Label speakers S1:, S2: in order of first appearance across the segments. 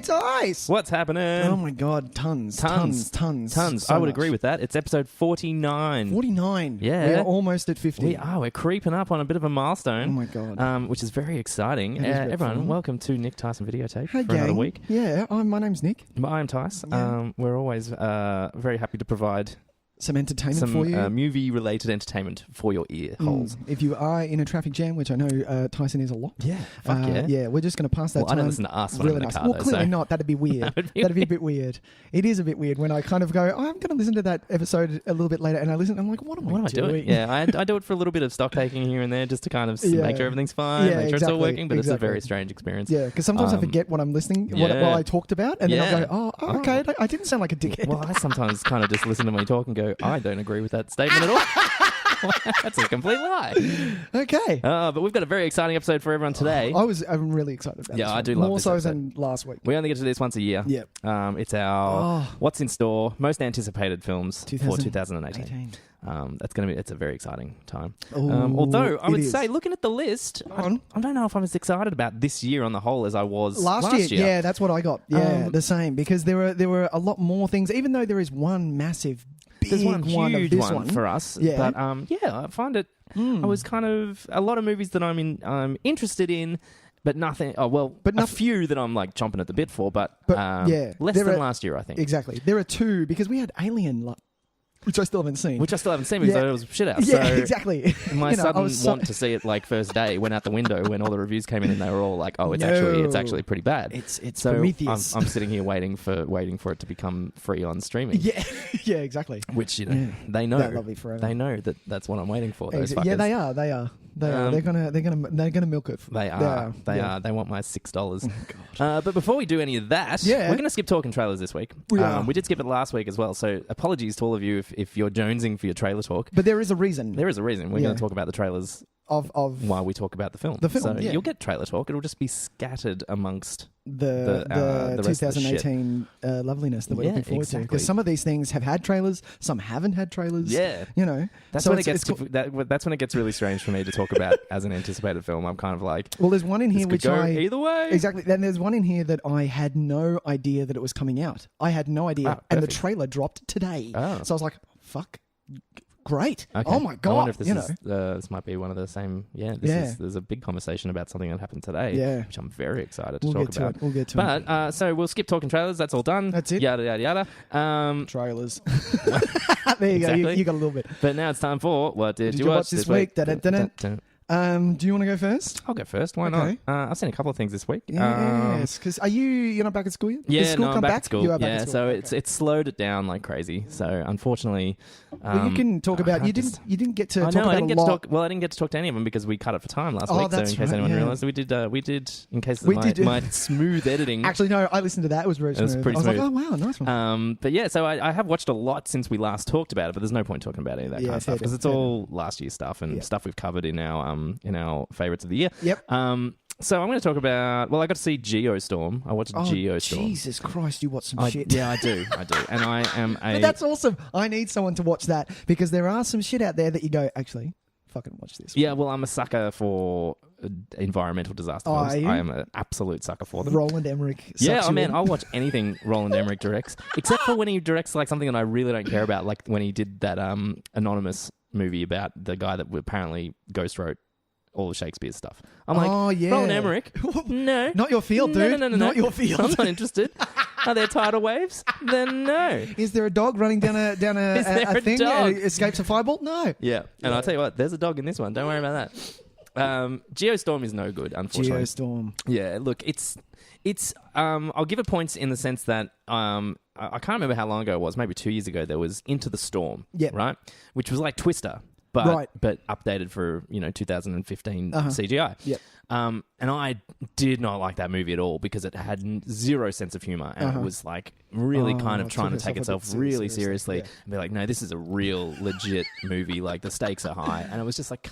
S1: Tys!
S2: What's happening?
S1: Oh my God, tons.
S2: I would agree with that. It's episode 49.
S1: 49.
S2: Yeah.
S1: We're almost at 50.
S2: We are. We're creeping up on a bit of a milestone.
S1: Oh my God.
S2: Which is very exciting.
S1: It is very
S2: Everyone,
S1: fun.
S2: welcome to Nick, Tys and Videotape
S1: Hey,
S2: for another week.
S1: Yeah, my name's Nick.
S2: I'm Tys.
S1: Yeah.
S2: We're always very happy to provide
S1: Some entertainment
S2: some
S1: for you.
S2: movie-related entertainment for your ear holes.
S1: If you are in a traffic jam, which I know Tyson is a lot.
S2: Yeah, fuck yeah.
S1: Yeah, we're just going to pass that
S2: Well,
S1: time.
S2: I don't listen to us when
S1: really
S2: I'm in
S1: nice.
S2: the car,
S1: Well,
S2: though,
S1: clearly
S2: so-
S1: not. That'd be weird. That'd be a bit weird. It is a bit weird when I kind of go, oh, I'm going to listen to that episode a little bit later, and I listen, I'm like, what am I doing?
S2: Yeah, I do it for a little bit of stock taking here and there just to kind of make sure everything's fine, make sure it's all working, but it's a very strange experience.
S1: Yeah, because sometimes I forget what I'm listening, what I talked about, and then I go, oh, okay, I didn't sound like a dickhead.
S2: Well, I sometimes kind of just listen to me talk and go, I don't agree with that statement at all. That's a complete lie.
S1: Okay.
S2: But we've got a very exciting episode for everyone today.
S1: I'm really excited about this.
S2: I
S1: one.
S2: do love
S1: more
S2: this
S1: so
S2: episode.
S1: than last week.
S2: We only get to do this once a year.
S1: Yep.
S2: It's our what's in store, most anticipated films for 2018. It's a very exciting time. Although I would say, looking at the list, I don't know if I'm as excited about this year on the whole as I was last year.
S1: Yeah, that's what I got. Yeah, the same, because there were a lot more things. Even though there is one massive,
S2: there's one huge
S1: one
S2: one for us.
S1: Yeah.
S2: But I find it. I was kind of a lot of movies that I'm interested in. But nothing. A few that I'm like chomping at the bit for, but less than last year, I think.
S1: Exactly. There are two, because we had Alien, which I still haven't seen.
S2: Because it was shit out.
S1: Yeah,
S2: so
S1: exactly.
S2: My sudden want to see it like first day went out the window when all the reviews came in, and they were all like, "Oh, it's actually pretty bad."
S1: It's
S2: so
S1: Prometheus.
S2: I'm sitting here waiting for it to become free on streaming.
S1: Yeah, yeah, exactly.
S2: Which they know.
S1: That lovely forever.
S2: They know that's what I'm waiting for. Those fuckers.
S1: Yeah, they are. They're gonna milk it.
S2: They are. They want my $6.
S1: Oh,
S2: but before we do any of that, we're going to skip talking trailers this week. We did skip it last week as well, so apologies to all of you if you're jonesing for your trailer talk.
S1: But there is a reason.
S2: There is a reason. We're going to talk about the trailers
S1: of
S2: while we talk about the film. So you'll get trailer talk. It'll just be scattered amongst the
S1: 2018 loveliness that we're looking forward to. Because some of these things have had trailers, some haven't had trailers.
S2: Yeah, that's when it gets really strange for me to talk about as an anticipated film. I'm kind of like,
S1: well, there's one in here which
S2: either way.
S1: Exactly. Then there's one in here that I had no idea that it was coming out. I had no idea, and the trailer dropped today. So I was like, fuck. Great. Okay. Oh my God.
S2: I wonder if this might be one of the same. There's a big conversation about something that happened today, which I'm very excited to talk about.
S1: We'll get to it.
S2: But so we'll skip talking trailers. That's all done.
S1: That's it.
S2: Yada, yada, yada.
S1: Trailers. There you go. You got a little bit.
S2: But now it's time for What Did You Watch This
S1: Week? Do you want to go first?
S2: I'll go first. Why not? I've seen a couple of things this week.
S1: Yes, because you're not back at school yet?
S2: Yeah,
S1: I'm
S2: back at school.
S1: You are back at school.
S2: So it's slowed it down like crazy. So unfortunately,
S1: you can talk about. You didn't get to talk about a lot.
S2: I didn't get to talk to any of them because we cut it for time last week. So in case anyone realized, we did in case of my smooth editing.
S1: Actually, no, I listened to that. It was very smooth.
S2: Pretty
S1: I was
S2: smooth.
S1: like, oh wow, nice one.
S2: But yeah, so I have watched a lot since we last talked about it, but there's no point talking about any of that kind of stuff because it's all last year's stuff and stuff we've covered in our favorites of the year.
S1: Yep.
S2: So I'm going to talk about. Well, I got to see Geostorm. I watched Geostorm.
S1: Jesus Christ, you watch some shit.
S2: Yeah, I do, and I am a.
S1: But that's awesome. I need someone to watch that because there are some shit out there that you go, actually, fucking watch this.
S2: Yeah, well, I'm a sucker for environmental disaster films. I am an absolute sucker for them.
S1: Roland Emmerich.
S2: I'll watch anything Roland Emmerich directs, except for when he directs like something that I really don't care about, like when he did that Anonymous movie about the guy that apparently ghost wrote all of Shakespeare's stuff. I'm like, Roland Emmerich? No.
S1: Not your field, dude.
S2: No.
S1: Not your field.
S2: I'm not interested. Are there tidal waves? Then no.
S1: Is there a dog running down a thing that escapes a fireball? No.
S2: Yeah. And I'll tell you what, there's a dog in this one. Don't worry about that. Geostorm is no good, unfortunately.
S1: Geostorm.
S2: Yeah, look, it's I'll give it points in the sense that I can't remember how long ago it was, maybe 2 years ago, there was Into the Storm, right? Which was like Twister. But updated for 2015 CGI.
S1: Yep.
S2: And I did not like that movie at all because it had zero sense of humor and it was like really kind of trying to take itself really seriously and be like, no, this is a real legit movie. Like the stakes are high, and it was just like,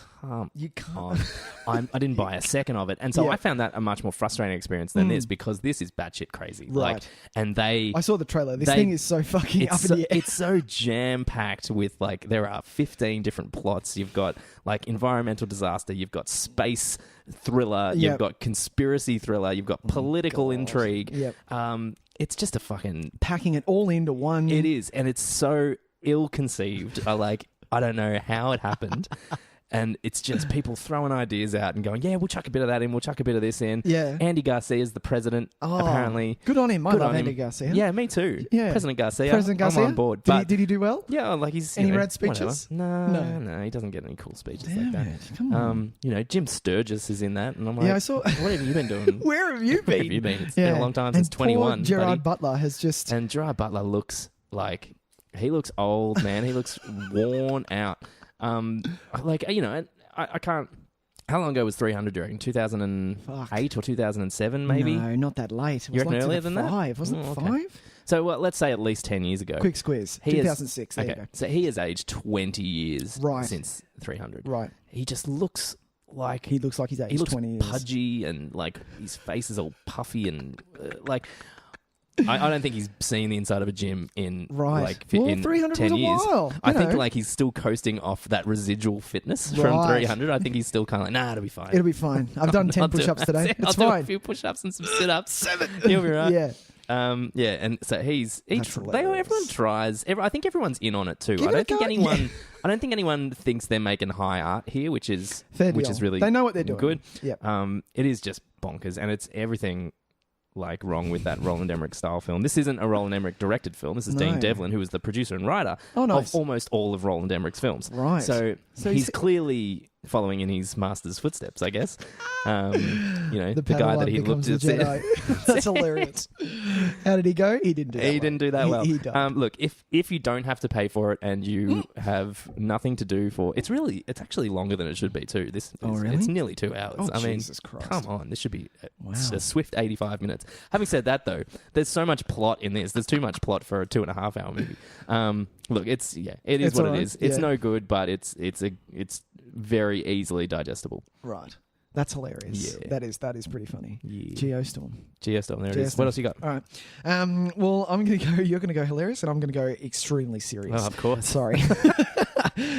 S2: you can't. I didn't buy a second of it, and so I found that a much more frustrating experience than this because this is batshit crazy.
S1: Right.
S2: Like, and I
S1: saw the trailer. This thing is so fucking up in the air.
S2: It's so jam packed with like there are 15 different plots. You've got like environmental disaster. You've got space thriller. You've got conspiracy thriller. You've got political intrigue.
S1: Yep.
S2: It's just a fucking
S1: packing it all into one.
S2: It is, and it's so ill-conceived. I don't know how it happened. And it's just people throwing ideas out and going, yeah, we'll chuck a bit of that in, we'll chuck a bit of this in.
S1: Yeah.
S2: Andy Garcia's the president, apparently.
S1: Good on him. I love Andy Garcia.
S2: Yeah, me too.
S1: Yeah.
S2: President Garcia.
S1: I'm
S2: on board.
S1: Did he do well?
S2: Yeah, like he's...
S1: Any rad speeches?
S2: No, he doesn't get any cool speeches like that.
S1: Come on.
S2: Jim Sturgis is in that, and I'm like,
S1: I saw...
S2: what have you been doing?
S1: Where have you been?
S2: Where have you been? It's been a long time since 21.
S1: Gerard Butler has just...
S2: And Gerard Butler looks like... He looks old, man. He looks worn out. I can't... How long ago was 300 during? 2008 or 2007, maybe?
S1: No, not that late. It was
S2: you reckon earlier than that?
S1: 5. Wasn't it 5?
S2: So let's say at least 10 years ago.
S1: Quick squiz. 2006. There you go.
S2: So he has aged 20 years since 300.
S1: Right.
S2: He just looks like...
S1: He looks like he's aged 20 years.
S2: He looks pudgy and like his face is all puffy and I don't think he's seen the inside of a gym in in
S1: 300
S2: 10
S1: was a
S2: years.
S1: while,
S2: I think like he's still coasting off that residual fitness from 300. I think he's still kind of like, nah, it'll be fine.
S1: It'll be fine. I've done 10 push-ups today. It's fine.
S2: I'll do a few push-ups and some sit-ups. 7. He'll be right.
S1: Yeah.
S2: And so everyone tries. I think everyone's in on it too. I don't think anyone thinks they're making high art here, which is really
S1: they know what they're doing.
S2: Good.
S1: Yeah.
S2: It is just bonkers, and it's everything like wrong with that Roland Emmerich style film. This isn't a Roland Emmerich directed film. This is Dean Devlin, who was the producer and writer of almost all of Roland Emmerich's films.
S1: Right.
S2: So he's clearly following in his master's footsteps, I guess. The guy that he looked at.
S1: That's hilarious. How did he go? He didn't do that well.
S2: He didn't do that well.
S1: He don't.
S2: Look, if you don't have to pay for it and you have nothing to do for... It's actually longer than it should be too.
S1: Really?
S2: It's nearly 2 hours.
S1: Oh, Jesus Christ.
S2: Come on. This should be a swift 85 minutes. Having said that though, there's so much plot in this. There's too much plot for a 2.5 hour movie. Look, it is what it is. It's no good, but it's very easily digestible.
S1: Right. That's hilarious. Yeah. That is pretty funny.
S2: Yeah.
S1: Geostorm.
S2: There it is. What else you got?
S1: All right. Well, I'm going to go... You're going to go hilarious, and I'm going to go extremely serious.
S2: Oh, of course.
S1: Sorry.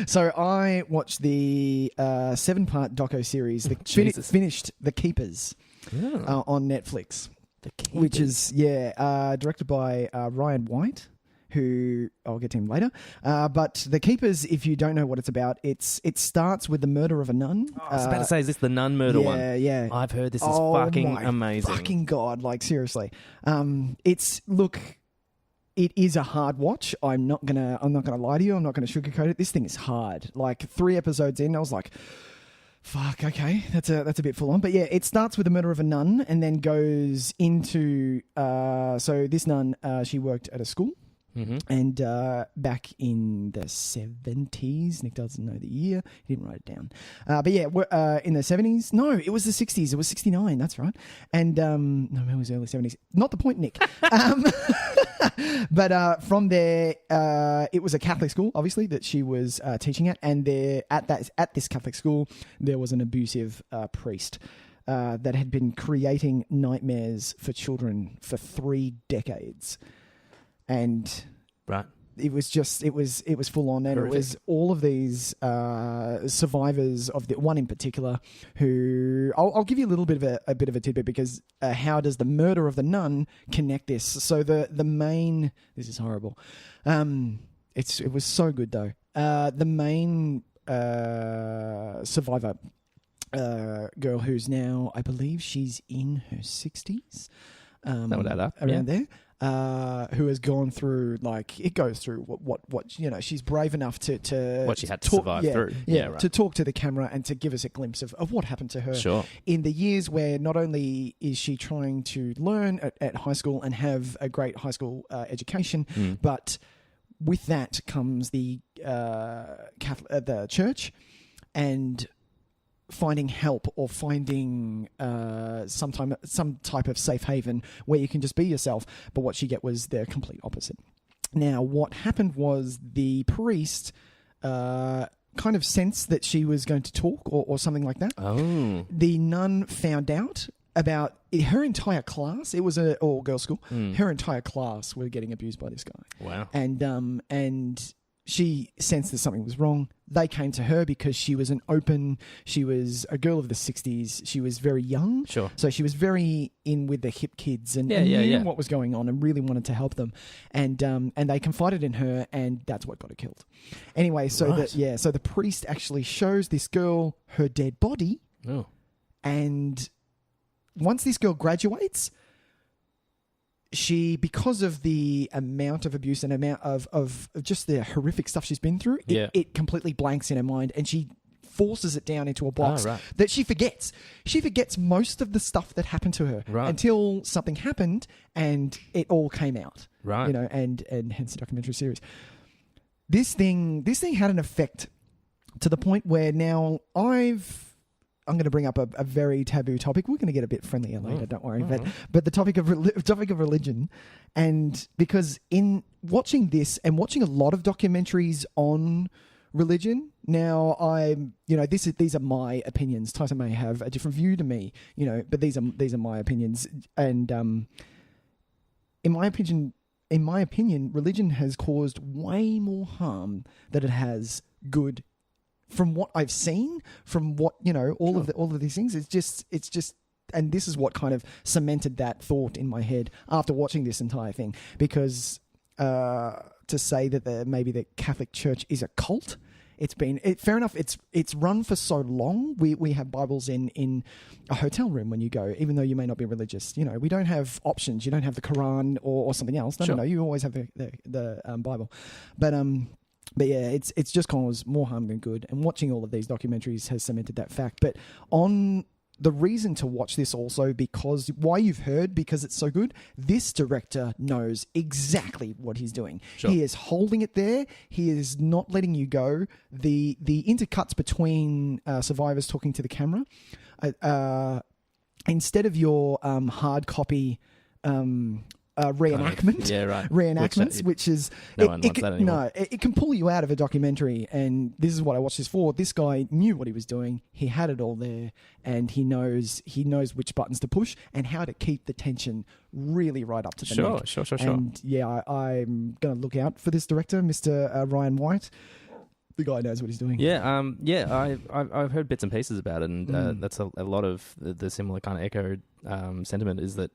S1: So I watched the 7-part doco-series, finished The Keepers on Netflix.
S2: The Keepers.
S1: Which is, directed by Ryan White, who I'll get to him later. But The Keepers, if you don't know what it's about, it starts with the murder of a nun.
S2: I was about to say, is this the nun murder one?
S1: Yeah.
S2: I've heard this is fucking amazing.
S1: Fucking God, like seriously. It is a hard watch. I'm not gonna lie to you. I'm not gonna sugarcoat it. This thing is hard. Like 3 episodes in, I was like, fuck, okay, that's a bit full on. But yeah, it starts with the murder of a nun and then goes into so this nun, she worked at a school. Mm-hmm. And back in the 70s, Nick doesn't know the year. He didn't write it down. But yeah, in the 70s. No, it was the 60s. It was 69. That's right. And no, it was early 70s. Not the point, Nick. But from there, it was a Catholic school, obviously, that she was teaching at. And there, at this Catholic school, there was an abusive priest that had been creating nightmares for children for 3 decades. And it was full on, and
S2: horrific.
S1: It was all of these survivors of the one in particular who I'll give you a little bit of a tidbit because how does the murder of the nun connect this? So the main, this is horrible. It was so good though. The main survivor girl who's now, I believe she's in her 60s.
S2: That would add up.
S1: Around there. Who has gone through, like, it goes through what she's brave enough to
S2: what she had to survive through.
S1: Right. To talk to the camera and to give us a glimpse of what happened to her in the years where not only is she trying to learn at high school and have a great high school education, but with that comes the the church and finding help or finding some type of safe haven where you can just be yourself. But what she get was the complete opposite. Now, what happened was the priest kind of sensed that she was going to talk or something like that.
S2: Oh.
S1: The nun found out about her entire class. It was an all-girls school. Her entire class were getting abused by this guy.
S2: Wow.
S1: And she sensed that something was wrong. They came to her because she was she was a girl of the 60s. She was very young.
S2: Sure.
S1: So she was very in with the hip kids and knew what was going on and really wanted to help them. And they confided in her, and that's what got her killed. Anyway, so the priest actually shows this girl her dead body.
S2: Oh. And
S1: once this girl graduates, she, because of the amount of abuse and amount of just the horrific stuff she's been through, it completely blanks in her mind, and she forces it down into a box that she forgets. She forgets most of the stuff that happened to her until something happened and it all came out.
S2: Right.
S1: You know, and hence the documentary series. This thing had an effect to the point where now I'm going to bring up a very taboo topic. We're going to get a bit friendlier later, don't worry. But the topic of religion, and because in watching this and watching a lot of documentaries on religion, now these are my opinions. Tyson may have a different view to me, but these are my opinions. And in my opinion, religion has caused way more harm than it has good. From what I've seen, from what, all of these things, it's just, and this is what kind of cemented that thought in my head after watching this entire thing, because to say that maybe the Catholic Church is a cult, fair enough. It's run for so long. We have Bibles in a hotel room when you go, even though you may not be religious. We don't have options. You don't have the Quran or something else. No, you always have the Bible, But yeah, it's just caused more harm than good. And watching all of these documentaries has cemented that fact. But on the reason to watch this also, because it's so good, this director knows exactly what he's doing. Sure. He is holding it there. He is not letting you go. The intercuts between survivors talking to the camera, instead of your hard copy reenactment, reenactments, which is
S2: no one wants that anymore.
S1: No, it can pull you out of a documentary, and this is what I watched this for. This guy knew what he was doing. He had it all there, and he knows which buttons to push and how to keep the tension really right up to the neck.
S2: Sure.
S1: And I'm going to look out for this director, Mr. Ryan White. The guy knows what he's doing.
S2: I've heard bits and pieces about it, and that's a lot of the similar kind of echo sentiment is that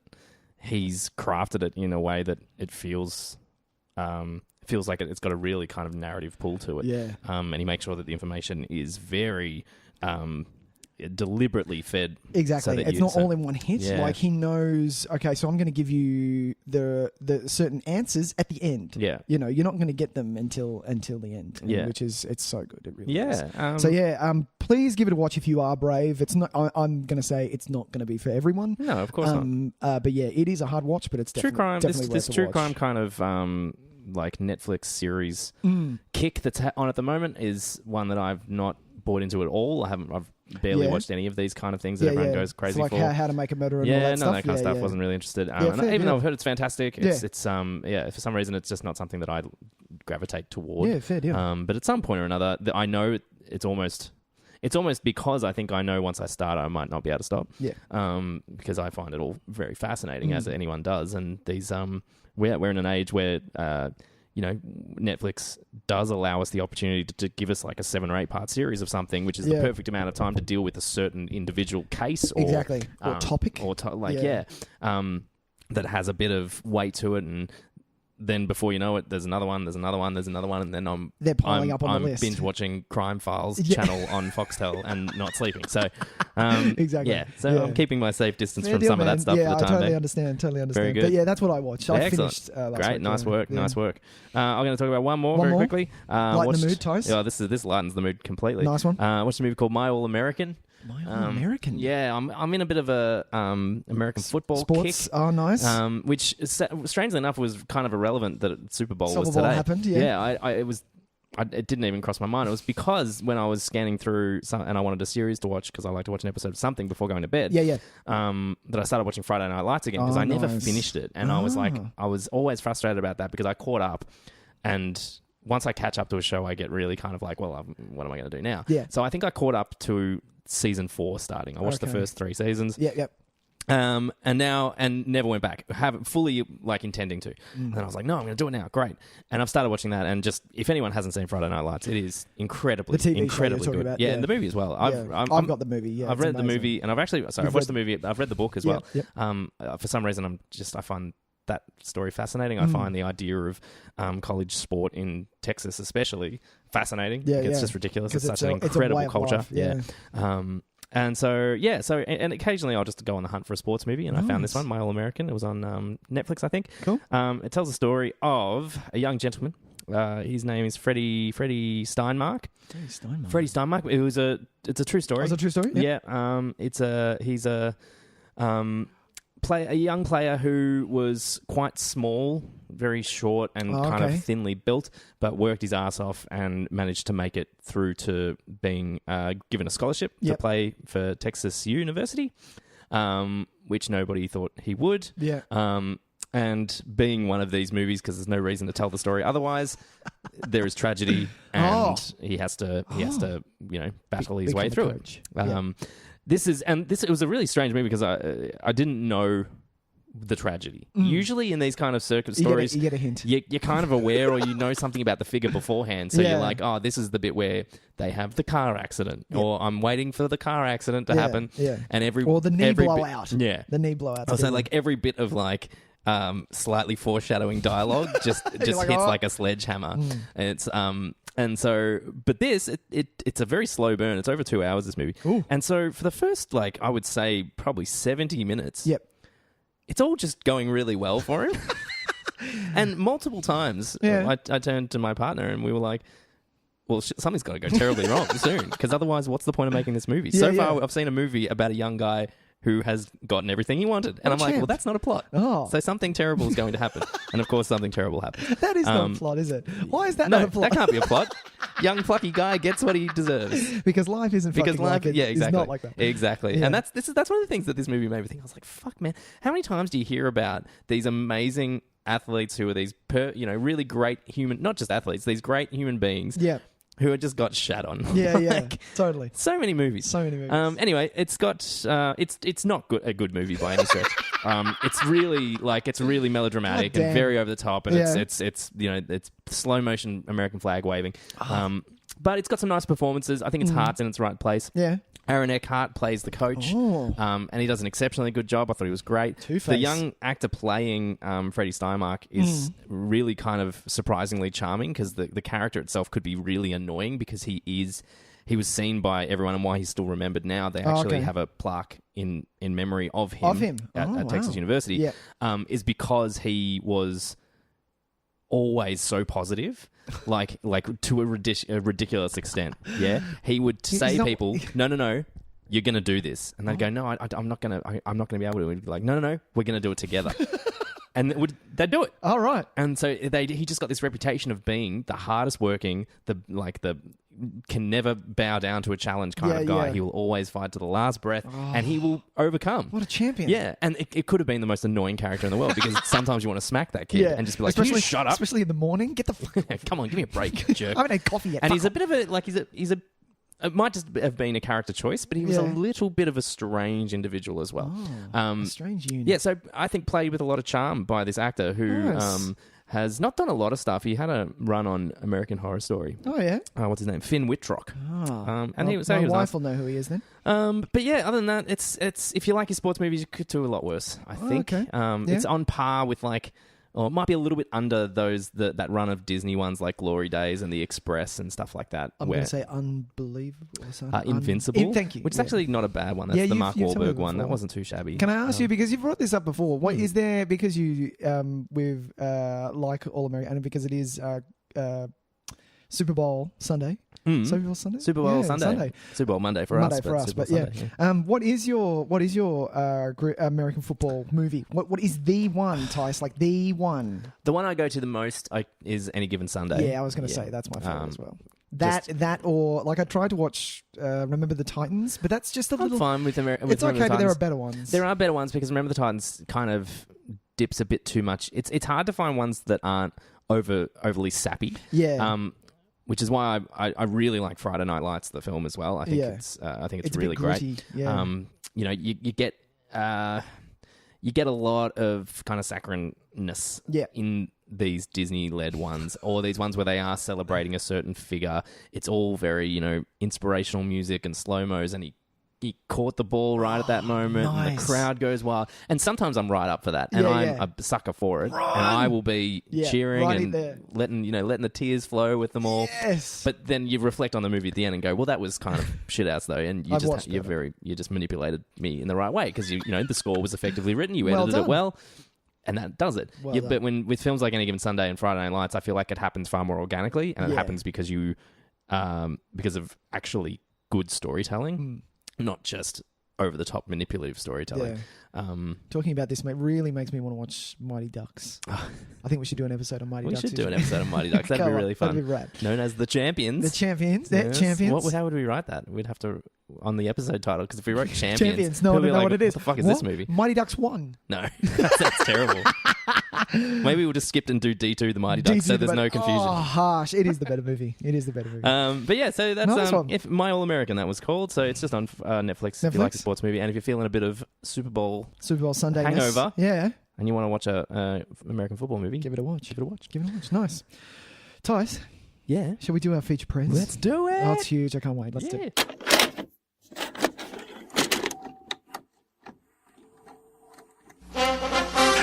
S2: he's crafted it in a way that it feels like it's got a really kind of narrative pull to it.
S1: Yeah.
S2: And he makes sure that the information is very deliberately fed.
S1: Exactly. It's not all in one hit. Yeah. Like he knows, okay, so I'm going to give you the certain answers at the end. Yeah. You're not going to get them until the end. Which is, it's so good. It really is. Please give it a watch if you are brave. It's not, I'm going to say it's not going to be for everyone.
S2: No, of course not.
S1: But yeah, it is a hard watch, but it's
S2: true crime.
S1: Definitely
S2: This true crime kind of like Netflix series kick that's on at the moment is one that I've not bought into at all. I've barely watched any of these kind of things that everyone goes crazy
S1: for. Like how to make a murderer and all that stuff.
S2: That kind of stuff. Wasn't really interested. Even though I've heard it's fantastic, it's for some reason it's just not something that I gravitate toward.
S1: Yeah, fair deal.
S2: But at some point or another, I know it's almost because I think I know once I start, I might not be able to stop.
S1: Yeah.
S2: Because I find it all very fascinating, as anyone does. And these, we're in an age where, Netflix does allow us the opportunity to give us like a 7 or 8 part series of something, which is the perfect amount of time to deal with a certain individual case or
S1: topic
S2: that has a bit of weight to it, and then before you know it, there's another one, and then
S1: they're piling up on the list.
S2: Binge watching Crime Files channel on Foxtel and not sleeping. So
S1: exactly.
S2: Yeah. So I'm keeping my safe distance from some of that stuff.
S1: Yeah,
S2: for the time
S1: I totally
S2: being.
S1: understand.
S2: Very good.
S1: But yeah, that's what I watched. I finished last
S2: Great,
S1: week.
S2: nice work. I'm going to talk about one more very quickly.
S1: Lighten the mood, Tys.
S2: Yeah, this lightens the mood completely.
S1: Nice one.
S2: Watched a movie called My All American.
S1: American.
S2: Yeah, I'm in a bit of a American football
S1: sports.
S2: Kick.
S1: Oh, nice.
S2: Which strangely enough was kind of irrelevant that Super Bowl was today.
S1: Happened. Yeah.
S2: It didn't even cross my mind. It was because when I was scanning through and I wanted a series to watch because I like to watch an episode of something before going to bed.
S1: Yeah.
S2: That I started watching Friday Night Lights again because I never finished it, and I was always frustrated about that because I caught up, and once I catch up to a show, I get really kind of like, well, what am I going to do now?
S1: Yeah.
S2: So I think I caught up to season 4 starting. I watched the first 3 seasons.
S1: Yep.
S2: And never went back. Haven't fully intending to. And then I was like, no, I'm going to do it now. Great. And I've started watching that. And just if anyone hasn't seen Friday Night Lights, it is incredibly good.
S1: About,
S2: and the movie as well.
S1: I've got the movie. Yeah,
S2: I've read the movie, and I've watched the movie. I've read the book as well.
S1: Yep.
S2: For some reason, I find that story fascinating. I find the idea of college sport in Texas, especially, fascinating. Yeah, it's just ridiculous. It's such an incredible culture. And and occasionally I'll just go on the hunt for a sports movie, and I found this one, My All American. It was on Netflix, I think.
S1: Cool.
S2: It tells the story of a young gentleman. His name is Freddie Steinmark. Freddie Steinmark. It's a true story.
S1: Oh, it's a true story?
S2: Yeah. He's a young player who was quite small, very short and kind of thinly built, but worked his ass off and managed to make it through to being given a scholarship to play for Texas University, which nobody thought he would.
S1: Yeah.
S2: And being one of these movies, because there's no reason to tell the story otherwise, there is tragedy, and he has to battle his way through it. It was a really strange movie because I didn't know the tragedy. Usually in these kind of circuit stories,
S1: you get a hint.
S2: You're kind of aware, or you know something about the figure beforehand. So you're like, oh, this is the bit where they have the car accident, or I'm waiting for the car accident to happen.
S1: Yeah.
S2: And
S1: or the knee blowout.
S2: Yeah,
S1: the knee blowout.
S2: Also, every bit of slightly foreshadowing dialogue just hits like a sledgehammer. And it's but this it's a very slow burn. It's over 2 hours, this movie.
S1: Ooh.
S2: And so for the first I would say probably 70 minutes.
S1: Yep.
S2: It's all just going really well for him. And multiple times I turned to my partner and we were like, well, something's got to go terribly wrong soon, because otherwise what's the point of making this movie? So far I've seen a movie about a young guy who has gotten everything he wanted. And I'm like, well, that's not a plot.
S1: Oh.
S2: So something terrible is going to happen. And of course, something terrible happens.
S1: That is not a plot, is it? Why is that not a plot?
S2: That can't be a plot. Young plucky guy gets what he deserves.
S1: Because life isn't fucking like it.
S2: Yeah, exactly.
S1: It's not like that.
S2: Exactly.
S1: Yeah.
S2: And that's one of the things that this movie made me think. I was like, fuck, man. How many times do you hear about these amazing athletes who are these really great human, not just athletes, these great human beings.
S1: Yeah.
S2: Who had just got shat on.
S1: Yeah, totally.
S2: So many movies. Anyway, it's got it's not a good movie by any stretch. It's really melodramatic and very over the top, and it's slow motion American flag waving. But it's got some nice performances. I think its heart's in its right place.
S1: Yeah.
S2: Aaron Eckhart plays the coach, and he does an exceptionally good job. I thought he was great.
S1: Two-Face.
S2: The young actor playing Freddie Steinmark is really kind of surprisingly charming, because the character itself could be really annoying, because he was seen by everyone, and why he's still remembered now. They actually have a plaque in memory of him, at Texas University, is because he was always so positive, like to a ridiculous extent. Yeah, he would say people, no, you're gonna do this, and they'd go, no, I'm not gonna be able to. He'd be like, no, we're gonna do it together. And they'd do it.
S1: All right.
S2: And so he just got this reputation of being the hardest working, the can never bow down to a challenge kind of guy. He will always fight to the last breath, and he will overcome.
S1: What a champion.
S2: Yeah, and it could have been the most annoying character in the world, because sometimes you want to smack that kid and just be like, can you shut up?
S1: Especially in the morning. Get the fuck
S2: Come on, give me a break, jerk.
S1: I haven't had coffee yet.
S2: And he's a bit of a it might just have been a character choice, but he was a little bit of a strange individual as well.
S1: A strange unit.
S2: Yeah, so I think played with a lot of charm by this actor who has not done a lot of stuff. He had a run on American Horror Story.
S1: Oh, yeah?
S2: What's his name? Finn Wittrock.
S1: And he was my wife
S2: nice.
S1: will know who he is then.
S2: But yeah, other than that, it's if you like your sports movies, you could do a lot worse, I think.
S1: Okay.
S2: It's on par with or it might be a little bit under that run of Disney ones like Glory Days and The Express and stuff like that.
S1: I'm going to say Unbelievable or something.
S2: Invincible.
S1: Thank you.
S2: Which is actually not a bad one. That's the Mark Wahlberg one. That wasn't too shabby.
S1: Can I ask you, because you've brought this up before, what is there, because you with like All American, and because it is Super Bowl Sunday. Super Bowl Sunday.
S2: Super Bowl Sunday. Super Bowl Monday for us.
S1: But what is your American football movie? What is the one, Tys? Like the one?
S2: The one I go to the most is Any Given Sunday.
S1: Yeah, I was going to say that's my favorite as well. That or like I tried to watch Remember the Titans, but that's just a little.
S2: I'm fine with American.
S1: It's okay, but there are better ones.
S2: There are better ones, because Remember the Titans kind of dips a bit too much. It's hard to find ones that aren't overly sappy.
S1: Yeah.
S2: Which is why I really like Friday Night Lights, the film, as well. I think it's really great.
S1: Yeah.
S2: You get you get a lot of kind of saccharine-ness in these Disney-led ones, or these ones where they are celebrating a certain figure. It's all very, inspirational music and slow-mos, and he caught the ball right at that moment, and the crowd goes wild. And sometimes I'm right up for that, and I'm a sucker for it. And I will be cheering and letting the tears flow with them all.
S1: Yes.
S2: But then you reflect on the movie at the end and go, well, that was kind of shit ass though, and you just manipulated me in the right way because the score was effectively written. You edited it well. And that does it. But with films like Any Given Sunday and Friday Night Lights, I feel like it happens far more organically, and it happens because because of actually good storytelling. Not just over-the-top manipulative storytelling.
S1: Talking about this really makes me want to watch Mighty Ducks. I think we should do an episode on Mighty Ducks.
S2: We should do an episode on Mighty Ducks. That'd be really fun.
S1: That'd be rad.
S2: Known as The Champions.
S1: The Champions. Yes. Champions.
S2: How would we write that? We'd have to on the episode title, because if we wrote Champions,
S1: no one would know what it is.
S2: What the fuck is this movie?
S1: Mighty Ducks 1.
S2: No, that's terrible. Maybe we'll just skip and do D2, The Mighty Ducks, so there's no confusion.
S1: Oh, harsh. It is the better movie.
S2: But yeah, so that's My All American, that was called. So it's just on Netflix if you like a sports movie, and if you're feeling a bit of Super Bowl Sunday hangover, and you want to watch a American football movie,
S1: give it a watch. Nice. Tys, shall we do our feature press?
S2: Let's do it.
S1: Oh, it's huge. I can't wait. Let's do it.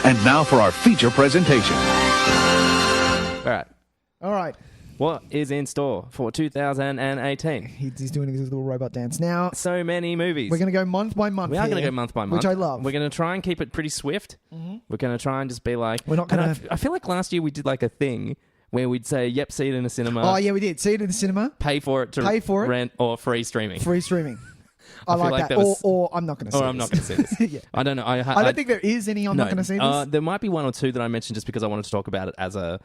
S3: And now for our feature presentation.
S2: All right. What is in store for 2018?
S1: He's doing his little robot dance now.
S2: So many movies.
S1: We're going to go month by month.
S2: We are going to go month by month,
S1: which I love.
S2: We're going to try and keep it pretty swift. Mm-hmm. We're going to try and just be like,
S1: we're not going to.
S2: I feel like last year we did like a thing where we'd say, "Yep, see it in the cinema."
S1: Oh yeah, we did. See it in the cinema.
S2: Pay for it rent or free streaming. I like that.
S1: Or I'm not going to see this.
S2: I'm not going to see this.
S1: Yeah.
S2: I don't know.
S1: I don't think there is any I'm not going to see this.
S2: There might be one or two that I mentioned just because I wanted to talk about it as a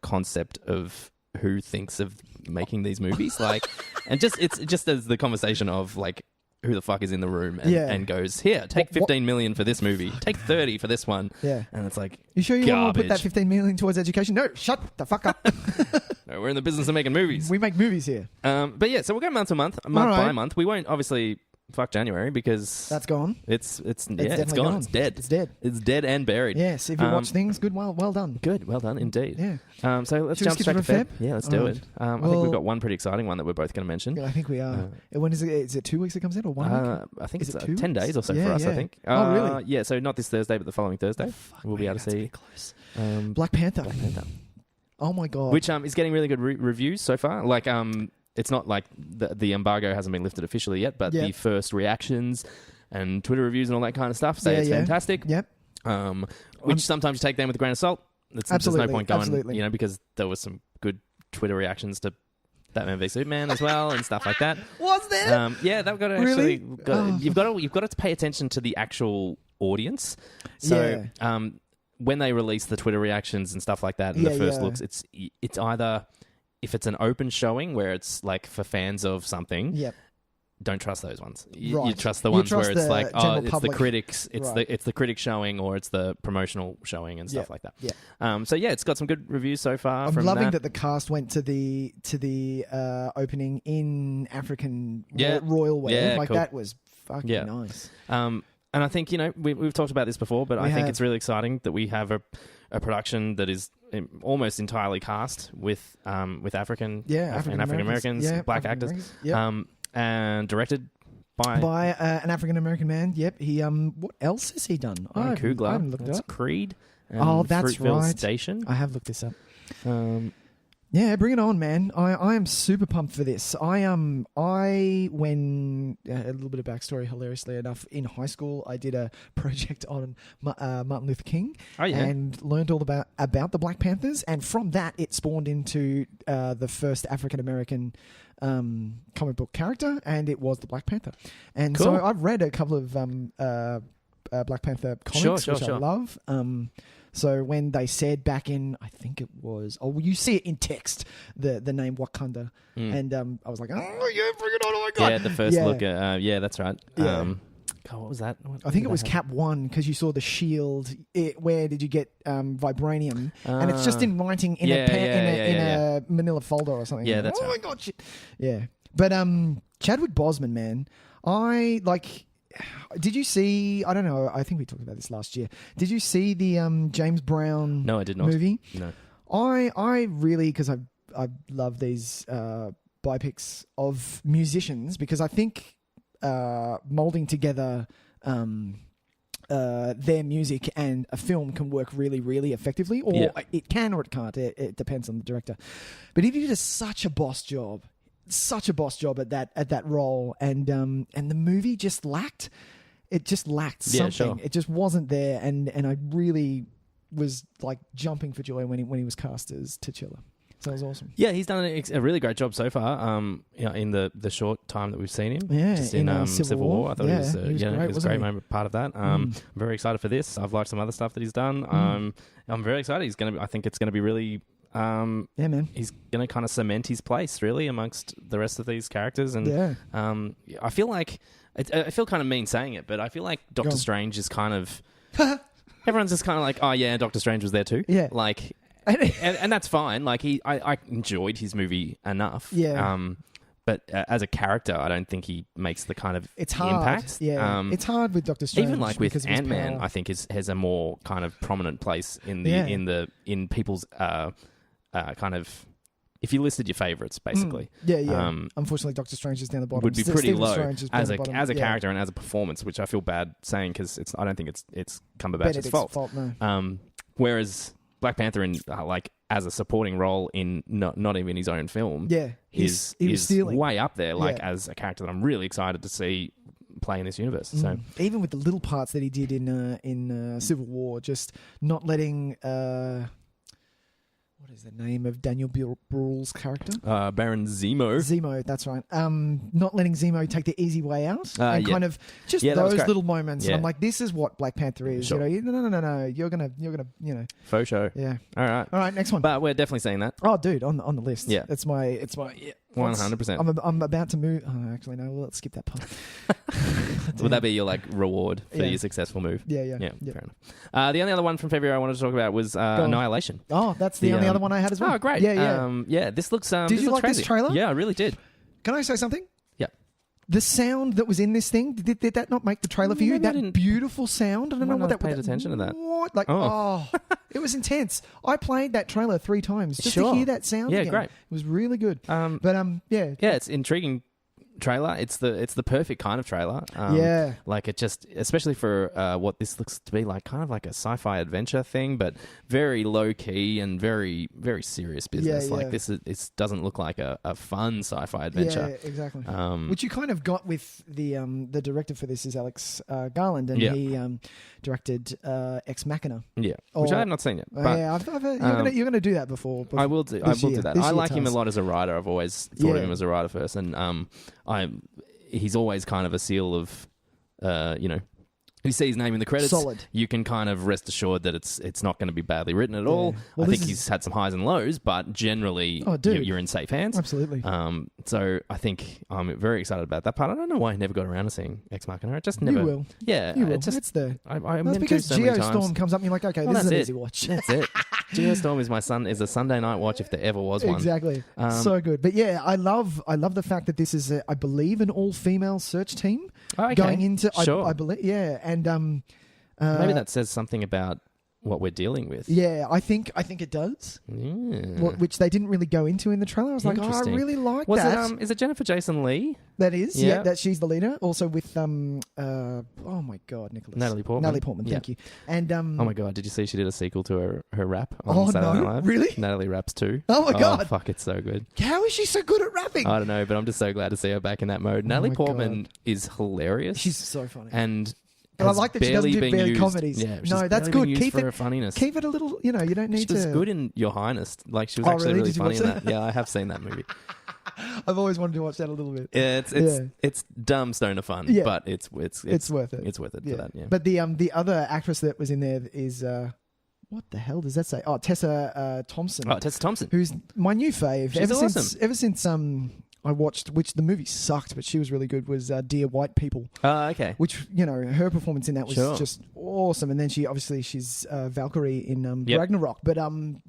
S2: concept of who thinks of making these movies. And it's just as the conversation of like, who the fuck is in the room and goes, here, take 15 million for this movie. Take 30 for this one.
S1: Yeah.
S2: And it's like,
S1: you sure you want to put that 15 million towards education? No, shut the fuck up.
S2: No, we're in the business of making movies.
S1: We make movies here.
S2: But yeah, so we'll go month to month, by month. We won't obviously fuck January because
S1: that's gone.
S2: It's gone. It's dead. It's dead and buried.
S1: Yes, if you watch things, good, well done.
S2: Good, well done indeed.
S1: Yeah.
S2: So let's jump straight to Feb. Yeah, let's do it. I think we've got one pretty exciting one that we're both going to mention.
S1: Yeah, I think we are. When is it? Is it 2 weeks it comes out or 1 week?
S2: I think it's 10 days or so for us. I think.
S1: Oh really?
S2: Yeah. So not this Thursday, but the following Thursday, we'll be able to see
S1: close. Black Panther. Oh my god.
S2: Which is getting really good reviews so far. Like it's not like the embargo hasn't been lifted officially yet, but the first reactions and Twitter reviews and all that kind of stuff say it's fantastic.
S1: Yep.
S2: Which sometimes you take them with a grain of salt. There's no point going, because there was some good Twitter reactions to Batman v Superman as well and stuff like that.
S1: Was there?
S2: Yeah, they've got to actually. You've got to pay attention to the actual audience. So when they release the Twitter reactions and stuff like that and the first looks, it's either. If it's an open showing where it's like for fans of something, don't trust those ones. You trust the ones where it's like, it's the critics, it's the critic showing, or it's the promotional showing and stuff like that.
S1: Yeah.
S2: So it's got some good reviews so far.
S1: I'm loving that the cast went to the opening in African royal wear. Cool. That was fucking nice.
S2: And I think we've talked about this before, but I think it's really exciting that we have a production that is almost entirely cast with African Americans, black actors, and directed by
S1: an African American man. Yep. He what else has he done?
S2: Ryan Coogler. That's Creed. And
S1: that's
S2: Fruitville
S1: right.
S2: Station.
S1: I have looked this up. Yeah, bring it on, man. I am super pumped for this. When a little bit of backstory, hilariously enough, in high school, I did a project on Martin Luther King and learned all about the Black Panthers. And from that, it spawned into the first African-American comic book character, and it was the Black Panther. And so I've read a couple of Black Panther comics, which I love. So when they said back in, I think it was, you see it in text, the name Wakanda, and I was like, oh yeah, bring it on! Oh my god!
S2: Yeah, the first look at, that's right.
S1: Yeah.
S2: God, what was that?
S1: I think it was Cap 1 because you saw the shield. Where did you get vibranium? And it's just in writing in a manila folder or something.
S2: Yeah, that's right.
S1: Oh my god, shit. Yeah, but Chadwick Boseman, man, I like. did you see? I don't know. I think we talked about this last year. Did you see the James Brown?
S2: No, I did not.
S1: Movie?
S2: No.
S1: I really, because I love these biopics of musicians, because I think molding together their music and a film can work really, really effectively, or it can or it can't. It depends on the director. But if you did such a boss job at that role, and the movie just lacked. It just lacked something.
S2: Sure.
S1: It just wasn't there, and I really was like jumping for joy when he was cast as T'Challa. So it was awesome.
S2: Yeah, he's done a really great job so far. In the short time that we've seen him.
S1: Yeah,
S2: just in Civil War. I thought he was a great moment, part of that. I'm very excited for this. I've liked some other stuff that he's done. I'm very excited. I think it's going to be really.
S1: Man.
S2: He's going to kind of cement his place really amongst the rest of these characters, and I feel like I feel kind of mean saying it, but I feel like Doctor Strange is kind of everyone's just kind of like, oh yeah, Doctor Strange was there too.
S1: Yeah,
S2: like, and that's fine. Like I enjoyed his movie enough.
S1: Yeah.
S2: But as a character, I don't think he makes the kind of
S1: it's hard.
S2: impact.
S1: Yeah, it's hard with Doctor Strange.
S2: Even like with Ant-Man, I think has a more kind of prominent place in the in people's kind of. If you listed your favourites, basically,
S1: unfortunately, Doctor Strange is down the bottom.
S2: Would be pretty
S1: Stephen
S2: low as a character and as a performance, which I feel bad saying because I don't think it's Cumberbatch's fault.
S1: No.
S2: Whereas Black Panther in like as a supporting role in not even his own film, is way up there. Like as a character that I'm really excited to see play in this universe. So
S1: even with the little parts that he did in Civil War, just not letting. What is the name of Daniel Bruhl's character?
S2: Baron Zemo.
S1: Zemo, that's right. Not letting Zemo take the easy way out, and kind of just those little moments. And I'm like, this is what Black Panther is.
S2: Sure.
S1: You know, no. You're gonna,
S2: faux show.
S1: Yeah.
S2: All right.
S1: Next one.
S2: But we're definitely seeing that.
S1: Oh, dude, on the list.
S2: Yeah.
S1: It's my.
S2: 100%.
S1: I'm about to move. Oh, actually, no. Let's skip that part.
S2: Would that be your like reward for your successful move?
S1: Yeah.
S2: Fair enough. The only other one from February I wanted to talk about was Annihilation.
S1: Oh, that's the only other one I had as well.
S2: Oh, great. Yeah. This looks.
S1: Did you like
S2: crazy.
S1: this trailer?
S2: Yeah, I really did.
S1: Can I say something?
S2: Yeah.
S1: The sound that was in this thing, did that not make the trailer for you?
S2: Maybe
S1: That beautiful sound? I don't know what that was.
S2: Paid attention to that.
S1: What? Like, it was intense. I played that trailer 3 times just to hear that sound again.
S2: Great.
S1: It was really good.
S2: Yeah, it's intriguing trailer. It's the perfect kind of trailer. Like it just, especially for what this looks to be like, kind of like a sci-fi adventure thing, but very low key and very, very serious business. Like this doesn't look like a fun sci-fi adventure.
S1: Yeah, exactly. Which you kind of got with the director for this is Alex Garland, and he directed Ex Machina.
S2: Yeah, which I have not seen yet. But,
S1: you're gonna do that before.
S2: I will do. Do that. I like him a lot as a writer. I've always thought of him as a writer first, and he's always kind of a seal of, you see his name in the credits,
S1: solid.
S2: You can kind of rest assured that it's not going to be badly written at all. Well, I think he's had some highs and lows, but generally you're in safe hands.
S1: Absolutely.
S2: So I think I'm very excited about that part. I don't know why I never got around to seeing Ex Machina. I just never.
S1: You will.
S2: Yeah.
S1: You will. It's there.
S2: That's
S1: because Geostorm comes up and you're like, okay, this is an easy watch.
S2: That's it. Geostorm is a Sunday night watch if there ever was one.
S1: Exactly. So good. But yeah, I love the fact that this is, I believe, an all-female search team going into.
S2: Sure.
S1: I believe. Yeah, and
S2: maybe that says something about what we're dealing with.
S1: Yeah, I think it does.
S2: Yeah.
S1: Which they didn't really go into in the trailer. I was like, I really like that.
S2: Is it Jennifer Jason Leigh?
S1: That is, yeah. That she's the leader. Also with oh my God, Nicholas.
S2: Natalie Portman.
S1: Thank you. And
S2: oh my God, did you see she did a sequel to her rap on Saturday Night Live?
S1: Really?
S2: Natalie raps too.
S1: Oh my God.
S2: Fuck, it's so good.
S1: How is she so good at rapping?
S2: I don't know, but I'm just so glad to see her back in that mode. Natalie Portman is hilarious.
S1: She's so funny.
S2: And
S1: I like that she doesn't do bare comedies.
S2: Yeah,
S1: no, that's good.
S2: Keep it for her funniness.
S1: Keep it a little. You don't need to.
S2: She was good in Your Highness. Like she was actually really funny in that. Yeah, I have seen that movie.
S1: I've always wanted to watch that a little bit.
S2: Yeah, it's dumb stoner fun, but it's worth it.
S1: It's worth it
S2: for that. Yeah.
S1: But the other actress that was in there is what the hell does that say? Oh, Tessa Thompson.
S2: Oh, Tessa Thompson,
S1: who's my new fave.
S2: She's awesome.
S1: Ever since I watched, which the movie sucked, but she was really good, was Dear White People.
S2: Okay.
S1: Which, her performance in that was just awesome. And then she's Valkyrie in Ragnarok. But I'm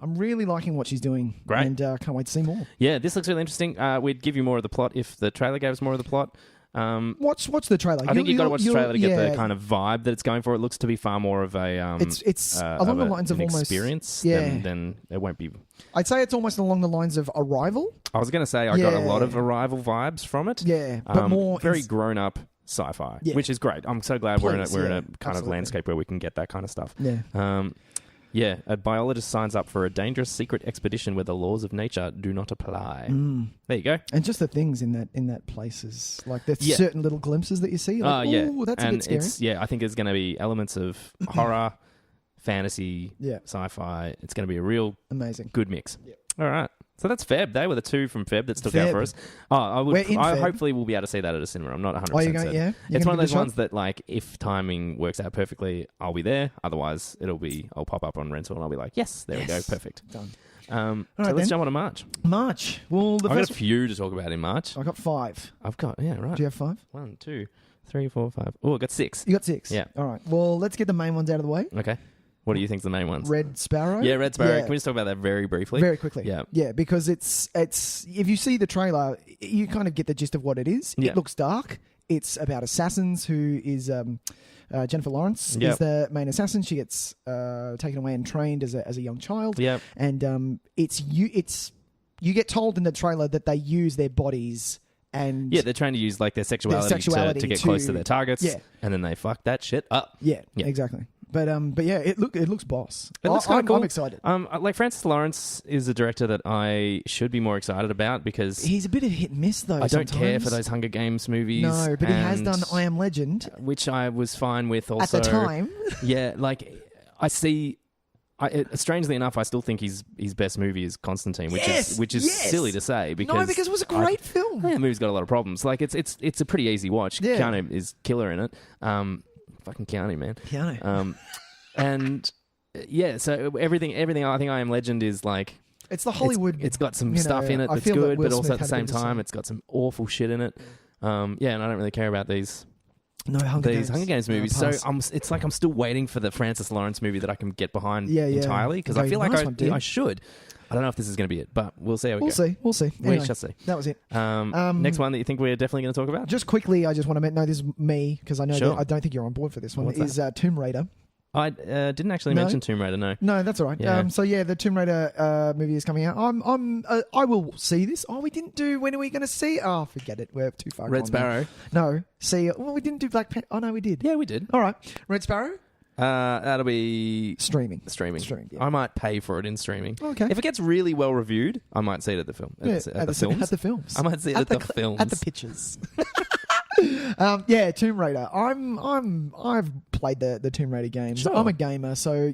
S1: really liking what she's doing.
S2: Great.
S1: And can't wait to see more.
S2: Yeah, this looks really interesting. We'd give you more of the plot if the trailer gave us more of the plot.
S1: Watch the trailer.
S2: I think you've got to watch the trailer to get the kind of vibe that it's going for. It looks to be far more of a
S1: it's along the lines of almost
S2: experience than it won't be.
S1: I'd say it's almost along the lines of Arrival.
S2: I was going to say I got a lot of Arrival vibes from it.
S1: Yeah, but more
S2: very grown up sci-fi, which is great. I'm so glad we're in a kind of landscape where we can get that kind of stuff.
S1: Yeah.
S2: A biologist signs up for a dangerous secret expedition where the laws of nature do not apply. There you go.
S1: And just the things in that place is like there's certain little glimpses that you see. Like, that's a bit scary.
S2: I think there's going to be elements of horror, fantasy, sci-fi. It's going to be a real
S1: amazing
S2: good mix.
S1: Yeah.
S2: All right. So that's Feb. They were the two from Feb that stuck out for us. I hopefully will be able to see that at a cinema. I'm not 100% certain.
S1: Yeah?
S2: It's one of those ones that, like, if timing works out perfectly, I'll be there. Otherwise, I'll pop up on rental and I'll be like, yes, there we go. Perfect.
S1: Done.
S2: Let's jump on to March.
S1: March. Well,
S2: I've got a few to talk about in March.
S1: I've got 5.
S2: Right.
S1: Do you have 5?
S2: 1, 2, 3, 4, 5. Oh, I got 6.
S1: You got 6?
S2: Yeah.
S1: All right. Well, let's get the main ones out of the way.
S2: Okay. What do you think's the main ones?
S1: Red Sparrow.
S2: Yeah, Red Sparrow. Can we just talk about that very briefly?
S1: Very quickly.
S2: Yeah.
S1: Yeah, because it's if you see the trailer, you kind of get the gist of what it is.
S2: Yeah.
S1: It looks dark. It's about assassins who is Jennifer Lawrence is the main assassin. She gets taken away and trained as a young child.
S2: Yeah.
S1: And you get told in the trailer that they use their bodies and
S2: they're trying to use like their sexuality to get close to their targets.
S1: Yeah.
S2: And then they fuck that shit up.
S1: Yeah. Exactly. But it looks boss.
S2: It looks kind of cool.
S1: I'm excited.
S2: Like Francis Lawrence is a director that I should be more excited about because
S1: he's a bit of hit and miss though.
S2: I don't care for those Hunger Games movies.
S1: No, but he has done I Am Legend,
S2: which I was fine with. Also
S1: at the time.
S2: Yeah, like I see. Strangely enough, I still think his best movie is Constantine, which is silly to say because
S1: it was a great film.
S2: Yeah, the movie's got a lot of problems. Like it's a pretty easy watch.
S1: Yeah.
S2: Keanu is killer in it. Fucking Keanu, man.
S1: Keanu.
S2: So everything. I think I Am Legend is like
S1: it's the Hollywood.
S2: It's got some stuff in it that's good, but also at the same time, it's got some awful shit in it. And I don't really care about these. Hunger Games movies. So it's like I'm still waiting for the Francis Lawrence movie that I can get behind entirely because I feel like I should. I don't know if this is going to be it, but we'll see how we go.
S1: We'll see.
S2: Anyway, we shall see.
S1: That was it.
S2: Next one that you think we're definitely going to talk about?
S1: Just quickly, I just want to know this is me because I know that I don't think you're on board for this one.
S2: What's
S1: Tomb Raider.
S2: I didn't actually mention Tomb Raider. No,
S1: that's all right.
S2: Yeah.
S1: The Tomb Raider movie is coming out. I will see this. Oh, we didn't do. When are we going to see? Oh, forget it. We're too far.
S2: Red Sparrow.
S1: No, see. Well, we didn't do Black Panther. Oh no, we did.
S2: Yeah, we did.
S1: All right, Red Sparrow.
S2: That'll be
S1: streaming.
S2: Yeah. I might pay for it in streaming.
S1: Okay.
S2: If it gets really well reviewed, I might see it at the film. At the films.
S1: At the films.
S2: I might see it at the films.
S1: At the pictures. Tomb Raider. I've played the Tomb Raider games.
S2: Sure.
S1: I'm a gamer, so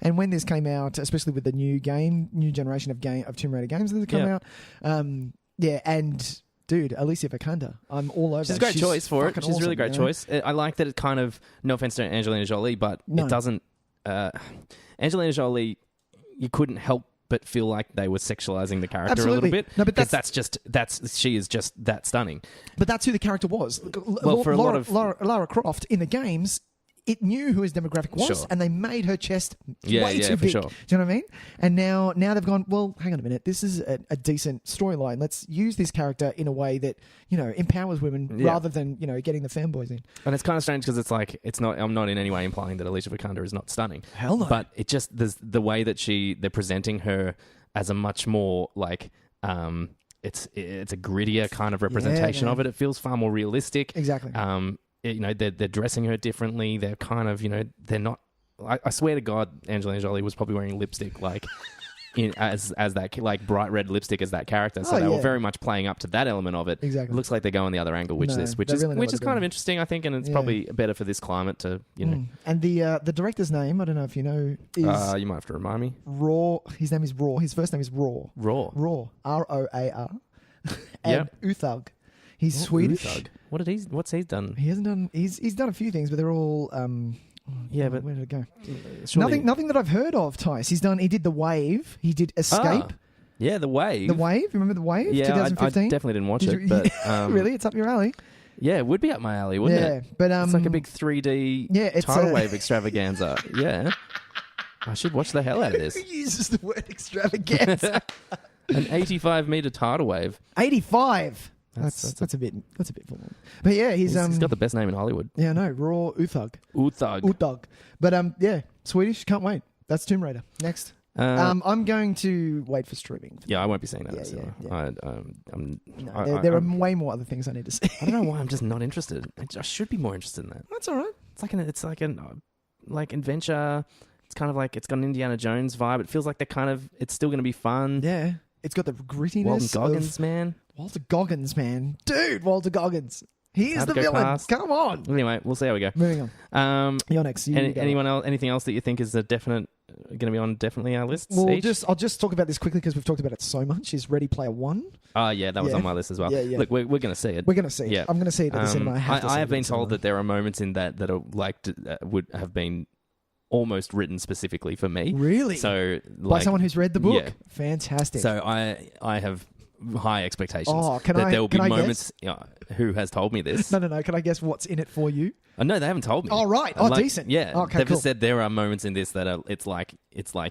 S1: and when this came out, especially with the new generation of Tomb Raider games that have come out, and dude, Alicia Vikander, I'm all over.
S2: She's a great choice for it. She's
S1: awesome,
S2: a really great choice. I like that it kind of, no offense to Angelina Jolie, but it doesn't. Angelina Jolie, you couldn't help but feel like they were sexualizing the character a little bit.
S1: No, but
S2: she is just that stunning.
S1: But that's who the character was.
S2: Well, for a lot of
S1: Lara Croft in the games, it knew who his demographic was, and they made her chest way too big.
S2: Sure.
S1: Do you know what I mean? And now they've gone, well, hang on a minute. This is a decent storyline. Let's use this character in a way that empowers women rather than getting the fanboys in.
S2: And it's kind of strange because it's like I'm not in any way implying that Alicia Vikander is not stunning.
S1: Hell no.
S2: But it just there's the way that they're presenting her as a much more like it's a grittier kind of representation of it. It feels far more realistic.
S1: Exactly.
S2: They're dressing her differently. They're kind of, they're not. I swear to God, Angelina Jolie was probably wearing lipstick as that like bright red lipstick as that character. So they were very much playing up to that element of it.
S1: Exactly.
S2: It looks like they're going the other angle, which is kind of interesting, I think, and it's probably better for this climate to
S1: And the director's name, I don't know if you know, is
S2: you might have to remind me.
S1: Raw. His name is Raw. His first name is Raw.
S2: Raw.
S1: Roar. And Uthug. He's Swedish.
S2: Uthug. What's he done?
S1: He hasn't done. He's done a few things, but they're all.
S2: But
S1: where did it go?
S2: Surely...
S1: Nothing that I've heard of. Tys. He did The Wave. He did Escape.
S2: Yeah, The Wave.
S1: The Wave. Remember The Wave?
S2: Yeah,
S1: 2015.
S2: I definitely didn't watch it. But
S1: really, it's up your alley.
S2: Yeah, it would be up my alley, wouldn't it?
S1: Yeah, but
S2: it's like a big 3D tidal wave extravaganza. Yeah, I should watch the hell out of this.
S1: Who uses the word extravaganza?
S2: An 85-meter tidal wave.
S1: 85. That's a bit full on. But yeah, he's
S2: got the best name in Hollywood.
S1: Yeah, no, Raw Uthug.
S2: Uthug.
S1: But yeah, Swedish. Can't wait. That's Tomb Raider. Next. I'm going to wait for streaming.
S2: I won't be seeing that.
S1: There are way more other things I need to see.
S2: I don't know why I'm just not interested. I should be more interested in that.
S1: That's all right.
S2: It's like an adventure. It's kind of like it's got an Indiana Jones vibe. It feels like it's still going to be fun.
S1: Yeah, it's got the grittiness. Walter Goggins, man, dude, Walter Goggins. He is the villain. Come on.
S2: Anyway, we'll see how we go.
S1: Moving on. You're next.
S2: Anyone else? Anything else that you think is a definite? Going to be on definitely our lists?
S1: Well, I'll just talk about this quickly because we've talked about it so much. Is Ready Player One?
S2: That was on my list as well.
S1: Yeah.
S2: Look, we're going to see it.
S1: We're going to see it. Yeah. I'm going to see it at the cinema.
S2: I have been told that there are moments in that are would have been almost written specifically for me.
S1: Really?
S2: So
S1: by someone who's read the book? Yeah. Fantastic.
S2: So I have high expectations.
S1: There will be
S2: moments. Who has told me this?
S1: No. Can I guess what's in it for you?
S2: No, they haven't told me.
S1: Oh, right. Decent.
S2: Yeah.
S1: Okay,
S2: they've
S1: cool.
S2: just said there are moments in this that are. It's like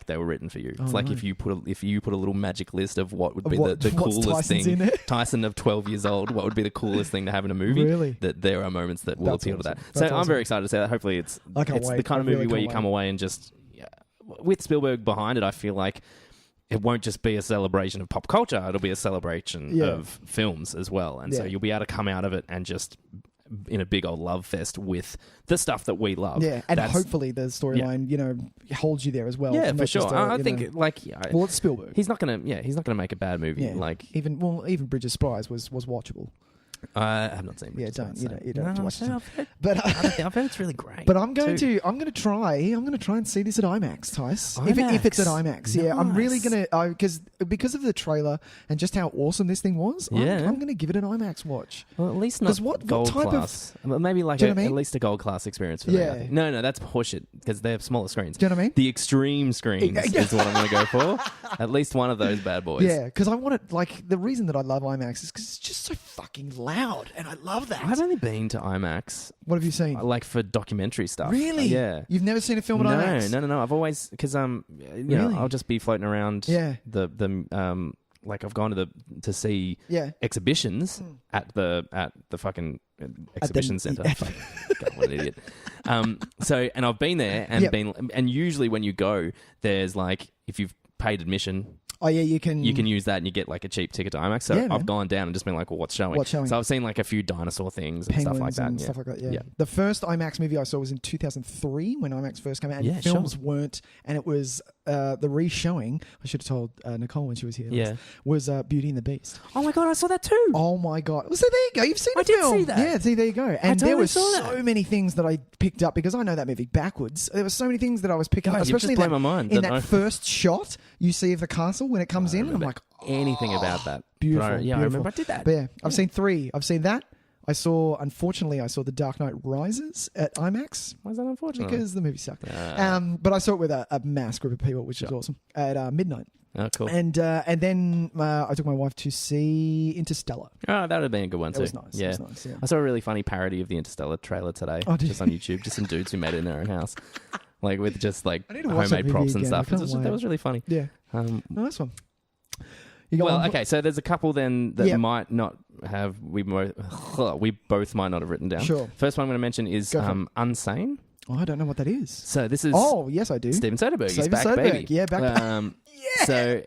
S2: they were written for you. It's like if you put a little magic list of what would be the coolest thing. Tyson of 12 years old. What would be the coolest thing to have in a movie?
S1: Really?
S2: That there are moments that will appeal to that. So I'm very excited to say that. Hopefully, it's the kind of movie where you come away and just with Spielberg behind it. I feel like it won't just be a celebration of pop culture. It'll be a celebration of films as well. And so you'll be able to come out of it and just in a big old love fest with the stuff that we love.
S1: Yeah, and hopefully the storyline, holds you there as well.
S2: Yeah, for sure. I think
S1: it's Spielberg.
S2: He's not gonna make a bad movie.
S1: Yeah. Even Bridge of Spies was watchable.
S2: I have not seen.
S1: You don't have to watch it.
S2: But I've heard it's really great.
S1: But I'm going to try and see this at IMAX, Tice. If it's at IMAX,
S2: nice.
S1: I'm really going to because of the trailer and just how awesome this thing was. I'm going to give it an IMAX watch.
S2: Well, at least not gold class. Maybe at least a gold class experience for me. No, that's horseshit because they have smaller screens.
S1: Do you know what I mean?
S2: The extreme screens is what I'm going to go for. At least one of those bad boys.
S1: Yeah, because I want it. Like the reason that I love IMAX is because it's just so fucking loud, and I love that.
S2: I've only been to IMAX.
S1: What have you seen?
S2: Like for documentary stuff.
S1: Really?
S2: Yeah.
S1: You've never seen a film at IMAX?
S2: No. I've always because I'll just be floating around. Like I've gone to see exhibitions at the fucking exhibition center. God, what an idiot. And I've been there and usually when you go, there's like if you've paid admission.
S1: Oh yeah, you can
S2: use that and you get like a cheap ticket to IMAX. So I've gone down and just been like, well, what's showing? So I've seen like a few dinosaur things and stuff like that.
S1: And stuff like that. Yeah. The first IMAX movie I saw was in 2003 when IMAX first came out. And films weren't, and it was the re-showing. I should have told Nicole when she was here.
S2: Yeah,
S1: was Beauty and the Beast.
S2: Oh my god, I saw that too.
S1: Oh my god. So there you go. You've seen the film.
S2: I did see that.
S1: Yeah. See, there you go. And there were so many things that I picked up because I know that movie backwards. There were so many things that I was picking up, especially
S2: blow my mind.
S1: In that first shot you see of the castle when it comes in. And I'm like,
S2: anything about that.
S1: Beautiful.
S2: I remember I did that.
S1: But I've seen 3. I've seen that. Unfortunately, I saw The Dark Knight Rises at IMAX.
S2: Why is that unfortunate?
S1: Because the movie sucked. But I saw it with a mass group of people, which is awesome, at midnight.
S2: Oh, cool.
S1: And then I took my wife to see Interstellar.
S2: Oh, that would have been a good one too.
S1: It was nice.
S2: Yeah.
S1: It was nice, yeah.
S2: I saw a really funny parody of the Interstellar trailer today, just on YouTube. Just some dudes who made it in their own house. Like with just like homemade props and stuff. That was really funny.
S1: Yeah. Nice one.
S2: Okay, so there's a couple then that might not have we both might not have written down.
S1: Sure.
S2: First one I'm going to mention is Unsane.
S1: Oh, I don't know what that is.
S2: So this is.
S1: Oh, yes, I do.
S2: Steven Soderbergh. He's back, baby.
S1: Yeah, back.
S2: Yeah. So,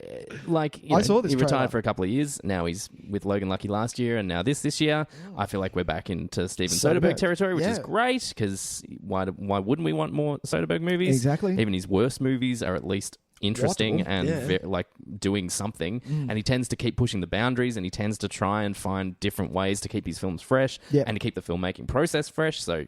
S1: I saw this.
S2: He retired for a couple of years. Now he's with Logan Lucky last year, and now this year. I feel like we're back into Steven Soderbergh territory, which is great because why wouldn't we want more Soderbergh movies?
S1: Exactly.
S2: Even his worst movies are at least interesting and like doing something. And he tends to keep pushing the boundaries, and he tends to try and find different ways to keep his films fresh and to keep the filmmaking process fresh. So.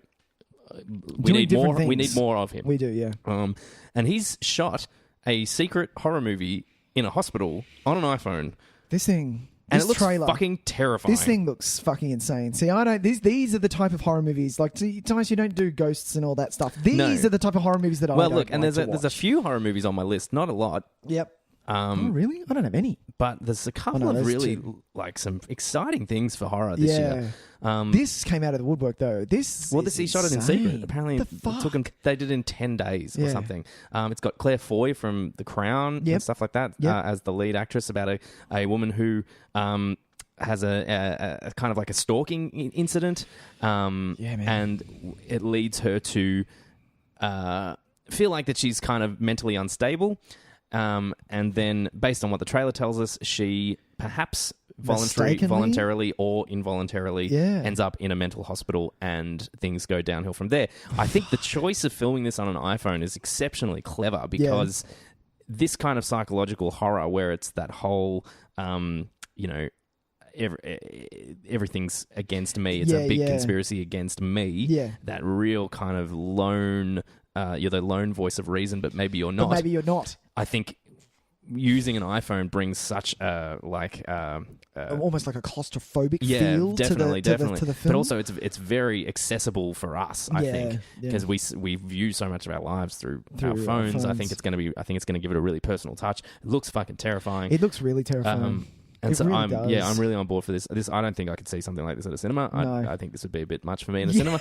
S2: We need more. We need more of him.
S1: We do, yeah.
S2: And he's shot a secret horror movie in a hospital on an iPhone.
S1: This
S2: looks fucking terrifying.
S1: This thing looks fucking insane. See, I don't. These are the type of horror movies. Like, Tice, you don't do ghosts and all that stuff. These are the type of horror movies that I. Well, look,
S2: and there's a few horror movies on my list. Not a lot.
S1: Yep. Oh, really? I don't have any.
S2: But there's a couple of really like some exciting things for horror this year.
S1: This came out of the woodwork though. He
S2: shot it in secret. Apparently, they did it in 10 days or something. It's got Claire Foy from The Crown and stuff like that as the lead actress about a woman who has a kind of like a stalking incident, and it leads her to feel like that she's kind of mentally unstable, and then based on what the trailer tells us, she perhaps voluntarily or involuntarily ends up in a mental hospital, and things go downhill from there. I think the choice of filming this on an iPhone is exceptionally clever because this kind of psychological horror where it's that whole, everything's against me. It's a big conspiracy against me. Yeah. That real kind of lone, you're the lone voice of reason, but maybe you're not. I think using an iPhone brings such a
S1: almost like a claustrophobic feel to the film.
S2: But also it's very accessible for us, I think, because we view so much of our lives through our phones. I think it's going to give it a really personal touch. It looks fucking terrifying.
S1: It looks really terrifying.
S2: And so I'm really on board for this. I don't think I could see something like this at a cinema.
S1: No.
S2: I think this would be a bit much for me in a cinema.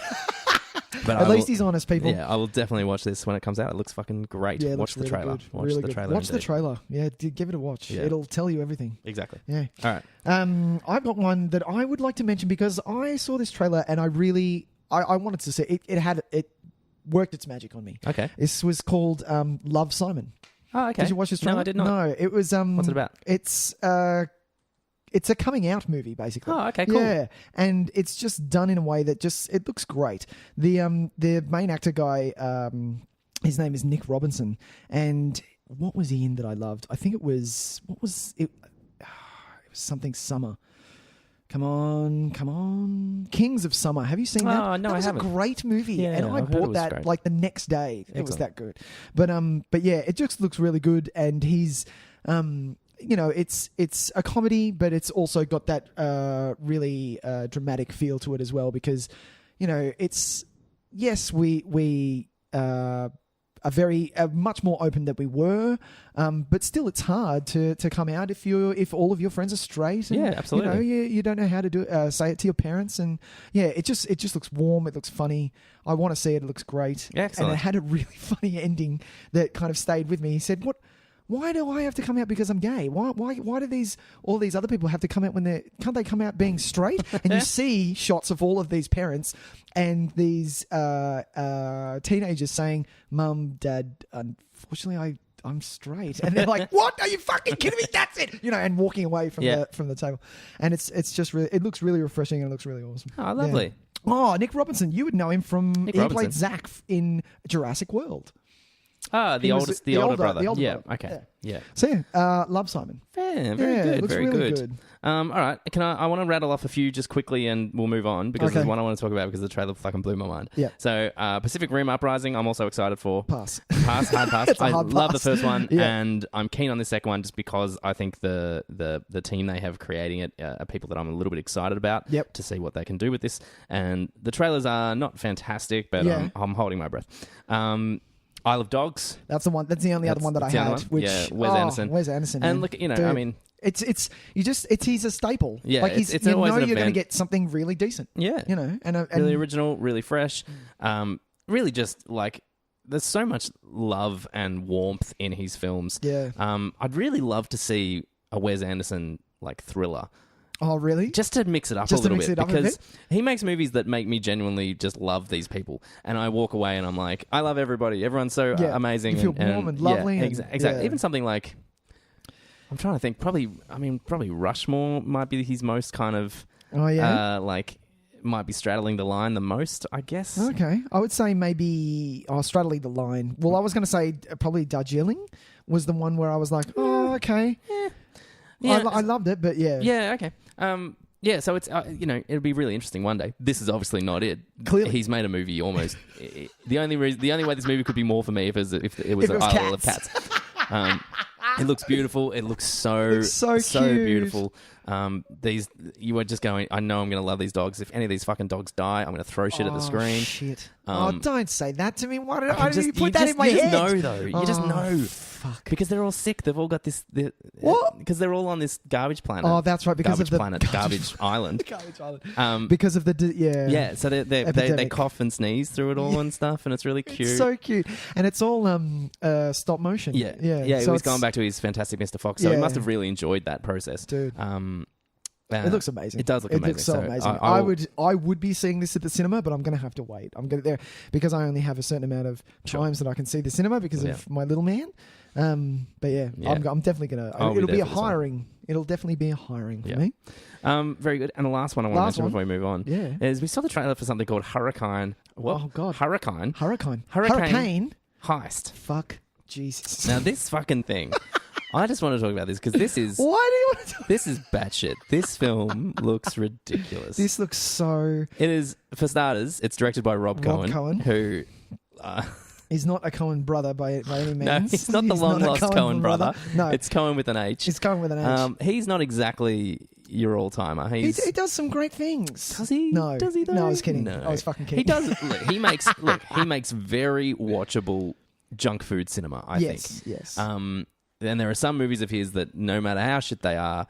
S1: But at least he's honest, people.
S2: Yeah, I will definitely watch this when it comes out. It looks fucking great.
S1: Yeah,
S2: watch the trailer.
S1: Watch the trailer. Yeah, give it a watch. Yeah. It'll tell you everything.
S2: Exactly.
S1: Yeah.
S2: All right.
S1: I've got one that I would like to mention because I saw this trailer and I wanted to say it worked its magic on me.
S2: Okay.
S1: This was called Love, Simon.
S2: Oh, okay.
S1: Did you watch this trailer?
S2: No, I did not.
S1: No, it was
S2: What's it about?
S1: It's a coming out movie, basically.
S2: Oh, okay, cool.
S1: Yeah, and it's just done in a way that it looks great. The main actor guy, his name is Nick Robinson, and what was he in that I loved? I think it was it was something Summer. Come on, Kings of Summer. Have you seen that?
S2: Oh, no,
S1: that was
S2: I haven't.
S1: A great movie,
S2: yeah,
S1: and I bought that
S2: great.
S1: like the next day. Excellent. It was that good. But yeah, it just looks really good, and he's it's a comedy, but it's also got that really dramatic feel to it as well. Because, it's we are much more open than we were, but still it's hard to come out if all of your friends are straight. And,
S2: yeah, absolutely.
S1: You don't know how to say it to your parents, and it just looks warm. It looks funny. I want to see it. It looks great.
S2: Excellent.
S1: And it had a really funny ending that kind of stayed with me. He said, "What? Why do I have to come out because I'm gay? Why do all these other people have to come out can't they come out being straight?" And you see shots of all of these parents and these teenagers saying, "Mum, Dad, unfortunately I'm straight." And they're like, "What? Are you fucking kidding me? That's it." And walking away from the table. And it's just really, it looks really refreshing and it looks really awesome.
S2: Oh, lovely.
S1: Yeah. Oh, Nick Robinson, you would know him from he played Zach in Jurassic World.
S2: Ah, the older brother.
S1: The older
S2: yeah,
S1: brother.
S2: okay. Yeah.
S1: So, Love, Simon.
S2: Very good.
S1: Looks
S2: very
S1: really
S2: good. All right. I want to rattle off a few just quickly and we'll move on because there's one I want to talk about because the trailer fucking blew my mind.
S1: Yeah.
S2: So, Pacific Rim Uprising, I'm also excited for.
S1: Pass.
S2: Hard pass.
S1: It's a
S2: I
S1: hard
S2: love
S1: pass.
S2: the first one
S1: Yeah.
S2: and I'm keen on the second one just because I think the team they have creating it are people that I'm a little bit excited about to see what they can do with this. And the trailers are not fantastic, but I'm holding my breath. Isle of Dogs.
S1: That's the one. That's the only other one that I had. Which,
S2: Wes Anderson.
S1: Wes Anderson.
S2: And
S1: man.
S2: look,
S1: Dude,
S2: I mean,
S1: he's a staple.
S2: Yeah,
S1: like
S2: it's
S1: you
S2: always
S1: know
S2: an
S1: you're going to
S2: event.
S1: get something really decent.
S2: Yeah,
S1: and
S2: really original, really fresh. Really, just like there's so much love and warmth in his films.
S1: Yeah.
S2: I'd really love to see a Wes Anderson like thriller.
S1: Oh, really?
S2: Just to mix it up a little bit because he makes movies that make me genuinely just love these people, and I walk away and I'm like, I love everybody. Everyone's so amazing.
S1: You feel warm and lovely.
S2: Yeah, exactly. Even something like I'm trying to think. Probably Rushmore might be his most kind of.
S1: Oh yeah.
S2: Might be straddling the line the most, I guess.
S1: Okay, I would say maybe straddling the line. Well, I was going to say probably Darjeeling was the one where I was like, oh, okay. Yeah. I loved it, but yeah.
S2: Yeah, okay. So it's it'll be really interesting one day. This is obviously not it.
S1: Clearly,
S2: he's made a movie almost. The only way this movie could be more for me if it was an Isle of Cats. It looks beautiful. It looks so beautiful. You were just going, I know I'm going to love these dogs. If any of these fucking dogs die, I'm going to throw shit at the screen.
S1: Shit. don't say that to me. Why did you put that in my head?
S2: You just know, though. You just know.
S1: Fuck.
S2: Because they're all sick. They've all got this...
S1: What?
S2: Because they're all on this garbage planet.
S1: Oh, that's right. Because
S2: garbage
S1: of the...
S2: planet, garbage island.
S1: Garbage island. Because of the...
S2: Yeah, so they cough and sneeze through it all and stuff, and it's really cute.
S1: It's so cute. And it's all stop motion.
S2: Yeah.
S1: So
S2: he's gone back to his Fantastic Mr. Fox, so he must have really enjoyed that process.
S1: Dude. It looks amazing.
S2: It does look amazing.
S1: It looks so amazing. I would be seeing this at the cinema, but I'm going to have to wait. I'm going to there because I only have a certain amount of times that I can see the cinema because of my little man. But I'm definitely going to. It'll be a hiring. It'll definitely be a hiring for me.
S2: Very good. And the last one I want to mention before we move on is we saw the trailer for something called Hurricane. What?
S1: Oh God!
S2: Hurricane Heist.
S1: Fuck Jesus!
S2: Now this fucking thing. I just want to talk about this because this is...
S1: Why do you want to talk?
S2: This is batshit. This film looks ridiculous.
S1: This looks so...
S2: It is, for starters, it's directed by Rob Cohen. Who...
S1: He's not a Cohen brother by any means.
S2: No, he's not the long-lost Cohen brother.
S1: No.
S2: It's Cohen with an H.
S1: It's Cohen with an H.
S2: He's not exactly your all-timer.
S1: He does some great things.
S2: Does he?
S1: No.
S2: Does he though?
S1: No, I was kidding.
S2: No.
S1: I was fucking kidding.
S2: He does... he makes very watchable junk food cinema, I think.
S1: Yes.
S2: And there are some movies of his that no matter how shit they are,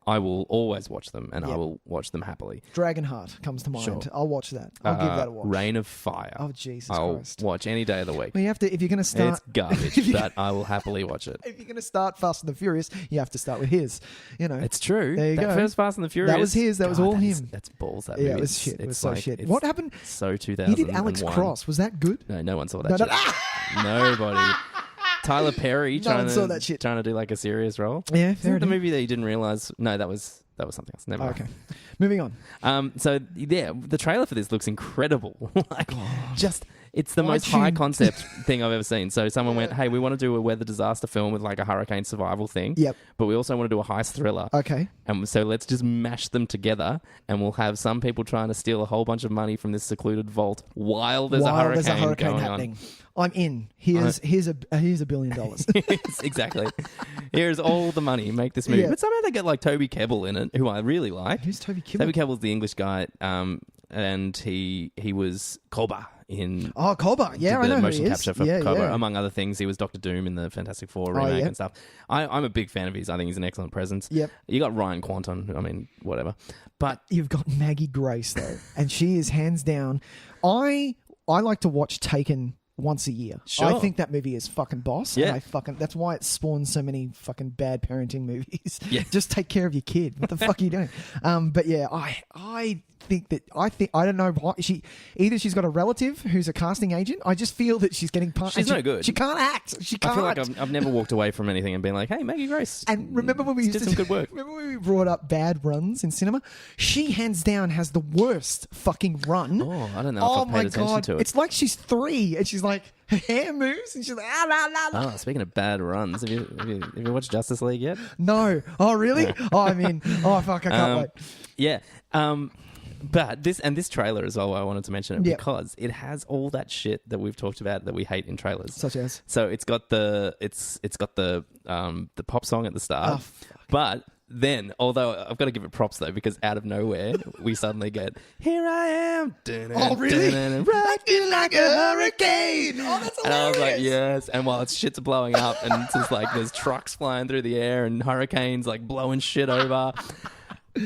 S2: I will always watch them and I will watch them happily.
S1: Dragonheart comes to mind.
S2: Sure.
S1: I'll watch that. I'll give that a watch.
S2: Reign of Fire.
S1: Oh, Jesus
S2: I'll
S1: Christ.
S2: watch any day of the week.
S1: Well, you have to, if you're going to start...
S2: It's garbage, but I will happily watch it.
S1: If you're going to start Fast and the Furious, you have to start with his. You know,
S2: it's true.
S1: There you go.
S2: First Fast and the Furious.
S1: That was his. That was all him.
S2: That's balls, that movie.
S1: Yeah, it was shit. It was so shit. What happened?
S2: So 2001.
S1: He did Alex Cross. Was that good?
S2: No one saw that shit. Nobody. Tyler Perry trying to do like a serious role.
S1: Yeah,
S2: fair enough. The movie that you didn't realize. No, that was something else. Never mind.
S1: Okay, moving on.
S2: So yeah, the trailer for this looks incredible. It's the most high concept thing I've ever seen. So someone went, "Hey, we want to do a weather disaster film with like a hurricane survival thing.
S1: Yep.
S2: But we also want to do a heist thriller.
S1: Okay.
S2: And so let's just mash them together, and we'll have some people trying to steal a whole bunch of money from this secluded vault while there's a hurricane going
S1: happening.
S2: On.
S1: I'm in. Here's $1 billion.
S2: Exactly. Here's all the money. Make this movie.
S1: Yeah.
S2: But somehow they get like Toby Kebbell in it, who I really like.
S1: Who's Toby Kebbell?
S2: Toby Kebbell's the English guy, and he was Cobra in...
S1: Oh, Cobra. Yeah, I know
S2: the motion capture for Cobra.
S1: Yeah.
S2: Among other things, he was Dr. Doom in the Fantastic Four remake and stuff. I'm a big fan of his. I think he's an excellent presence.
S1: Yep.
S2: You got Ryan Quanton. I mean, whatever. But
S1: you've got Maggie Grace, though, and she is hands down... I like to watch Taken once a year.
S2: Sure.
S1: I think that movie is fucking boss.
S2: Yeah.
S1: And that's why it spawns so many fucking bad parenting movies.
S2: Yeah.
S1: Just take care of your kid. What the fuck are you doing? But yeah, I don't know why she's got a relative who's a casting agent. I just feel that she's getting
S2: she's no good.
S1: She can't act. She can't.
S2: I feel like I've never walked away from anything and been like, hey, Maggie Grace.
S1: And remember when we
S2: did some good work.
S1: Remember when we brought up bad runs in cinema? She hands down has the worst fucking run.
S2: Oh, I don't know if I've paid attention to it.
S1: It's like she's 3 and she's like, her hair moves and she's like,
S2: Oh, speaking of bad runs, have you watched Justice League yet?
S1: No. Oh, really? Oh, I'm in. Oh, fuck, I can't wait.
S2: Yeah. But this trailer as well, I wanted to mention it because it has all that shit that we've talked about that we hate in trailers.
S1: Such as?
S2: So it's got the pop song at the start.
S1: Oh,
S2: but then, although I've got to give it props though, because out of nowhere we suddenly get "Here I Am."
S1: Oh, really? Rocking like a hurricane. Oh, that's hilarious.
S2: And I was like, yes. And while shit's blowing up, and it's just like there's trucks flying through the air and hurricanes like blowing shit over.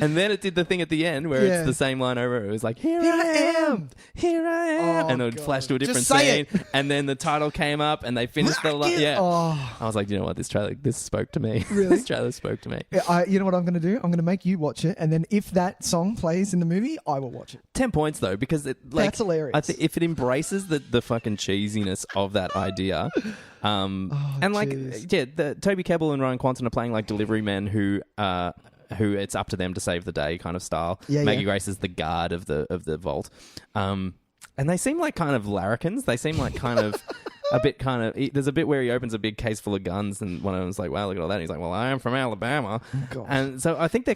S2: And then it did the thing at the end where it's the same line over. It was like, here I am.
S1: Oh,
S2: and it would flash to a different scene. And then the title came up and they finished the line. Yeah.
S1: Oh.
S2: I was like, you know what? This spoke to me.
S1: Really?
S2: This trailer spoke to me.
S1: You know what I'm going to do? I'm going to make you watch it. And then if that song plays in the movie, I will watch it.
S2: 10 points though, because
S1: that's hilarious.
S2: I think if it embraces the fucking cheesiness of that idea. The Toby Kebbell and Ryan Quanton are playing like delivery men who it's up to them to save the day kind of style. Maggie Grace is the guard of the vault. And they seem like kind of larrikins. They seem like kind of a bit kind of... There's a bit where he opens a big case full of guns and one of them's like, wow, look at all that. And he's like, well, I am from Alabama.
S1: Oh,
S2: and so I think they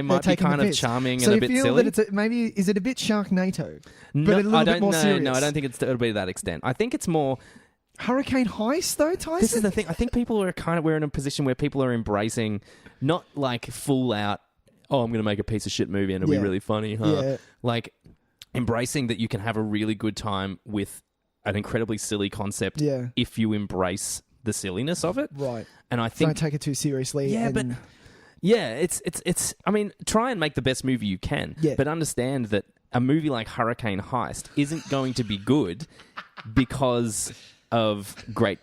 S2: might be kind of charming and a bit silly.
S1: So you feel that is it a bit Sharknado?
S2: No,
S1: but a little bit more serious?
S2: No, I don't think it'll be to that extent. I think it's more...
S1: Hurricane Heist, though, Tyson?
S2: This is the thing. I think we're in a position where people are embracing not like full out, oh, I'm going to make a piece of shit movie and it'll be really funny, huh?
S1: Yeah.
S2: Like embracing that you can have a really good time with an incredibly silly concept if you embrace the silliness of it.
S1: Right.
S2: And I think...
S1: Don't take it too seriously.
S2: Yeah, but... Yeah, it's... I mean, try and make the best movie you can, but understand that a movie like Hurricane Heist isn't going to be good because... of great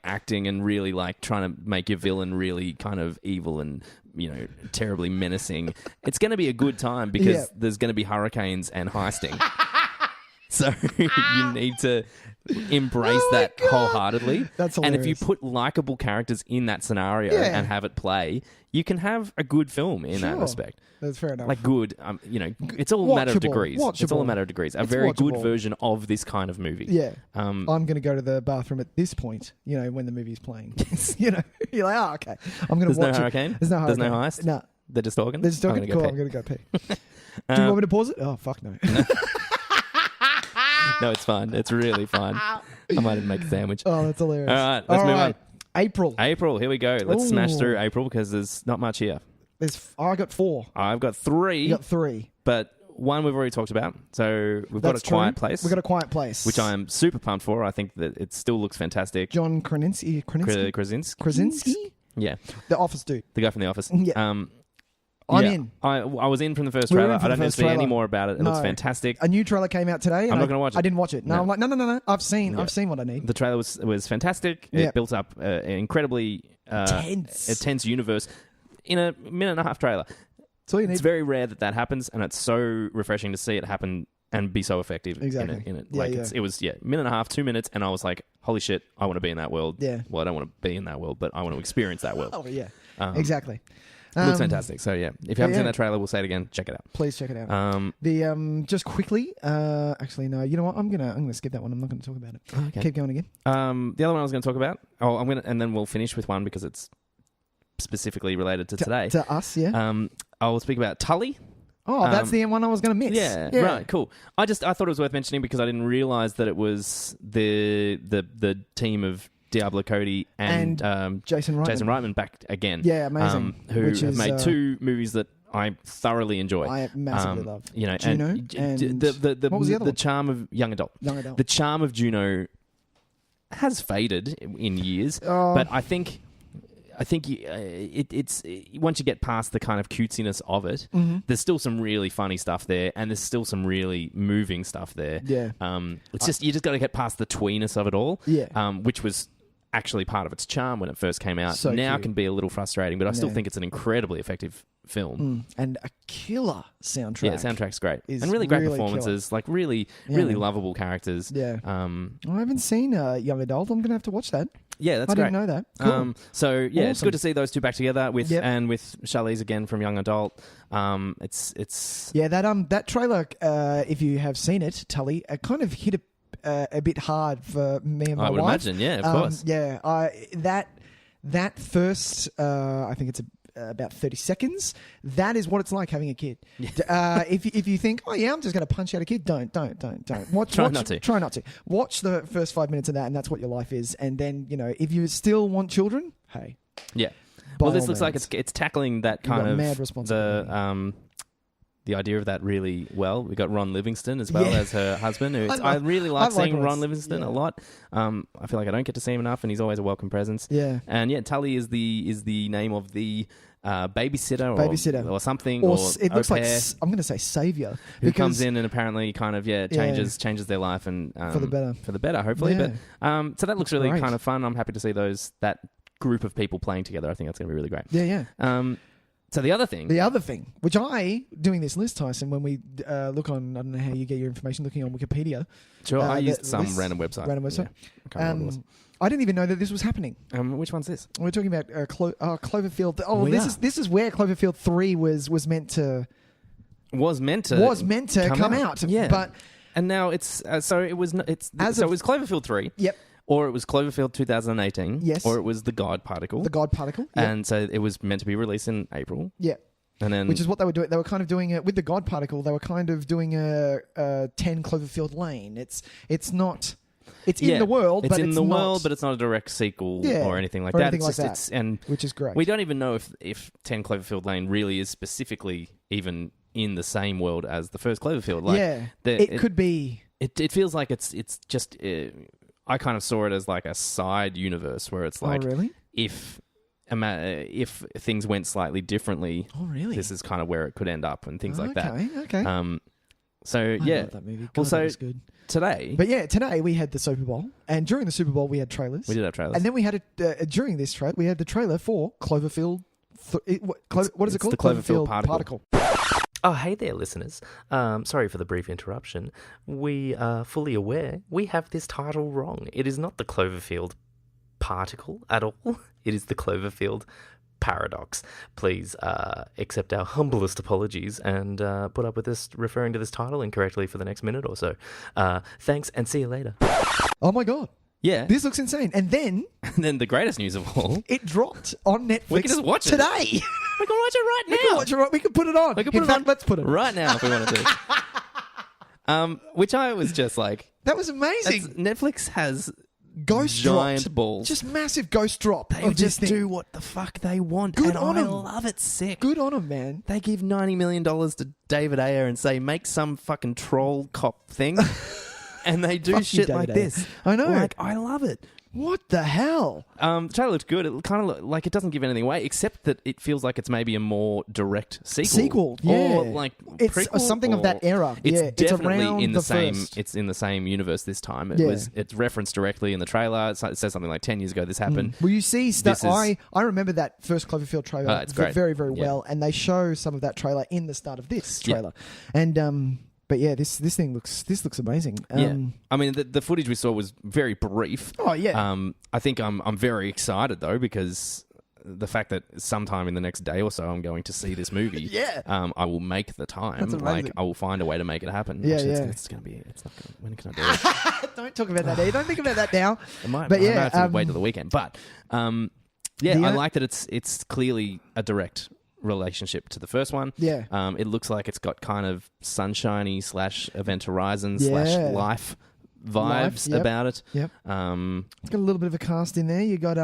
S2: acting and really like trying to make your villain really kind of evil and terribly menacing. It's going to be a good time because there's going to be hurricanes and heisting. So you need to embrace that wholeheartedly.
S1: That's
S2: and
S1: hilarious.
S2: if you put likable characters in that scenario and have it play, you can have a good film in that respect.
S1: That's fair enough.
S2: Like good, it's all a matter of degrees. It's all a matter of degrees. A very good version of this kind of movie.
S1: Yeah. I'm going to go to the bathroom at this point, when the movie's playing. You're like, okay. I'm going to watch
S2: no hurricane?
S1: There's no hurricane.
S2: There's no heist?
S1: No.
S2: They're just talking?
S1: They're just talking? Cool, I'm going to go pee. Do you want me to pause it? Oh, fuck no.
S2: No, it's fine. It's really fine. I might even make a sandwich.
S1: Oh, that's hilarious.
S2: All right, let's move on.
S1: April,
S2: here we go. Let's smash through April because there's not much here.
S1: I got 4.
S2: I've got 3.
S1: You got 3.
S2: But one we've already talked about. So we've got A Quiet Place.
S1: We've got A Quiet Place.
S2: Which I'm super pumped for. I think that it still looks fantastic.
S1: John Krasinski?
S2: Krasinski? Yeah.
S1: The Office dude.
S2: The guy from The Office.
S1: Yeah. I'm in.
S2: I was in from the first trailer. I don't need to see any more about it. It looks fantastic.
S1: A new trailer came out today.
S2: I'm not going to watch it.
S1: I didn't watch it. No, I'm like, no. I've seen what I need.
S2: The trailer was fantastic. It built up an incredibly tense universe in a minute and a half trailer.
S1: That's all you need.
S2: It's very rare that happens, and it's so refreshing to see it happen and be so effective in it. It was minute and a half, 2 minutes, and I was like, holy shit, I want to be in that world. Yeah. Well, I don't want to be in that world, but I want to experience that world.
S1: Oh, yeah. Exactly.
S2: It looks fantastic. So, yeah. If you haven't seen that trailer, we'll say it again. Check it out.
S1: Please check it out. Just quickly, actually, no. You know what? I'm gonna skip that one. I'm not going to talk about it. Okay. Keep going again.
S2: The other one I was going to talk about, and then we'll finish with one because it's specifically related to today.
S1: To us, yeah.
S2: I will speak about Tully.
S1: Oh, that's the one I was going to miss.
S2: Yeah, right, cool. I thought it was worth mentioning because I didn't realise that it was the team of Diablo Cody and
S1: Jason
S2: Reitman back again.
S1: Yeah, amazing.
S2: Who have made 2 movies that I thoroughly enjoy.
S1: I massively love.
S2: Juno
S1: and
S2: what was the other one?
S1: The
S2: charm of Young Adult. The charm of Juno has faded in years, but I think it's once you get past the kind of cutesiness of it, there's still some really funny stuff there, and there's still some really moving stuff there.
S1: Yeah,
S2: it's just you just got to get past the tweeness of it all.
S1: Yeah,
S2: which was actually part of its charm when it first came out.
S1: So
S2: now
S1: cute.
S2: Can be a little frustrating, but I still think it's an incredibly effective film.
S1: And a killer soundtrack.
S2: Yeah, soundtrack's great. And really great performances, like really lovable characters.
S1: Yeah. I haven't seen Young Adult. I'm going to have to watch that.
S2: Yeah, that's great.
S1: I didn't know that. Cool.
S2: So, yeah, It's good to see those 2 back together with Charlize again from Young Adult. It's
S1: Yeah, that trailer, if you have seen it, Tully, kind of hit a bit hard for me and my wife.
S2: I would imagine, yeah, of course.
S1: Yeah, that first, I think it's about 30 seconds. That is what it's like having a kid. If you think, I'm just going to punch out a kid, don't. Try not to. Watch the first 5 minutes of that, and that's what your life is. And then, if you still want children, hey.
S2: Yeah. Well, this looks like it's tackling that kind of
S1: mad responsibility.
S2: The idea of that really well. We got Ron Livingston as well as her husband. I really like seeing Ron Livingston a lot. I feel like I don't get to see him enough, and he's always a welcome presence.
S1: Yeah.
S2: And Tully is the name of the babysitter or something. Or
S1: it looks like I'm going to say savior,
S2: who comes in and apparently kind of changes their life and
S1: for the better
S2: hopefully. Yeah. But so that looks really kind of fun. I'm happy to see that group of people playing together. I think that's going to be really great.
S1: Yeah.
S2: So the other thing,
S1: which doing this list, Tyson, when we look on, I don't know how you get your information, looking on Wikipedia.
S2: Sure, I used some random website.
S1: Yeah. I didn't even know that this was happening.
S2: Which one's this?
S1: We're talking about Cloverfield. This is where Cloverfield 3 was meant to come out.
S2: Yeah, and now it's so it was Cloverfield 3.
S1: Yep.
S2: Or it was Cloverfield 2018.
S1: Yes.
S2: Or it was The God Particle.
S1: The God Particle. Yep.
S2: And so it was meant to be released in April.
S1: Yeah.
S2: And then,
S1: which is what they were doing. They were kind of doing it with The God Particle. They were kind of doing a 10 Cloverfield Lane. It's not. It's in the world, but it's
S2: world, but it's not a direct sequel or anything like that.
S1: Which is great.
S2: We don't even know if 10 Cloverfield Lane really is specifically even in the same world as the first Cloverfield.
S1: It could be.
S2: It feels like it's just. I kind of saw it as like a side universe where it's like,
S1: really?
S2: if things went slightly differently, this is kind of where it could end up and things like that.
S1: Okay.
S2: So
S1: I love that movie. God, that was good.
S2: Today
S1: we had the Super Bowl, and during the Super Bowl we had trailers.
S2: We did have trailers,
S1: and then we had during this we had the trailer for Cloverfield what is it called?
S2: The Cloverfield particle.
S4: Oh, hey there, listeners. Sorry for the brief interruption. We are fully aware we have this title wrong. It is not the Cloverfield particle at all. It is the Cloverfield paradox. Please accept our humblest apologies and put up with us referring to this title incorrectly for the next minute or so. Thanks, and see you later.
S1: Oh, my God.
S2: Yeah.
S1: This looks insane. And then
S2: the greatest news of all.
S1: It dropped on Netflix
S2: We can just watch it
S1: today.
S2: We can watch it right now.
S1: We can put it on. In fact, let's put it on.
S2: Right now if we wanted to. Which I was just like...
S1: That was amazing.
S2: Netflix has
S1: ghost
S2: giant
S1: dropped.
S2: Balls.
S1: Just massive ghost drop.
S2: They just do what the fuck they want.
S1: Good
S2: and
S1: on
S2: I
S1: them.
S2: love it sick.
S1: Good on them, man.
S2: They give $90 million to David Ayer and say, make some fucking troll cop thing. And they do shit like this.
S1: I know.
S2: Like, I love it.
S1: What the hell?
S2: The trailer looks good. It kind of like it doesn't give anything away, except that it feels like it's maybe a more direct sequel.
S1: Yeah.
S2: Or like
S1: it's
S2: prequel,
S1: something of that era.
S2: It's definitely
S1: around
S2: in the same.
S1: first.
S2: It's in the same universe this time. It's referenced directly in the trailer. It says something like 10 years ago this happened.
S1: Well, you see stuff. I remember that first Cloverfield trailer
S2: it's great.
S1: very, very well, and they show some of that trailer in the start of this trailer. And but yeah, this thing looks amazing.
S2: I mean, the footage we saw was very brief.
S1: Oh yeah.
S2: I think I'm very excited though, because the fact that sometime in the next day or so I'm going to see this movie.
S1: Yeah.
S2: I will make the time.
S1: That's amazing.
S2: Like I will find a way to make it happen.
S1: Yeah,
S2: Actually,
S1: yeah.
S2: It's not gonna. When can I do it?
S1: Don't talk about that. Don't think about that now.
S2: I might.
S1: But
S2: I
S1: yeah,
S2: might have to wait till the weekend. But I like that it's clearly a direct relationship to the first one.
S1: Yeah.
S2: It looks like it's got kind of sunshiny / Event Horizon / life vibes about it.
S1: Yep. It's got a little bit of a cast in there. You got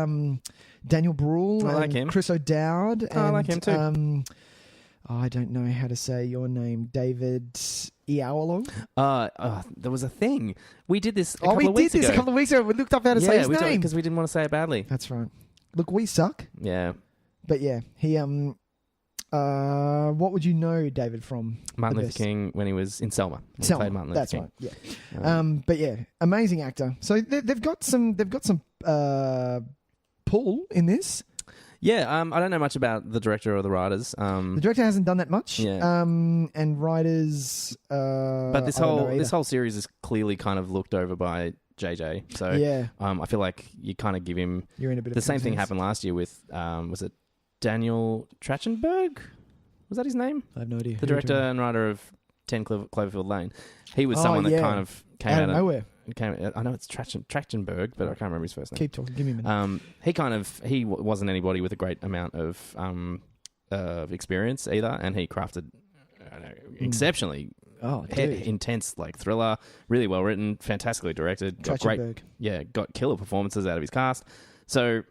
S1: Daniel Bruhl.
S2: I like him.
S1: Chris O'Dowd. And,
S2: I like him too.
S1: I don't know how to say your name, David Iawalo.
S2: There was a thing. We did this a couple
S1: we
S2: of weeks
S1: did this
S2: ago.
S1: a couple of weeks ago. We looked up how to say his name.
S2: Because we didn't want to say it badly.
S1: That's right. Look, we suck.
S2: Yeah.
S1: But yeah, he what would you know David from?
S2: Martin Luther King when he was in Selma.
S1: Selma,
S2: played Martin Luther
S1: that's
S2: King.
S1: right. Yeah. But yeah, amazing actor. So they've got some pull in this.
S2: Yeah, I don't know much about the director or the writers.
S1: The director hasn't done that much.
S2: Yeah.
S1: And writers.
S2: But this whole series is clearly kind of looked over by JJ. So
S1: yeah.
S2: I feel like you kind of give him.
S1: You're in a bit
S2: the
S1: of
S2: same thing
S1: coincidence.
S2: happened last year with was it Daniel Trachtenberg? Was that his name?
S1: I have no idea.
S2: The director and writer of 10 Cloverfield Lane. He was someone that kind of came
S1: out of nowhere.
S2: I know it's Trachtenberg, but I can't remember his first name.
S1: Keep talking. Give me a minute.
S2: He wasn't anybody with a great amount of experience either, and he crafted exceptionally intense like thriller, really well written, fantastically directed, got killer performances out of his cast. So,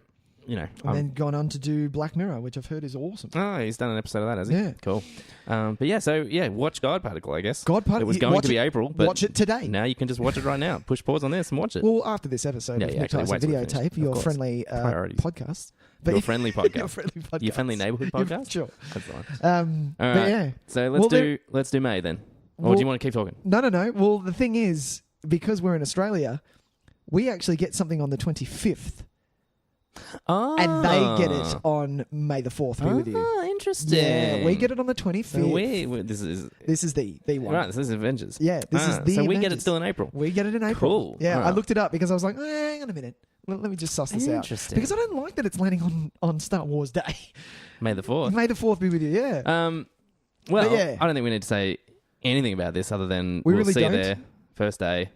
S2: and
S1: then gone on to do Black Mirror, which I've heard is awesome.
S2: Oh, he's done an episode of that, has he?
S1: Yeah.
S2: Cool. Watch God Particle, I guess.
S1: God Particle.
S2: It was going to be April, but
S1: watch it today.
S2: Now you can just watch it right now. Push pause on this and watch it.
S1: Well, after this episode of Tys and Videotape, your friendly podcast.
S2: But your friendly podcast.
S1: Your friendly podcast.
S2: Your friendly neighborhood podcast?
S1: Sure.
S2: That's the one.
S1: All right. But yeah.
S2: So let's do May then. Or do you want to keep talking?
S1: No. Well, the thing is, because we're in Australia, we actually get something on the 25th.
S2: Oh.
S1: And they get it on May the 4th. Be with you.
S2: Oh, interesting.
S1: Yeah, we get it on the 25th.
S2: So
S1: this is the one.
S2: Right, this is Avengers.
S1: Yeah, this is the
S2: So we
S1: Avengers.
S2: get it still in April.
S1: We get it in April.
S2: Cool.
S1: Yeah,
S2: right.
S1: I looked it up because I was like, hang on a minute. Let me just suss this out.
S2: Interesting.
S1: Because I don't like that it's landing on Star Wars Day.
S2: May the 4th.
S1: May the 4th be with you, yeah.
S2: Well, I don't think we need to say anything about this other than
S1: we
S2: we'll
S1: really
S2: see
S1: don't.
S2: you there. First day.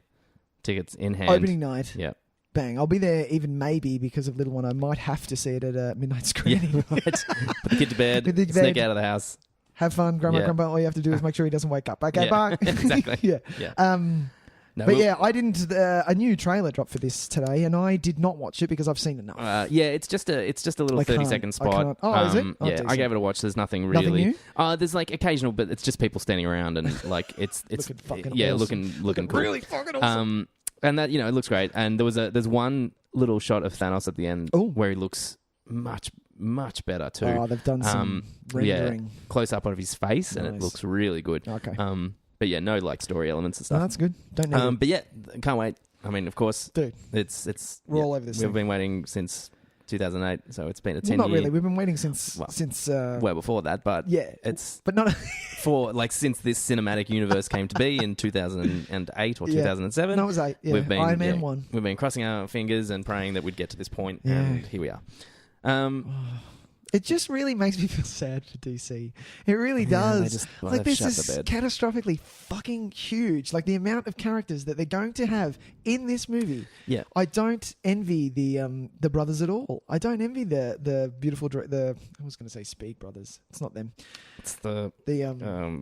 S2: Tickets in hand.
S1: Opening night.
S2: Yeah.
S1: Bang. I'll be there even maybe because of Little One. I might have to see it at a midnight screening.
S2: Yeah, right. Put the kid to bed. Sneak out of the house.
S1: Have fun, Grandma. All you have to do is make sure he doesn't wake up. Okay, bye.
S2: Exactly.
S1: Yeah.
S2: No,
S1: but I didn't. A new trailer dropped for this today, and I did not watch it because I've seen enough.
S2: It's just a little 30-second spot.
S1: Is it?
S2: Yeah, I gave it a watch. There's nothing really.
S1: Nothing new?
S2: There's like occasional, but it's just people standing around and like it's
S1: looking fucking
S2: awesome. looking cool.
S1: Really fucking awesome.
S2: And that it looks great. And there's one little shot of Thanos at the end where he looks much better too.
S1: Oh, they've done some rendering.
S2: Close up of his face,
S1: nice.
S2: and it looks really good.
S1: Okay.
S2: But yeah, no like story elements and stuff.
S1: That's good. Don't know.
S2: But yeah, can't wait. I mean, of course,
S1: dude,
S2: it's
S1: we're all over this.
S2: We've
S1: thing.
S2: been waiting since 2008. So it's been a 10
S1: Not
S2: year.
S1: really. We've been waiting since
S2: well before that, but
S1: but not
S2: for since this cinematic universe came to be in 2008 or 2007.
S1: No, it was 8. Yeah.
S2: We've been
S1: Iron Man 1.
S2: We've been crossing our fingers and praying that we'd get to this point, and here we are.
S1: It just really makes me feel sad for DC. It really does. This is catastrophically fucking huge. Like the amount of characters that they're going to have in this movie. Yeah, I don't envy the brothers at all. I don't envy the beautiful I was going to say Speed Brothers. It's not them. It's the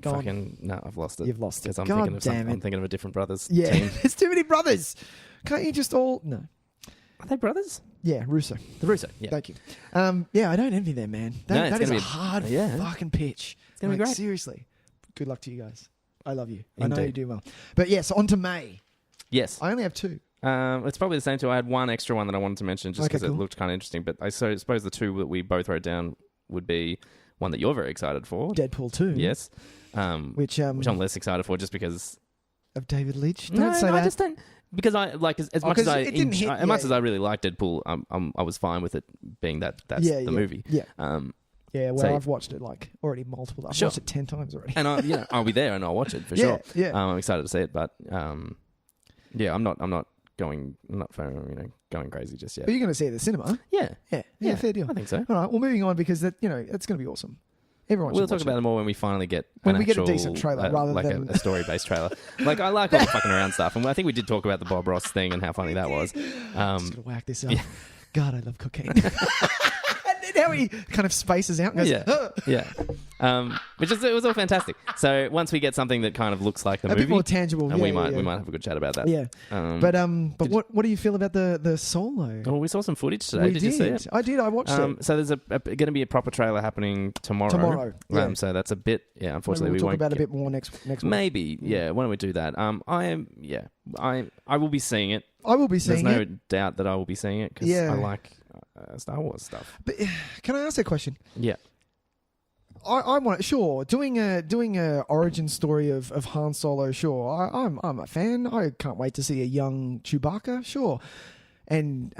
S2: fucking no. I've lost it.
S1: You've lost it.
S2: I'm thinking of a different brothers.
S1: Yeah,
S2: team.
S1: There's too many brothers. Can't you just all no?
S2: Are they brothers?
S1: Yeah, Russo.
S2: The Russo, yeah.
S1: Thank you. I don't envy them, man. That is a hard fucking pitch.
S2: It's going to be great.
S1: Seriously. Good luck to you guys. I love you.
S2: Indeed.
S1: I know you do well. But yes, on to May.
S2: Yes.
S1: I only have 2.
S2: It's probably the same too. I had one extra one that I wanted to mention just because it looked kind of interesting. But I suppose the 2 that we both wrote down would be one that you're very excited for.
S1: Deadpool 2.
S2: Yes. Which I'm less excited for just because...
S1: Of David Leitch?
S2: I just don't... Because I like as much as I really liked Deadpool, I was fine with it being that's the movie.
S1: Yeah. I've watched it already multiple. I've watched it 10 times already.
S2: And I'll be there and I'll watch it for sure. Yeah. I'm excited to see it, but I'm not going crazy just yet.
S1: But you're going to see it at the cinema? Yeah. Fair deal.
S2: I think so.
S1: All right. Well, moving on because it's going to be awesome.
S2: We'll talk about it more when we finally get
S1: a decent trailer rather
S2: than a story-based trailer. Like I like all the fucking around stuff, and I think we did talk about the Bob Ross thing and how funny that was.
S1: Just gonna whack this up. Yeah. God, I love cocaine. And then how he kind of spaces out and goes,
S2: it was all fantastic. So once we get something that kind of looks like the movie,
S1: a bit more tangible,
S2: and we might have a good chat about that.
S1: Yeah. But what do you feel about the Solo?
S2: Oh, we saw some footage today. Did you see it?
S1: I did. I watched it.
S2: So there's going to be a proper trailer happening tomorrow.
S1: Yeah.
S2: So that's a bit. Yeah. Unfortunately,
S1: we'll talk about a bit more next week.
S2: Maybe. Yeah. Why don't we do that? I will be seeing it.
S1: I will be seeing it.
S2: There's no doubt that I will be seeing it because I like Star Wars stuff.
S1: But can I ask a question?
S2: Yeah.
S1: I want doing a origin story of Han Solo. Sure, I'm a fan. I can't wait to see a young Chewbacca. Sure, and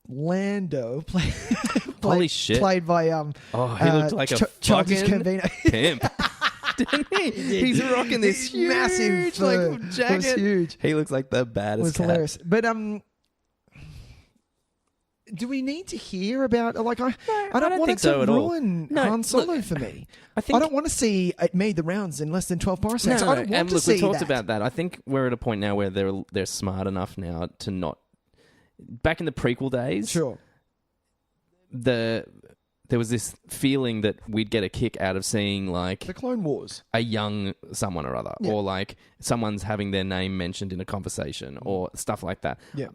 S1: Lando
S2: holy shit,
S1: played by
S2: he looked like a fucking pimp. Didn't he? He's rocking this huge,
S1: massive
S2: like jacket.
S1: It was huge.
S2: He looks like the baddest.
S1: It was
S2: cat.
S1: Hilarious. But do we need to hear about I don't want it to ruin Han Solo for me. I don't want to see it made the rounds in less than 12 parsecs. I don't want to see that.
S2: We talked about that. I think we're at a point now where they're smart enough now to not. Back in the prequel days,
S1: sure.
S2: There was this feeling that we'd get a kick out of seeing like
S1: the Clone Wars,
S2: a young someone or other, or like someone's having their name mentioned in a conversation or stuff like that.
S1: Yeah.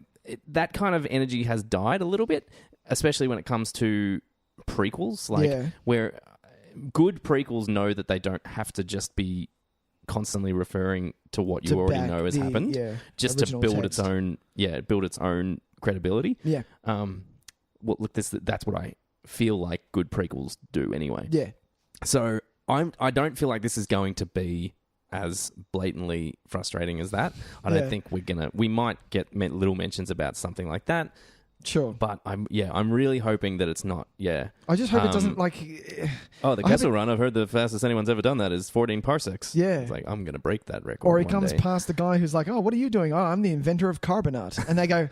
S2: That kind of energy has died a little bit, especially when it comes to prequels, where good prequels know that they don't have to just be constantly referring to what you already know has happened, just to build its own credibility.
S1: Yeah.
S2: Well, look, that's what I feel like good prequels do anyway.
S1: Yeah.
S2: So I don't feel like this is going to be as blatantly frustrating as that. I don't think we might get little mentions about something like that.
S1: Sure.
S2: But I'm really hoping that it's not,
S1: I just hope it doesn't
S2: the Kessel Run, I've heard the fastest anyone's ever done that is 14 parsecs.
S1: Yeah.
S2: It's like, I'm going to break that record.
S1: Or he comes past the guy who's like, oh, what are you doing? Oh, I'm the inventor of carbonate. And they go,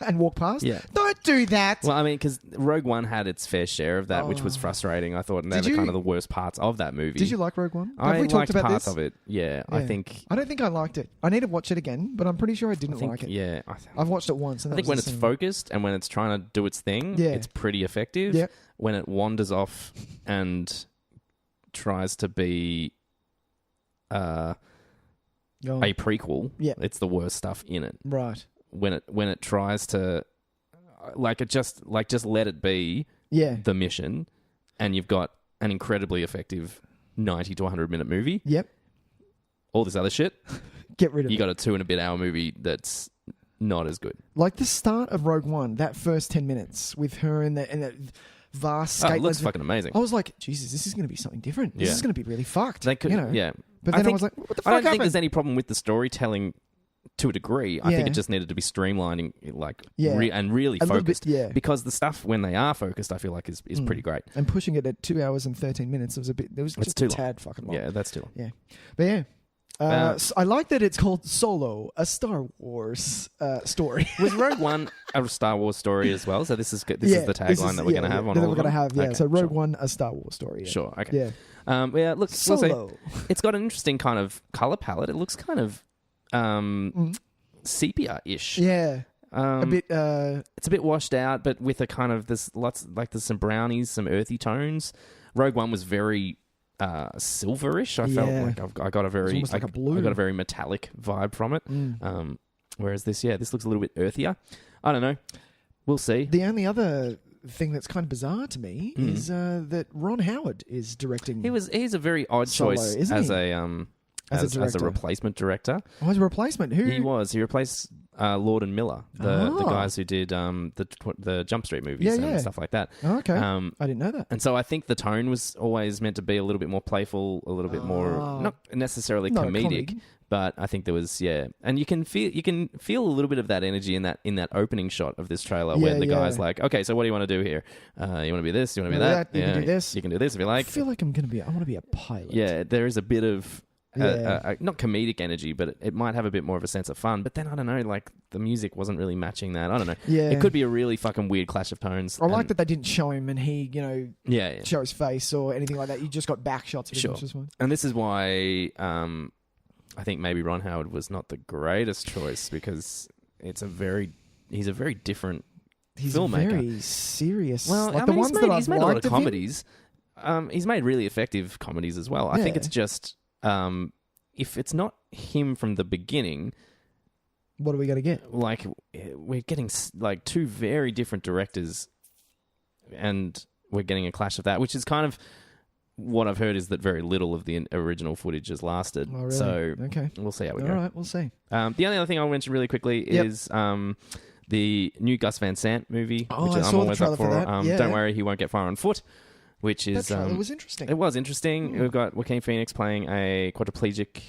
S1: and walk past.
S2: Yeah.
S1: Don't do that.
S2: Well, I mean, because Rogue One had its fair share of that, which was frustrating, I thought. And they're kind of the worst parts of that movie.
S1: Did you like Rogue One?
S2: Have we talked about parts of it. Yeah, I think...
S1: I don't think I liked it. I need to watch it again, but I'm pretty sure I didn't like it.
S2: Yeah.
S1: I've watched it once. And
S2: I think when it's focused and when it's trying to do its thing, it's pretty effective.
S1: Yeah.
S2: When it wanders off and tries to be a prequel, it's the worst stuff in it.
S1: Right.
S2: When it tries to just let it be the mission, and you've got an incredibly effective 90 to 100 minute movie.
S1: Yep.
S2: All this other shit,
S1: get rid of it.
S2: You got a 2.5 hour movie that's not as good.
S1: Like the start of Rogue One, that first 10 minutes with her in that vast skate.
S2: It looks fucking amazing.
S1: I was like, Jesus, this is going to be something different. This is going to be really fucked.
S2: They could,
S1: Yeah. But then I was like, what the fuck
S2: I don't
S1: happened?
S2: think there's any problem with the storytelling to a degree. I think it just needed to be streamlined and really focused. Because the stuff when they are focused, I feel like is pretty great.
S1: And pushing it at 2 hours and 13 minutes was just a tad fucking long.
S2: Yeah, that's too long.
S1: Yeah, but yeah. I like that it's called Solo, a Star Wars story.
S2: Was Rogue One a Star Wars story as well? So this is the tagline that we're going to have on all of them?
S1: Okay, so Rogue One, a Star Wars story. Yeah.
S2: Sure, okay.
S1: Yeah.
S2: Look,
S1: Solo.
S2: We'll see. It's got an interesting kind of colour palette. It looks kind of sepia-ish.
S1: Yeah. A bit.
S2: It's a bit washed out, but with a kind of there's some brownies, some earthy tones. Rogue One was very silverish. I felt like I got a very
S1: like a blue.
S2: I got a very metallic vibe from it. Whereas this looks a little bit earthier. I don't know. We'll see.
S1: The only other thing that's kind of bizarre to me is that Ron Howard is directing.
S2: He's a very odd
S1: Solo,
S2: choice
S1: isn't
S2: as
S1: he?
S2: as a replacement director.
S1: Oh, as a replacement? Who?
S2: He replaced Lord and Miller, the guys who did the Jump Street movies and stuff like that.
S1: Oh, okay. I didn't know that.
S2: And so I think the tone was always meant to be a little bit more playful, a little bit more not necessarily comedic, but I think there was and you can feel a little bit of that energy in that opening shot of this trailer where the guy's like, okay, so what do you want to do here? You want to be this? You want to be that?
S1: You can do this.
S2: You can do this if you like.
S1: I feel like I want to be a pilot.
S2: Yeah, there is a bit of not comedic energy, but it might have a bit more of a sense of fun. But then I don't know, like the music wasn't really matching that. I don't know.
S1: Yeah,
S2: it could be a really fucking weird clash of tones.
S1: I like that they didn't show him and he, show his face or anything like that. You just got back shots of him.
S2: Sure. And this is why I think maybe Ron Howard was not the greatest choice because he's a very different filmmaker.
S1: Very serious.
S2: Well,
S1: like the ones
S2: he's made a lot of comedies. He's made really effective comedies as well. I think it's just. If it's not him from the beginning,
S1: what are we going to get?
S2: Like, we're getting like two very different directors, and we're getting a clash of that, which is kind of what I've heard is that very little of the original footage has lasted.
S1: Oh, really?
S2: So
S1: okay,
S2: we'll see how we go.
S1: All right, we'll see.
S2: The only other thing I'll mention really quickly is the new Gus Van Sant movie, which I'm always up for. Don't worry, he won't get far on foot. Which is
S1: it was interesting.
S2: It was interesting. We've got Joaquin Phoenix playing a quadriplegic,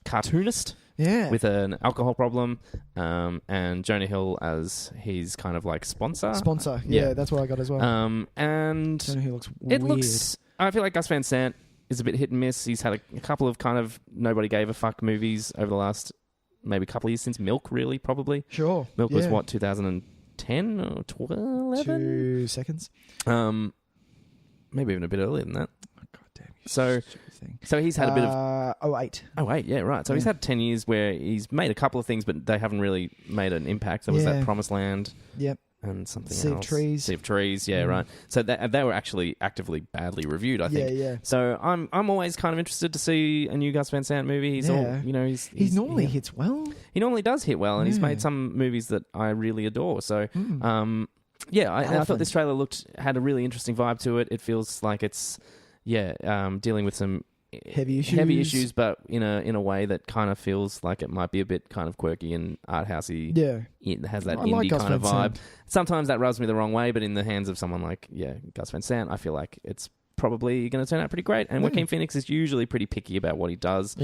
S2: cartoonist, with an alcohol problem, and Jonah Hill as his kind of like sponsor.
S1: Yeah, that's what I got as well.
S2: And
S1: Jonah Hill looks weird.
S2: I feel like Gus Van Sant is a bit hit and miss. He's had a couple of kind of nobody gave a fuck movies over the last maybe couple of years since Milk, really, probably.
S1: Sure.
S2: Milk was what, 2010 or 12?
S1: 2 seconds.
S2: Maybe even a bit earlier than that.
S1: Oh, God damn.
S2: So he's had a bit of...
S1: 08.
S2: 08, yeah, right. So he's had 10 years where he's made a couple of things, but they haven't really made an impact. There was that Promised Land.
S1: Yep.
S2: And something
S1: Sea
S2: else.
S1: Sea
S2: of Trees, yeah, right. So they were actually actively badly reviewed, I think.
S1: Yeah.
S2: So I'm always kind of interested to see a new Gus Van Sant movie. He's
S1: he normally hits well.
S2: He normally does hit well, and he's made some movies that I really adore. So, I thought this trailer had a really interesting vibe to it. It feels like it's dealing with some
S1: heavy issues,
S2: but in a way that kind of feels like it might be a bit kind of quirky and art housey.
S1: Yeah,
S2: it has that indie kind of vibe. Sometimes that rubs me the wrong way, but in the hands of someone like Gus Van Sant, I feel like it's probably going to turn out pretty great. And Joaquin Phoenix is usually pretty picky about what he does,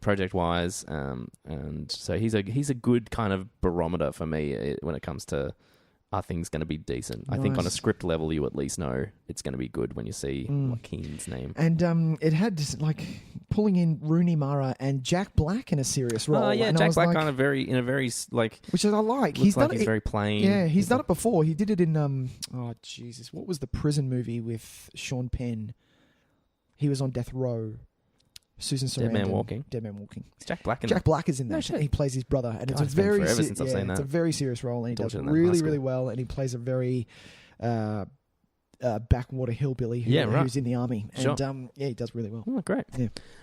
S2: project wise, and so he's a good kind of barometer for me when it comes to. Are things going to be decent? Nice. I think on a script level, you at least know it's going to be good when you see Joaquin's name.
S1: And it had this, like pulling in Rooney Mara and Jack Black in a serious role.
S2: And Jack Black kind of very
S1: which I like.
S2: He's done it. Very plain.
S1: Yeah, he's done it before. He did it in what was the prison movie with Sean Penn? He was on death row. Susan Sarandon. Dead Man Walking.
S2: It's Jack Black in
S1: Jack Black is in that. He plays his brother, and it's a very
S2: since I've seen that.
S1: It's a very serious role, and he does really, really well. And he plays a very backwater hillbilly who's in the army, and he does really well.
S2: Oh, great.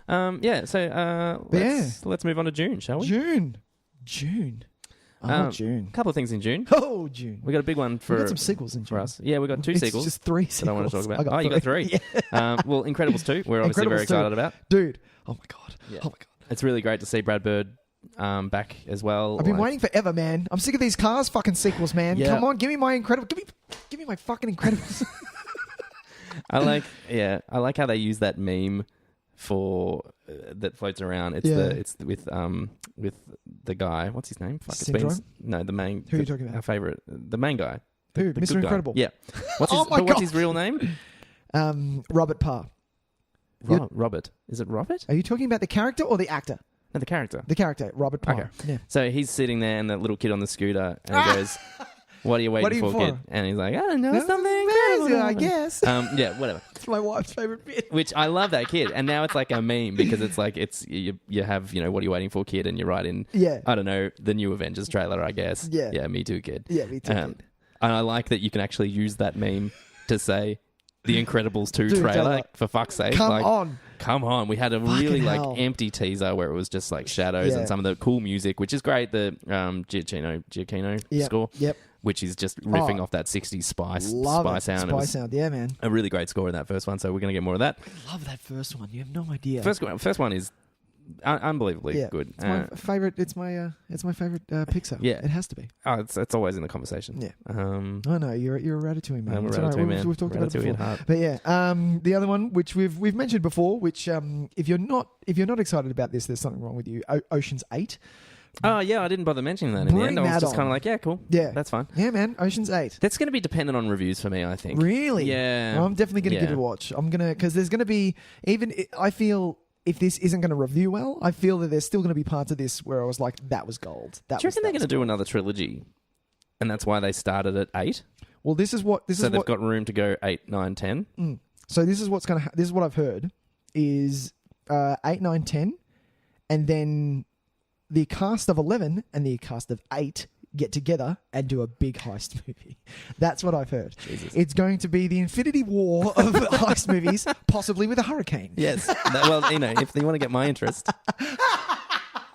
S2: Yeah. So let's move on to June, shall we?
S1: June.
S2: June.
S1: A
S2: couple of things in June.
S1: Oh, June.
S2: We got a big one for...
S1: We got some sequels in June.
S2: For us. Yeah, we got 2 sequels.
S1: Just 3 sequels.
S2: That I want to talk about.
S1: Oh,
S2: you got 3.
S1: Yeah.
S2: Well, Incredibles 2, we're obviously very excited about.
S1: Dude. Oh, my God.
S2: Yeah.
S1: Oh, my God.
S2: It's really great to see Brad Bird back as well.
S1: I've been waiting forever, man. I'm sick of these Cars fucking sequels, man. Yeah. Come on, give me my Incredibles. Give me my fucking Incredibles.
S2: I like how they use that meme for that floats around. It's it's with the guy. What's his name?
S1: Syndrome?
S2: The main.
S1: Who are you talking about?
S2: Our favorite, the main guy.
S1: Who?
S2: The
S1: Mr.
S2: good guy.
S1: Incredible.
S2: Yeah. What's his real name?
S1: Robert Parr.
S2: Robert. Is it Robert?
S1: Are you talking about the character or the actor?
S2: No, the character.
S1: The character, Robert Parr.
S2: Okay.
S1: Yeah.
S2: So he's sitting there, and that little kid on the scooter, and he goes, "What are you waiting for, kid?" And he's like, "I don't know, something
S1: crazy, I guess."
S2: Yeah, whatever.
S1: It's my wife's favorite bit.
S2: Which I love that kid, and now it's like a meme because it's like you have what are you waiting for, kid, and you're right in I don't know, the new Avengers trailer, I guess.
S1: Yeah,
S2: me too, kid.
S1: Yeah, me too. Kid.
S2: And I like that you can actually use that meme to say The Incredibles 2 trailer, for fuck's sake. Come on. We had a really empty teaser where it was just like shadows and some of the cool music, which is great. The Giacchino score, which is just riffing off that 60s spy sound.
S1: Spy sound, yeah, man.
S2: A really great score in that first one, so we're going to get more of that.
S1: I love that first one. You have no idea.
S2: First one is unbelievably good.
S1: It's my favorite. It's my favorite Pixar.
S2: Yeah,
S1: it has to be.
S2: Oh, it's always in the conversation.
S1: Yeah. I know you're a Ratatouille man.
S2: I'm a Ratatouille man.
S1: We've talked about it before.
S2: But
S1: the other one, which we've mentioned before, which if you're not excited about this, there's something wrong with you. Ocean's 8.
S2: Oh yeah, I didn't bother mentioning that in the end. I was just kind of like, yeah, cool. Yeah, that's fine.
S1: Yeah, man. Ocean's 8.
S2: That's going to be dependent on reviews for me, I think.
S1: Really?
S2: Yeah.
S1: Well, I'm definitely going to give it a watch. I'm gonna because there's going to be I feel. If this isn't going to review well, I feel that there's still going to be parts of this where I was like, that was gold. Do you
S2: reckon they're going to do another trilogy? And that's why they started at 8?
S1: Well, they've
S2: got room to go 8, 9, 10?
S1: So this is this is what I've heard, is 8, 9, 10, and then the cast of 11 and the cast of 8 get together and do a big heist movie. That's what I've heard. Jesus. It's going to be the Infinity War of heist movies, possibly with a hurricane.
S2: Yes. If you want to get my interest.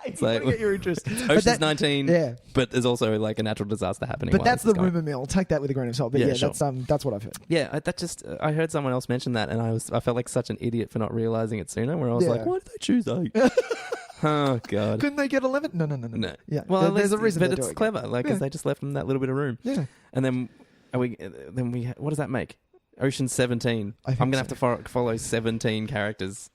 S1: It's like, get your interest.
S2: Ocean's 19, but there's also like a natural disaster happening.
S1: But that's the rumor mill. Take that with a grain of salt. But sure. That's what I've heard.
S2: Yeah, I heard someone else mention that, and I felt like such an idiot for not realizing it sooner. Where I was like, why did they choose 8? Oh God!
S1: Couldn't they get 11? No. Yeah.
S2: Well,
S1: there's a reason.
S2: But it's clever, because they just left them that little bit of room.
S1: Yeah.
S2: And then what does that make? Ocean 17. I'm gonna have to follow 17 characters.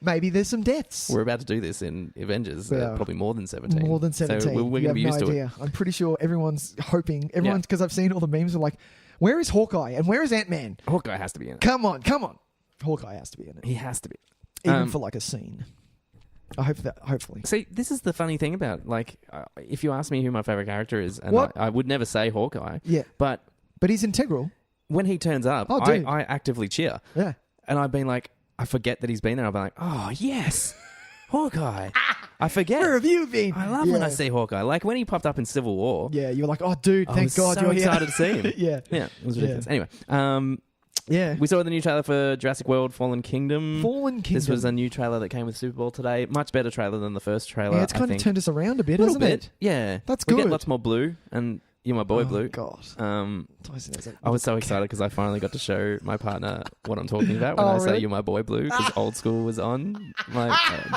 S1: Maybe there's some deaths.
S2: We're about to do this in Avengers. Probably more than 17.
S1: More than 17.
S2: So we're going to be used to it.
S1: I'm pretty sure everyone's hoping. Because I've seen all the memes are like, where is Hawkeye and where is Ant-Man?
S2: Hawkeye has to be in it.
S1: Come on. Hawkeye has to be in it.
S2: He has to be.
S1: Even for like a scene. I hope that, hopefully.
S2: See, this is the funny thing about, if you ask me who my favourite character is, and I would never say Hawkeye.
S1: Yeah.
S2: But
S1: he's integral.
S2: When he turns up, I actively cheer.
S1: Yeah.
S2: And I've been like, I forget that he's been there. I'll be like, oh, yes, Hawkeye. I forget.
S1: Where have you been?
S2: I love when I see Hawkeye. Like when he popped up in Civil War.
S1: Yeah, you're like, oh, dude, thank God
S2: you're
S1: here.
S2: I was so excited to see him.
S1: Yeah.
S2: It was ridiculous. Anyway, we saw the new trailer for Jurassic World Fallen Kingdom. This was a new trailer that came with Super Bowl today. Much better trailer than the first trailer.
S1: Yeah, it's kind of turned us around a bit, hasn't it?
S2: Yeah.
S1: That's good.
S2: We get lots more blue, and you're my boy, Blue.
S1: God.
S2: I was so excited because I finally got to show my partner what I'm talking about when I say you're my boy, Blue, because Old School was on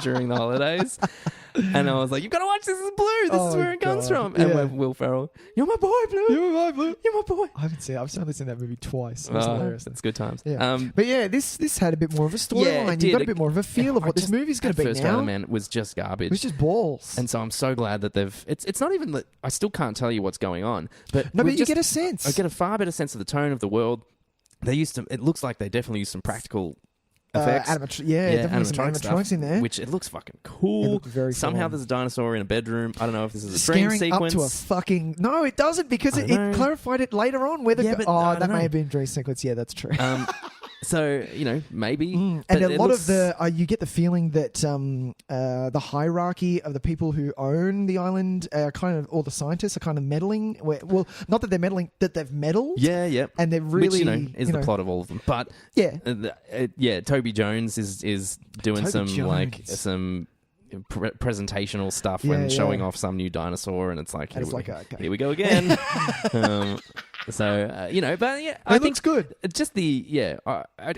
S2: during the holidays. And I was like, you've got to watch This Is Blue. This is where it comes from. And with Will Ferrell, you're my boy, Blue. You're my Blue. You're my boy.
S1: I haven't seen it. I've only seen that movie twice. It was hilarious.
S2: It's good times.
S1: Yeah. But this had a bit more of a storyline. You got a bit more of a feel of what this movie's going to be now.
S2: The first trailer, man, was just garbage.
S1: It was just balls.
S2: And so I'm so glad that they've... It's not even that... I still can't tell you what's going on. But
S1: you get a sense.
S2: I get a far better sense of the tone of the world. They used to... It looks like they definitely used some practical... effects.
S1: Definitely some animatronics in there.
S2: Which it looks fucking cool. Somehow there's a dinosaur in a bedroom. I don't know if this is a dream sequence.
S1: Up to a fucking... No, it doesn't, because it clarified it later on. That may have been a dream sequence. Yeah, that's true.
S2: So, maybe.
S1: And a lot of you get the feeling that the hierarchy of the people who own the island or the scientists are kind of meddling. Not that they're meddling, that they've meddled.
S2: Yeah.
S1: And they're really...
S2: Which, is the plot of all of them. But, Toby Jones is doing some presentational stuff when showing off some new dinosaur, and it's like, here we go again. I think
S1: looks good.
S2: Just it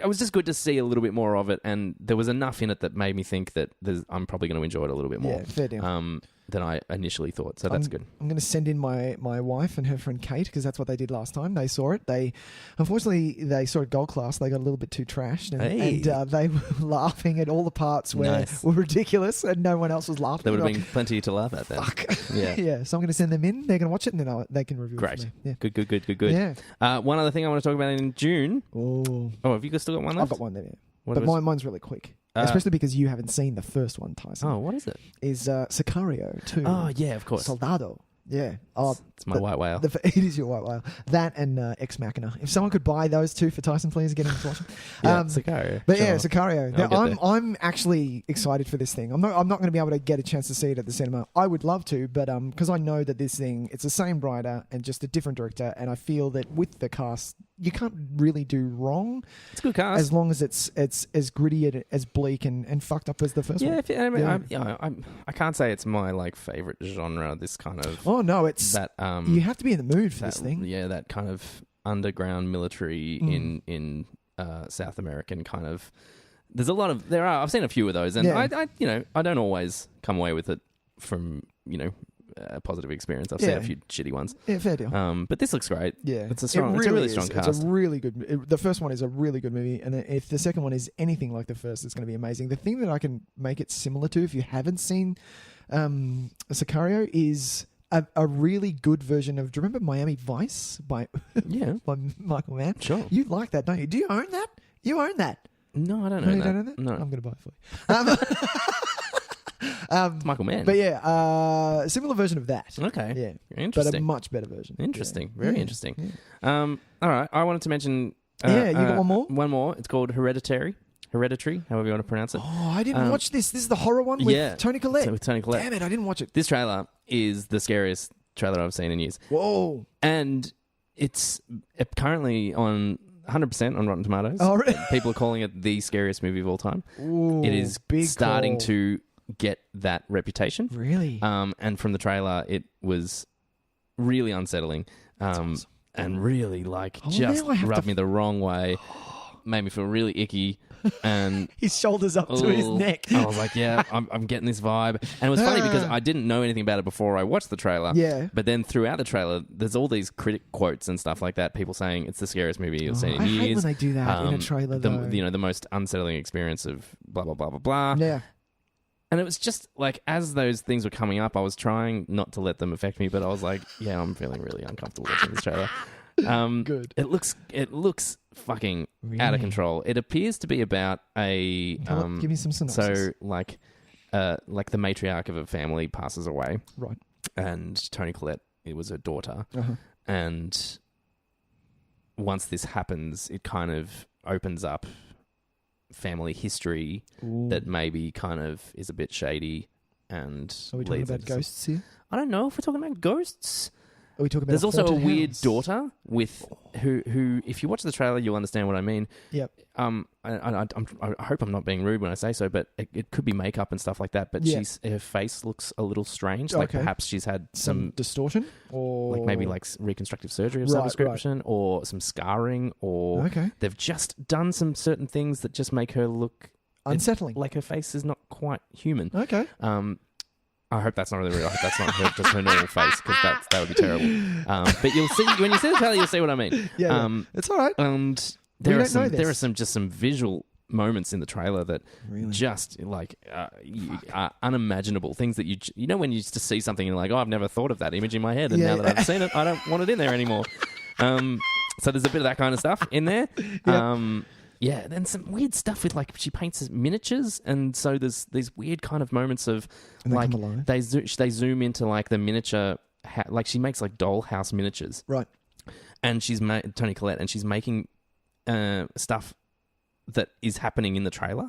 S2: was just good to see a little bit more of it, and there was enough in it that made me think that I'm probably going to enjoy it a little bit more.
S1: Yeah, fair deal.
S2: than I initially thought. So that's good.
S1: I'm going to send in my wife and her friend Kate, because that's what they did last time. They saw it. Unfortunately, they saw it gold class. They got a little bit too trashed, and they were laughing at all the parts where were ridiculous, and no one else was laughing.
S2: There would have been plenty to laugh at then.
S1: Fuck.
S2: Yeah.
S1: Yeah. So I'm going to send them in. They're going to watch it, and then they can review
S2: Great.
S1: it. Yeah.
S2: Good.
S1: Yeah.
S2: One other thing I want to talk about in June.
S1: Oh,
S2: have you still got one left?
S1: I've got one there. Yeah. But mine's really quick. Especially because you haven't seen the first one, Tyson.
S2: Oh, what is it?
S1: Is Sicario 2.
S2: Oh, yeah, of course.
S1: Soldado. Yeah. Oh,
S2: it's my white whale.
S1: It is your white whale. That and Ex Machina. If someone could buy those two for Tyson, please get him to watch them.
S2: Sicario.
S1: But yeah, Sicario. Now, I'm actually excited for this thing. I'm not going to be able to get a chance to see it at the cinema. I would love to, but because I know that this thing, it's the same writer and just a different director, and I feel that with the cast, you can't really do wrong.
S2: It's a good cast.
S1: As long as it's as gritty and as bleak and fucked up as the first one.
S2: I can't say it's my favorite genre. This kind of
S1: no, it's that you have to be in the mood for this thing.
S2: Yeah, that kind of underground military in South American kind of. There's a lot of I've seen a few of those, and I don't always come away with it from a positive experience. I've seen a few shitty ones.
S1: Yeah, fair deal.
S2: But this looks great.
S1: Yeah,
S2: it's a really strong cast.
S1: It's a really good. The first one is a really good movie, and if the second one is anything like the first, it's going to be amazing. The thing that I can make it similar to, if you haven't seen Sicario, is a really good version of. Do you remember Miami Vice by Michael Mann?
S2: Sure.
S1: You like that, don't you? Do you own that? You own that?
S2: No, I don't know.
S1: You don't own that?
S2: No,
S1: I'm going to buy it for you.
S2: It's Michael Mann.
S1: But yeah, similar version of that.
S2: Okay.
S1: Yeah.
S2: Interesting.
S1: But a much better version.
S2: Interesting.
S1: Yeah.
S2: Very interesting. Yeah. All right. I wanted to mention...
S1: you got one more?
S2: One more. It's called Hereditary, however you want to pronounce it.
S1: Oh, I didn't watch this. This is the horror one with Toni Collette.
S2: So with Toni Collette.
S1: Damn it, I didn't watch it.
S2: This trailer is the scariest trailer I've seen in years.
S1: Whoa.
S2: And it's currently on 100% on Rotten Tomatoes.
S1: Oh, really?
S2: People are calling it the scariest movie of all time.
S1: Ooh,
S2: it is starting to get that reputation.
S1: Really?
S2: And from the trailer, it was really unsettling.
S1: Awesome.
S2: And really just rubbed me the wrong way. Made me feel really icky. And
S1: his shoulders up to his neck.
S2: I was like, yeah, I'm getting this vibe. And it was funny because I didn't know anything about it before I watched the trailer.
S1: Yeah.
S2: But then throughout the trailer, there's all these critic quotes and stuff like that. People saying it's the scariest movie you've seen in years.
S1: I hate when they do that in a trailer, though.
S2: The most unsettling experience of blah, blah, blah, blah, blah.
S1: Yeah.
S2: And it was just as those things were coming up, I was trying not to let them affect me, but I was like, yeah, I'm feeling really uncomfortable watching this trailer.
S1: Good.
S2: It looks fucking out of control. It appears to be about a
S1: give me some synopsis.
S2: So the matriarch of a family passes away,
S1: right?
S2: And Toni Collette, it was her daughter, and once this happens, it kind of opens up family history that maybe kind of is a bit shady. And
S1: are we talking about ghosts here?
S2: I don't know if we're talking about ghosts.
S1: Are we talking about
S2: There's also a weird
S1: house?
S2: Daughter with who, if you watch the trailer, you'll understand what I mean.
S1: Yep.
S2: I hope I'm not being rude when I say so, but it could be makeup and stuff like that. But her face looks a little strange. Like perhaps she's had some
S1: distortion, or
S2: maybe reconstructive surgery of some description, or some scarring, or they've just done some certain things that just make her look
S1: unsettling.
S2: Like her face is not quite human.
S1: Okay.
S2: I hope that's not really real. I hope that's not just her normal face, because that would be terrible. But you'll see when you see the trailer, you'll see what I mean.
S1: Yeah, it's all right.
S2: And there are some visual moments in the trailer that just are unimaginable. Things that you know when you just see something and you're like, oh, I've never thought of that image in my head, and now that I've seen it, I don't want it in there anymore. So there's a bit of that kind of stuff in there. Yep. Yeah, then some weird stuff with she paints miniatures, and so there's these weird kind of moments of they zoom into the miniature, she makes dollhouse miniatures,
S1: right?
S2: And she's Toni Collette, and she's making stuff that is happening in the trailer.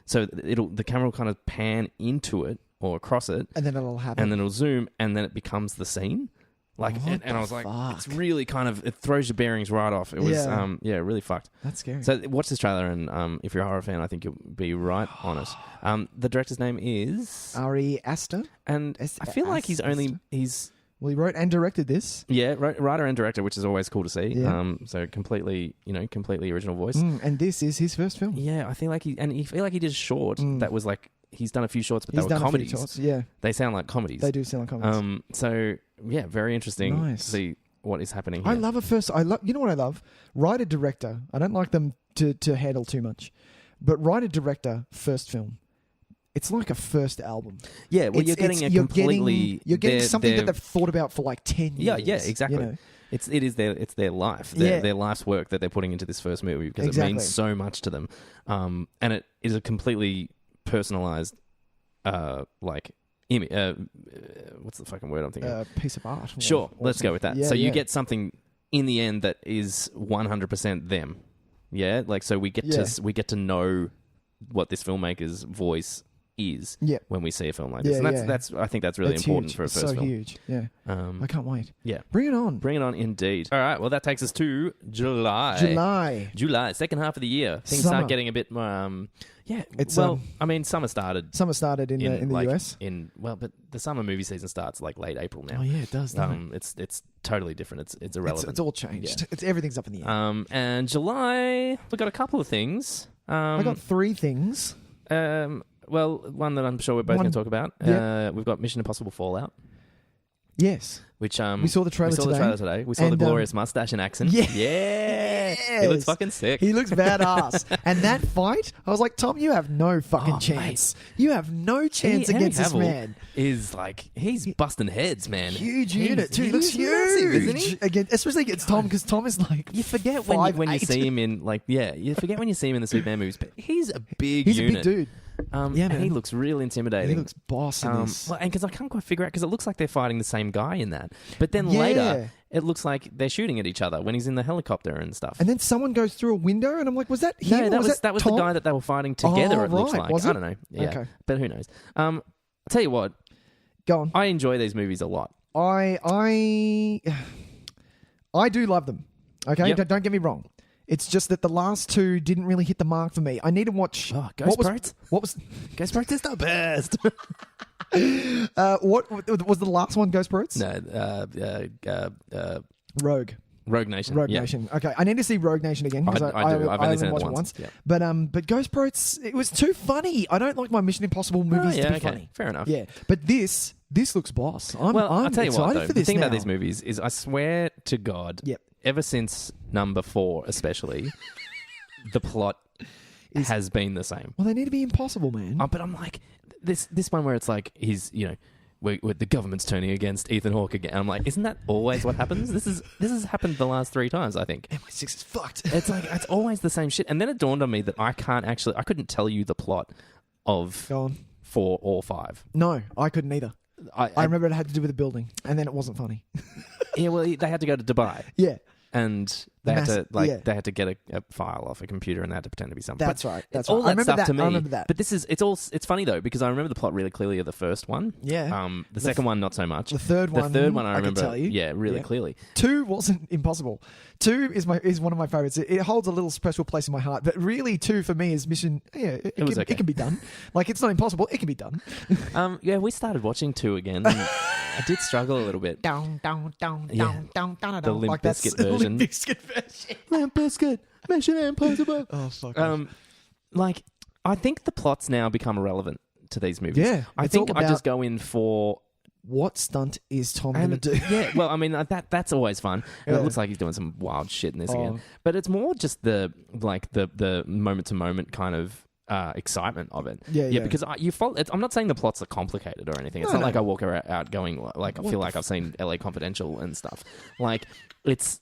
S2: So the camera will kind of pan into it or across it,
S1: and then it'll happen,
S2: and then it'll zoom, and then it becomes the scene. And I was like, it's really kind of, it throws your bearings right off. It was, really fucked.
S1: That's scary.
S2: So watch this trailer, and if you're a horror fan, I think you'll be right on it. The director's name is
S1: Ari Aster,
S2: and I feel like he
S1: wrote and directed this.
S2: Yeah, writer and director, which is always cool to see.
S1: Yeah.
S2: So completely original voice.
S1: And this is his first film.
S2: Yeah, I feel like he did a short that was he's done a few shorts, but they were comedies. Shorts,
S1: yeah,
S2: they sound like comedies.
S1: They do sound like comedies.
S2: So yeah, very interesting to see what is happening here.
S1: I love you know what I love? Writer director. I don't like them to handle too much, but writer director first film. It's like a first album.
S2: Yeah, well, you're getting
S1: something that they've thought about for like 10 years.
S2: Yeah, exactly. You know? It's their life, their life's work that they're putting into this first movie because it means so much to them, and it is a completely personalized, what's the fucking word I'm thinking?
S1: Piece of art.
S2: Sure, let's go with that. Yeah, so you get something in the end that is 100% them. Yeah, like so we get to know what this filmmaker's voice is when we see a film like this. And that's I think that's really important for a first film.
S1: So huge. Yeah. I can't wait.
S2: Yeah.
S1: Bring it on.
S2: Bring it on indeed. All right, well that takes us to July. Second half of the year. Things start getting a bit more summer started.
S1: Summer started in the US.
S2: But the summer movie season starts like late April now.
S1: Oh yeah, it does.
S2: It's totally different. It's irrelevant.
S1: It's all changed. Yeah. Everything's up in the
S2: air. And July, we've got a couple of things.
S1: I got 3 things.
S2: Well, one that I'm sure we're both going to talk about. Yep. We've got Mission Impossible Fallout.
S1: Yes.
S2: Which
S1: we saw the trailer
S2: today. We saw the glorious mustache in action.
S1: Yeah.
S2: He looks fucking sick.
S1: He looks badass. And that fight, I was like, Tom, you have no fucking chance. Mate. You have no chance against this man.
S2: Is like, he's busting heads, man.
S1: Huge unit, too. He looks huge, isn't he? Again, especially against Tom, because Tom is like,
S2: you forget when you see him in, you forget when you see him in the Superman movies, but he's a big unit.
S1: He's a big dude.
S2: And he looks real intimidating.
S1: He looks boss in this.
S2: Well, and because I can't quite figure out, because it looks like they're fighting the same guy in that. But then later, it looks like they're shooting at each other when he's in the helicopter and stuff.
S1: And then someone goes through a window, and I'm like, was that him?
S2: No, that was the guy that they were fighting together, it looks like. I don't know. Yeah, okay. But who knows? I'll tell you what.
S1: Go on.
S2: I enjoy these movies a lot.
S1: I do love them. Okay? Yep. Don't get me wrong. It's just that the last 2 didn't really hit the mark for me. I need to watch...
S2: Ghost Boats?
S1: What was...
S2: Ghost Boats is the best.
S1: What was the last one, Ghost Boats?
S2: No,
S1: Rogue.
S2: Rogue Nation.
S1: Rogue Nation. Okay, I need to see Rogue Nation again.
S2: I do. I've only seen it once. Yeah.
S1: But Ghost Boats, it was too funny. I don't like my Mission Impossible movies to be funny.
S2: Fair enough.
S1: Yeah, but this looks boss. I'm
S2: I'll tell you what, though,
S1: for
S2: the
S1: this
S2: thing
S1: now.
S2: about these movies is I swear to God, ever since number 4 especially, the plot has been the same.
S1: Well, they need to be impossible, man.
S2: But I'm like, this one where it's like he's, the government's turning against Ethan Hawke again. I'm like, isn't that always what happens? This has happened the last 3 times, I think.
S1: MI6 is fucked.
S2: It's like, it's always the same shit. And then it dawned on me that I couldn't tell you the plot of 4 or 5.
S1: No, I couldn't either. I remember it had to do with a building, and then it wasn't funny.
S2: Yeah, well, they had to go to Dubai.
S1: Yeah.
S2: And they had to get a file off a computer, and they had to pretend to be something.
S1: That's right. That's
S2: all
S1: right.
S2: that stuff to me.
S1: I remember that.
S2: But it's funny though, because I remember the plot really clearly of the first one.
S1: Yeah.
S2: The second one not so much.
S1: The third one
S2: I remember.
S1: Can tell you.
S2: Yeah, really clearly.
S1: 2 wasn't impossible. 2 is one of my favorites. It holds a little special place in my heart. But really, 2 for me is mission. Yeah, it can be done. Like, it's not impossible. It can be done.
S2: We started watching 2 again. I did struggle a little bit.
S1: Down.
S2: The Limp Bizkit version.
S1: Limp Bizkit version.
S2: Limp Bizkit. Mission Impossible.
S1: Oh, fuck.
S2: I think the plots now become irrelevant to these movies.
S1: Yeah.
S2: I think I just go in for...
S1: What stunt is Tom going to do?
S2: Yeah, well, I mean, that's always fun. Yeah. It looks like he's doing some wild shit in this again. But it's more just the moment-to-moment kind of excitement of it. Yeah, because I'm not saying the plots are complicated or anything. It's not like I walk out going, like, I feel like I've seen LA Confidential and stuff. Like, it's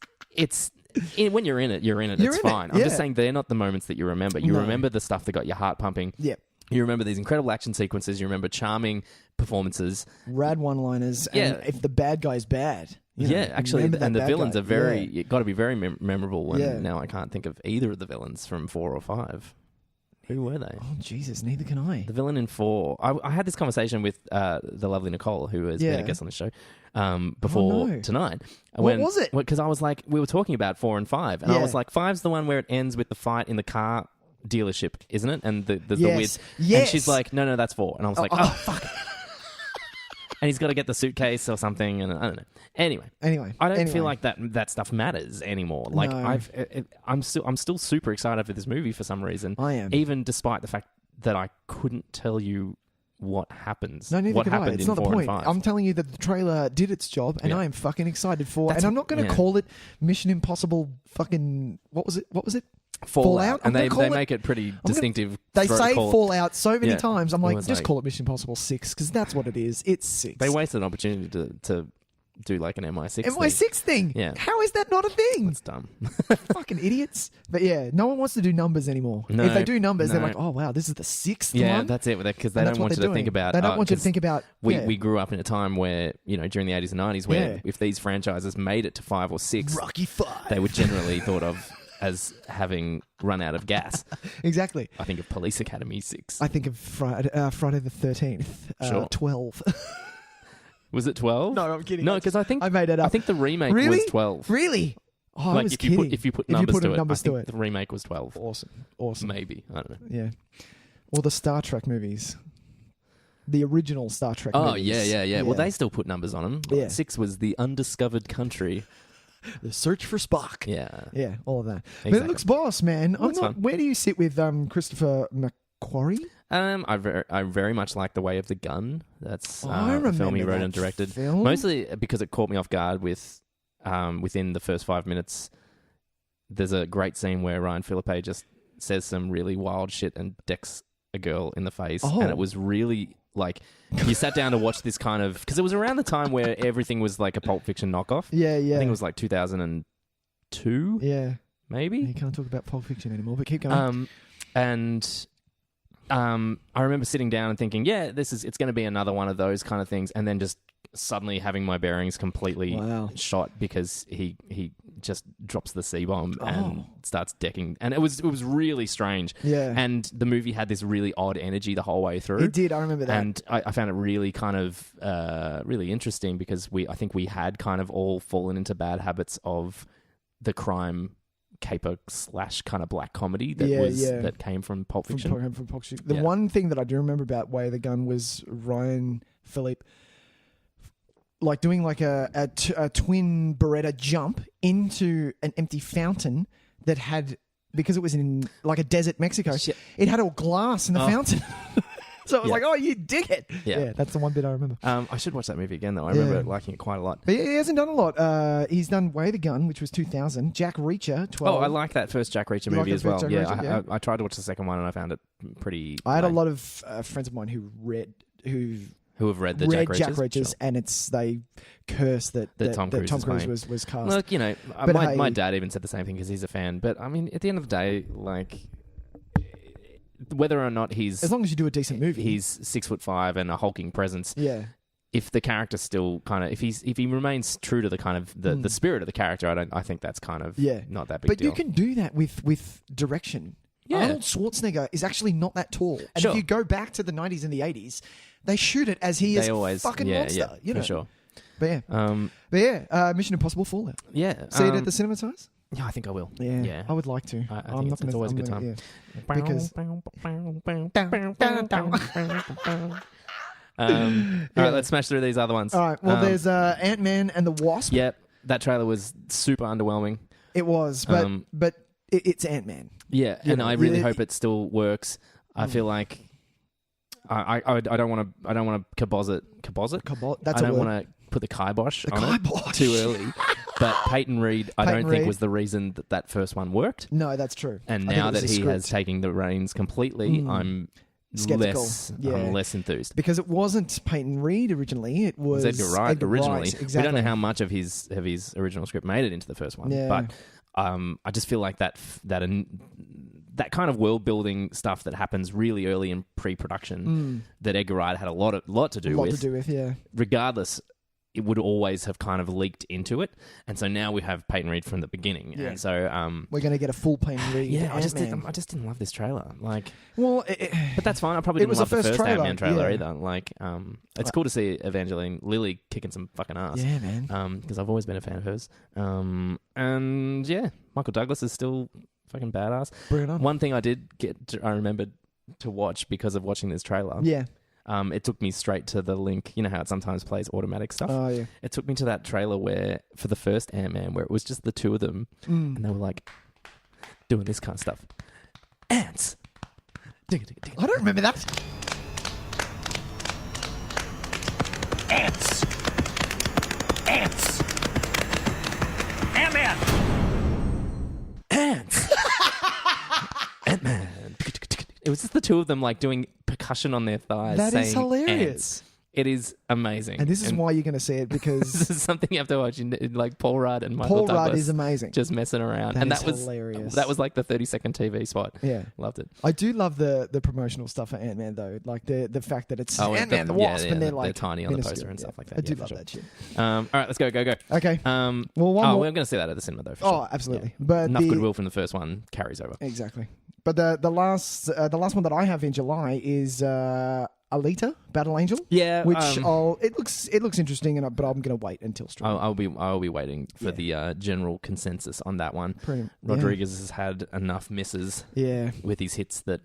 S2: when you're in it, it's fine. I'm just saying they're not the moments that you remember. You remember the stuff that got your heart pumping.
S1: Yeah.
S2: You remember these incredible action sequences. You remember charming performances.
S1: Rad one-liners. And if the bad guy's bad.
S2: Actually. And the villains are got to be very memorable. And now I can't think of either of the villains from 4 or 5. Who were they?
S1: Oh, Jesus, neither can I.
S2: The villain in 4. I had this conversation with the lovely Nicole, who has been a guest on the show, before tonight.
S1: What was it?
S2: Because I was like, we were talking about 4 and 5. And I was like, 5's the one where it ends with the fight in the car dealership, isn't it? And the with.
S1: Yes.
S2: And she's like, no, that's 4. And I was like, oh fuck. And he's got to get the suitcase or something, and I don't know. Anyway, I don't feel like that stuff matters anymore. Like I'm still super excited for this movie for some reason.
S1: I am,
S2: even despite the fact that I couldn't tell you what happens.
S1: No, neither
S2: what
S1: could I.
S2: happened
S1: It's
S2: in
S1: not the
S2: 4
S1: point.
S2: and 5.
S1: I'm telling you that the trailer did its job, and I am fucking excited for. And I'm not going to call it Mission Impossible. Fucking what was it? Fallout.
S2: And they make it pretty distinctive.
S1: They say Fallout so many times. I'm like, just
S2: like,
S1: call it Mission Impossible 6 because that's what it is. It's 6.
S2: They wasted an opportunity to do like an MI6
S1: MI6 thing.
S2: Yeah.
S1: How is that not a thing?
S2: That's dumb.
S1: Fucking idiots. But yeah, no one wants to do numbers anymore.
S2: No,
S1: if they do numbers, they're like, oh wow, this is the 6th one.
S2: Yeah, that's it. Because they don't want you to think about.
S1: They don't want you to think about.
S2: We grew up in a time where, during the 80s and 90s, where if these franchises made it to 5 or 6,
S1: Rocky 5,
S2: they were generally thought of as having run out of gas.
S1: Exactly.
S2: I think of Police Academy 6.
S1: I think of Friday the 13th.
S2: Sure.
S1: 12.
S2: Was it 12?
S1: No, I'm kidding.
S2: No, because I think
S1: I made it up.
S2: I think the remake was 12.
S1: Really? Oh,
S2: like
S1: I was
S2: if
S1: kidding.
S2: you put numbers to it, I think
S1: it.
S2: the remake was 12.
S1: Awesome.
S2: Maybe. I don't know.
S1: Yeah. Or the Star Trek movies. The original Star Trek movies.
S2: Oh, yeah. Well, they still put numbers on them.
S1: Yeah.
S2: 6 was The Undiscovered Country.
S1: The Search for Spock.
S2: Yeah,
S1: all of that.
S2: Exactly.
S1: But it looks boss, man.
S2: Fun.
S1: Where do you sit with Christopher McQuarrie?
S2: I very much like The Way of the Gun. That's
S1: I
S2: a film
S1: remember
S2: he wrote
S1: that
S2: and directed.
S1: film.
S2: Mostly because it caught me off guard with within the first 5 minutes. There's a great scene where Ryan Philippe just says some really wild shit and decks a girl in the face, and it was really like you sat down to watch this kind of because it was around the time where everything was like a Pulp Fiction knockoff.
S1: Yeah.
S2: I think it was like 2002.
S1: Yeah,
S2: maybe.
S1: You can't talk about Pulp Fiction anymore, but keep going.
S2: I remember sitting down and thinking, it's going to be another one of those kind of things, and then just suddenly having my bearings completely shot because he just drops the C-bomb and starts decking, and it was really strange.
S1: Yeah,
S2: and the movie had this really odd energy the whole way through.
S1: It did. I remember that,
S2: and I found it really kind of really interesting because I think we had kind of all fallen into bad habits of the crime caper / kind of black comedy that came from Pulp Fiction.
S1: From Pulp Fiction. The one thing that I do remember about Way of the Gun was Ryan Philippe like doing like a twin Beretta jump into an empty fountain that had, because it was in like a desert Mexico, it had all glass in the fountain. So I was like, oh, you dig it. Yeah, that's the one bit I remember.
S2: I should watch that movie again, though. I remember liking it quite a lot.
S1: But he hasn't done a lot. He's done Way of the Gun, which was 2000. Jack Reacher, 12.
S2: Oh, I like that first Jack Reacher movie as well. I tried to watch the second one and I found it pretty...
S1: I had a lot of friends of mine who have read
S2: the
S1: Jack Reachers, and they curse that
S2: Tom Cruise
S1: was cast.
S2: Look, my dad even said the same thing because he's a fan. But I mean, at the end of the day, like, whether or not
S1: as long as you do a decent movie,
S2: he's 6'5" and a hulking presence.
S1: Yeah.
S2: If the character still kind of, if he remains true to the kind of the spirit of the character, I think that's kind of not that big deal.
S1: But you can do that with direction. Yeah. Arnold Schwarzenegger is actually not that tall. And if you go back to the 90s and the 80s, they shoot it as he is a fucking monster.
S2: Yeah, for sure.
S1: But Mission Impossible Fallout.
S2: Yeah.
S1: See it at the cinema size?
S2: Yeah, I think I will.
S1: Yeah. I would like to.
S2: I think it's always a good time.
S1: Because...
S2: All right, let's smash through these other ones.
S1: All right. Well, there's Ant-Man and the Wasp.
S2: Yep. That trailer was super underwhelming.
S1: It was, but it's Ant-Man.
S2: Yeah, and I really hope it still works. I feel like I don't want to kibosh it.
S1: That's
S2: I don't want to put the kibosh on it too early. But Peyton Reed, I don't think was the reason that first one worked.
S1: No, that's true.
S2: And now that he has taken the reins completely, I'm skeptical. I'm less enthused.
S1: Because it wasn't Peyton Reed originally. It was
S2: Edgar Wright originally.
S1: Right, exactly.
S2: We don't know how much of his original script made it into the first one. Yeah. But I just feel like that kind of world building stuff that happens really early in pre-production that Edgar Wright had a lot to do with. Yeah. Regardless, it would always have kind of leaked into it, and so now we have Peyton Reed from the beginning, and so
S1: we're going to get a full Peyton Reed.
S2: Yeah, I just didn't love this trailer. Like,
S1: but
S2: that's fine. I probably didn't love the first Ant-Man trailer either. Like, it's cool to see Evangeline Lilly kicking some fucking ass.
S1: Yeah, man.
S2: Because I've always been a fan of hers. And yeah, Michael Douglas is still fucking badass.
S1: Bring it on.
S2: One thing I remembered to watch because of watching this trailer.
S1: Yeah.
S2: It took me straight to the link. You know how it sometimes plays automatic stuff?
S1: Oh, yeah.
S2: It took me to that trailer where, for the first Ant-Man, where it was just the two of them, and they were like, doing this kind of stuff. Ants!
S1: I don't remember that.
S5: Ants. Ant-Man.
S2: Ants. Ant-Man. It was just the two of them like doing percussion on their thighs.
S1: That is
S2: saying
S1: hilarious.
S2: Ants. It is amazing.
S1: And this is why you're going to see it, because
S2: this is something you have to watch. Like Paul Rudd and Michael Douglas.
S1: Paul Rudd is amazing.
S2: Just messing around.
S1: That
S2: was
S1: hilarious.
S2: That was like the 30-second TV spot.
S1: Yeah.
S2: Loved it.
S1: I do love the promotional stuff for Ant-Man, though. Like the fact that it's Ant-Man the Wasp, and they're like
S2: they're tiny on the poster and stuff like that.
S1: I do love that shit.
S2: All right, let's go.
S1: Okay.
S2: Well,
S1: one more.
S2: we're going to see that at the cinema though. For
S1: Oh,
S2: sure.
S1: absolutely.
S2: Yeah.
S1: But
S2: enough goodwill from the first one carries over.
S1: Exactly. But the last one that I have in July is Alita, Battle Angel.
S2: Yeah,
S1: which it looks interesting, but I'm going to wait until stream.
S2: I'll be waiting for the general consensus on that one. Rodriguez has had enough misses. With his hits that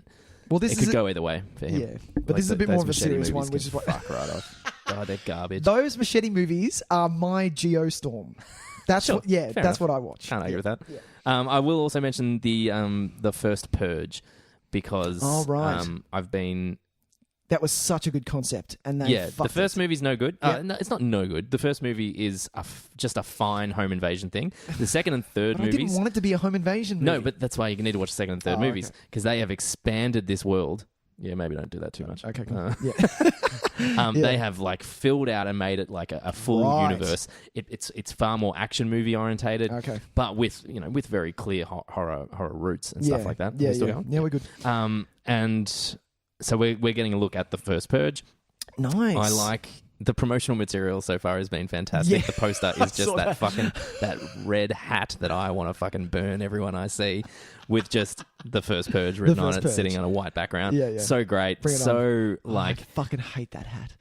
S2: it could go either way for him.
S1: Yeah, but this is a bit more of a serious one, which is what
S2: fuck right off. God, they're garbage.
S1: Those machete movies are my Geostorm. That's
S2: sure.
S1: That's what I watch.
S2: Can't argue with that. Yeah. I will also mention the first Purge because I've been.
S1: That was such a good concept, and
S2: the first movie's no good. No, it's not no good. The first movie is just a fine home invasion thing. The second and third movies.
S1: I didn't want it to be a home invasion movie.
S2: No, but that's why you need to watch the second and third movies because they have expanded this world. Yeah, maybe don't do that too much.
S1: Okay, cool.
S2: They have like filled out and made it like a full universe. It's far more action movie orientated.
S1: Okay,
S2: but with very clear horror roots and stuff like that.
S1: Yeah, we're good.
S2: And so we're getting a look at the first Purge.
S1: Nice.
S2: I like the promotional material so far has been fantastic.
S1: Yeah.
S2: The poster is just that red hat that I want to fucking burn everyone I see, with just the first Purge written on it, sitting on a white background.
S1: Yeah.
S2: So great. I
S1: fucking hate that hat.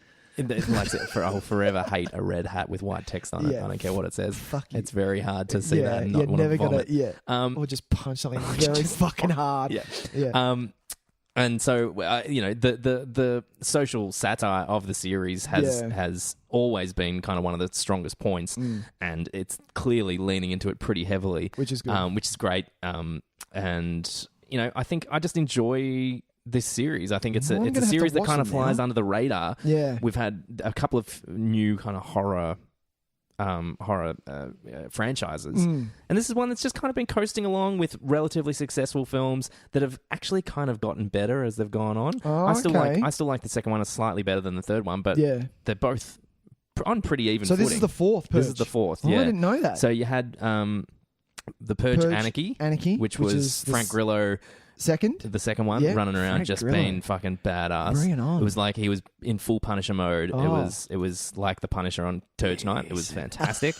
S2: I'll forever hate a red hat with white text on it. I don't care what it says. It's very hard to see that and not want to vomit.
S1: Or just punch something very fucking hard.
S2: And so, the social satire of the series has always been kind of one of the strongest points, and it's clearly leaning into it pretty heavily,
S1: which is good,
S2: which is great. And I think I just enjoy this series. I think it's a series that kind of flies under the radar.
S1: Yeah,
S2: we've had a couple of new kind of horror franchises, and this is one that's just kind of been coasting along with relatively successful films that have actually kind of gotten better as they've gone on. I still like the second one slightly better than the third one, but they're both on pretty even footing.
S1: This is the fourth Purge.
S2: This is the fourth.
S1: I didn't know that.
S2: So you had the Purge Anarchy, which was Frank Grillo. The second one, running around Frank just Grillo. Being fucking badass.
S1: Bring it on.
S2: It was like he was in full Punisher mode. It was like the Punisher on Purge Night. It was fantastic.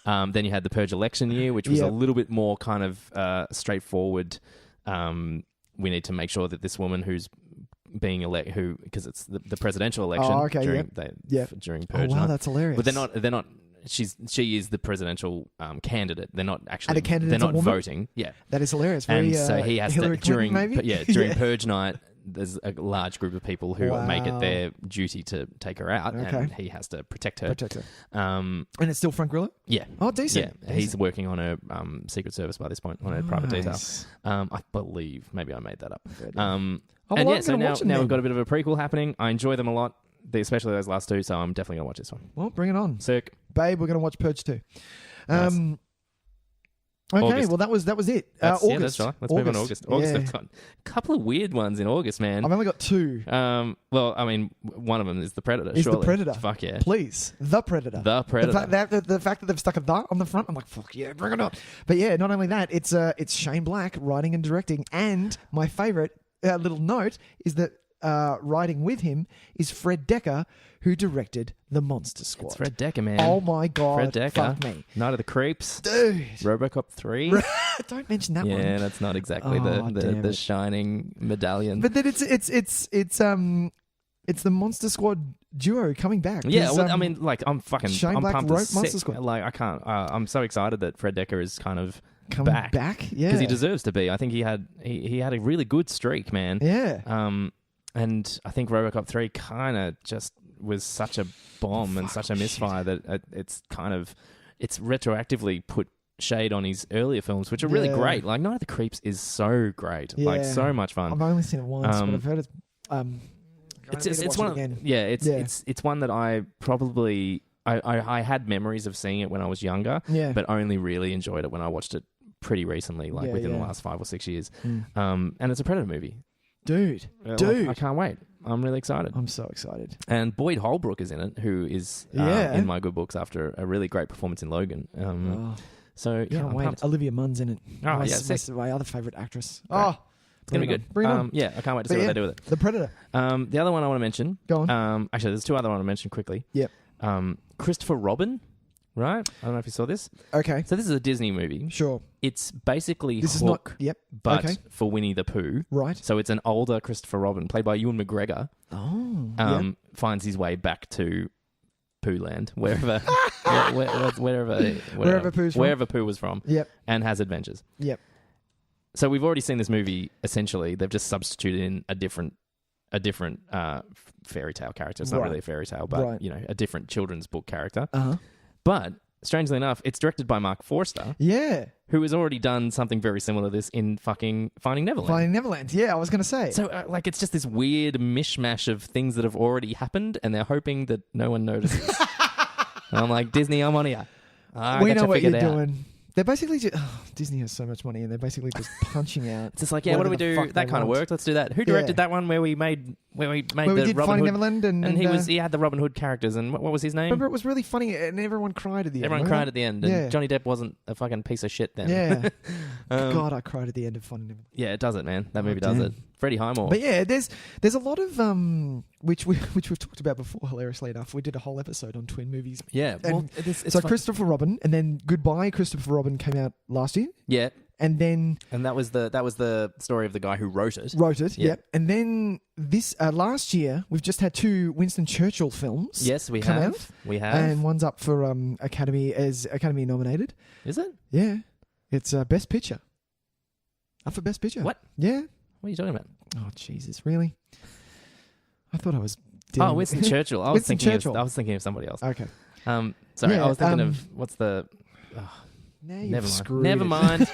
S2: Then you had the Purge election year, which was a little bit more kind of straightforward. We need to make sure that this woman who's being elected, because it's the presidential election during Purge Night.
S1: That's hilarious.
S2: But they're not. She is the presidential candidate. They're not actually.
S1: They're
S2: not voting. Yeah,
S1: that is hilarious.
S2: And so he has
S1: Hillary
S2: to during
S1: Clinton, maybe?
S2: during Purge Night. There's a large group of people who make it their duty to take her out, and he has to protect her.
S1: And it's still Frank Grillo?
S2: Yeah.
S1: Oh, decent.
S2: Yeah, he's working on a Secret Service by this point, on a private detail. I believe. Maybe I made that up. So now we've got a bit of a prequel happening. I enjoy them a lot, especially those last two, so I'm definitely going to watch this one.
S1: Well, bring it on.
S2: Sick.
S1: Babe, we're going to watch Purge 2.
S2: Nice.
S1: Okay,
S2: August.
S1: Well, that was it.
S2: August.
S1: Yeah,
S2: that's right. Let's move on to August. I've got a couple of weird ones in August, man.
S1: I've only got two.
S2: Well, I mean, one of them is The Predator,
S1: Is
S2: surely.
S1: The Predator.
S2: Fuck yeah.
S1: Please. The Predator.
S2: The Predator.
S1: The fact that they've stuck a "the" on the front, I'm like, fuck yeah, bring it on. But yeah, not only that, it's Shane Black writing and directing, and my favourite little note is that writing with him is Fred Dekker, who directed The Monster Squad.
S2: It's Fred Dekker, man.
S1: Oh my God.
S2: Fred Dekker.
S1: Fuck me.
S2: Night of the Creeps.
S1: Dude.
S2: RoboCop 3.
S1: Don't mention that one.
S2: Yeah, that's not exactly the shining medallion.
S1: But then it's the Monster Squad duo coming back.
S2: Yeah, well, I mean, like, I'm
S1: Shane
S2: I'm
S1: Black
S2: pumped
S1: wrote
S2: as
S1: Monster
S2: sick.
S1: Squad.
S2: Like, I can't. I'm so excited that Fred Dekker is kind of
S1: coming
S2: back.
S1: Yeah,
S2: because he deserves to be. I think he had a really good streak, man.
S1: Yeah.
S2: And I think RoboCop 3 kind of just was such a bomb and such a misfire that it's retroactively put shade on his earlier films, which are really great. Like Night of the Creeps is so great, like so much fun.
S1: I've only seen it once, but I've heard
S2: it's one. It's one that I probably I had memories of seeing it when I was younger, but only really enjoyed it when I watched it pretty recently, like within the last 5 or 6 years. And it's a Predator movie. Dude. I can't wait. I'm really excited.
S1: I'm so excited.
S2: And Boyd Holbrook is in it, who is in my good books after a really great performance in Logan. So
S1: can't wait.
S2: pumped.
S1: Olivia Munn's in it. My other favourite actress. Great.
S2: It's going to be good.
S1: Bring it on.
S2: Yeah, I can't wait to see what they do with it.
S1: The Predator.
S2: The other one I want to mention.
S1: Go on.
S2: Actually, there's two other I want to mention quickly.
S1: Yep.
S2: Christopher Robin, right? I don't know if you saw this.
S1: Okay.
S2: So this is a Disney movie.
S1: Sure.
S2: It's basically
S1: this
S2: Hook,
S1: is not,
S2: but for Winnie the Pooh.
S1: Right.
S2: So it's an older Christopher Robin, played by Ewan McGregor. Finds his way back to Pooh Land, wherever Pooh was from.
S1: Yep.
S2: And has adventures.
S1: Yep.
S2: So we've already seen this movie. Essentially, they've just substituted in a different fairy tale character. It's not really a fairy tale, but a different children's book character. But strangely enough, it's directed by Mark Forster.
S1: Yeah.
S2: Who has already done something very similar to this in fucking Finding Neverland.
S1: Finding Neverland. Yeah, I was going to say.
S2: So it's just this weird mishmash of things that have already happened, and they're hoping that no one notices. And I'm like, Disney, I'm on here.
S1: We know what you're doing. They're basically just... Disney has so much money and they're basically just punching out.
S2: It's just like, what do we do? That kind of worked. Let's do that. Who directed that one where we made the
S1: did
S2: Robin
S1: Finding
S2: Hood?
S1: Neverland and
S2: he had the Robin Hood characters, and what was his name?
S1: Remember, it was really funny and everyone cried at the end.
S2: Everyone cried at the end, and Johnny Depp wasn't a fucking piece of shit then.
S1: Yeah. God, I cried at the end of Finding Neverland.
S2: Yeah, it does it, man. That movie does it. Freddie Highmore.
S1: But yeah, there's a lot of which we've talked about before. Hilariously enough, we did a whole episode on twin movies.
S2: Yeah, well,
S1: so Christopher Robin, and then Goodbye Christopher Robin came out last year.
S2: Yeah,
S1: and
S2: that was the story of the guy who wrote it.
S1: Yep. And then this last year we've just had 2 Winston Churchill films.
S2: Yes, we have.
S1: And one's up for Academy nominated.
S2: Is it?
S1: Yeah, it's Best Picture. Up for Best Picture.
S2: What?
S1: Yeah.
S2: What are you talking about?
S1: Oh, Jesus, really? I thought I was...
S2: Winston Churchill. I was thinking of somebody else.
S1: Okay.
S2: Sorry, I was thinking of... What's the... Never mind.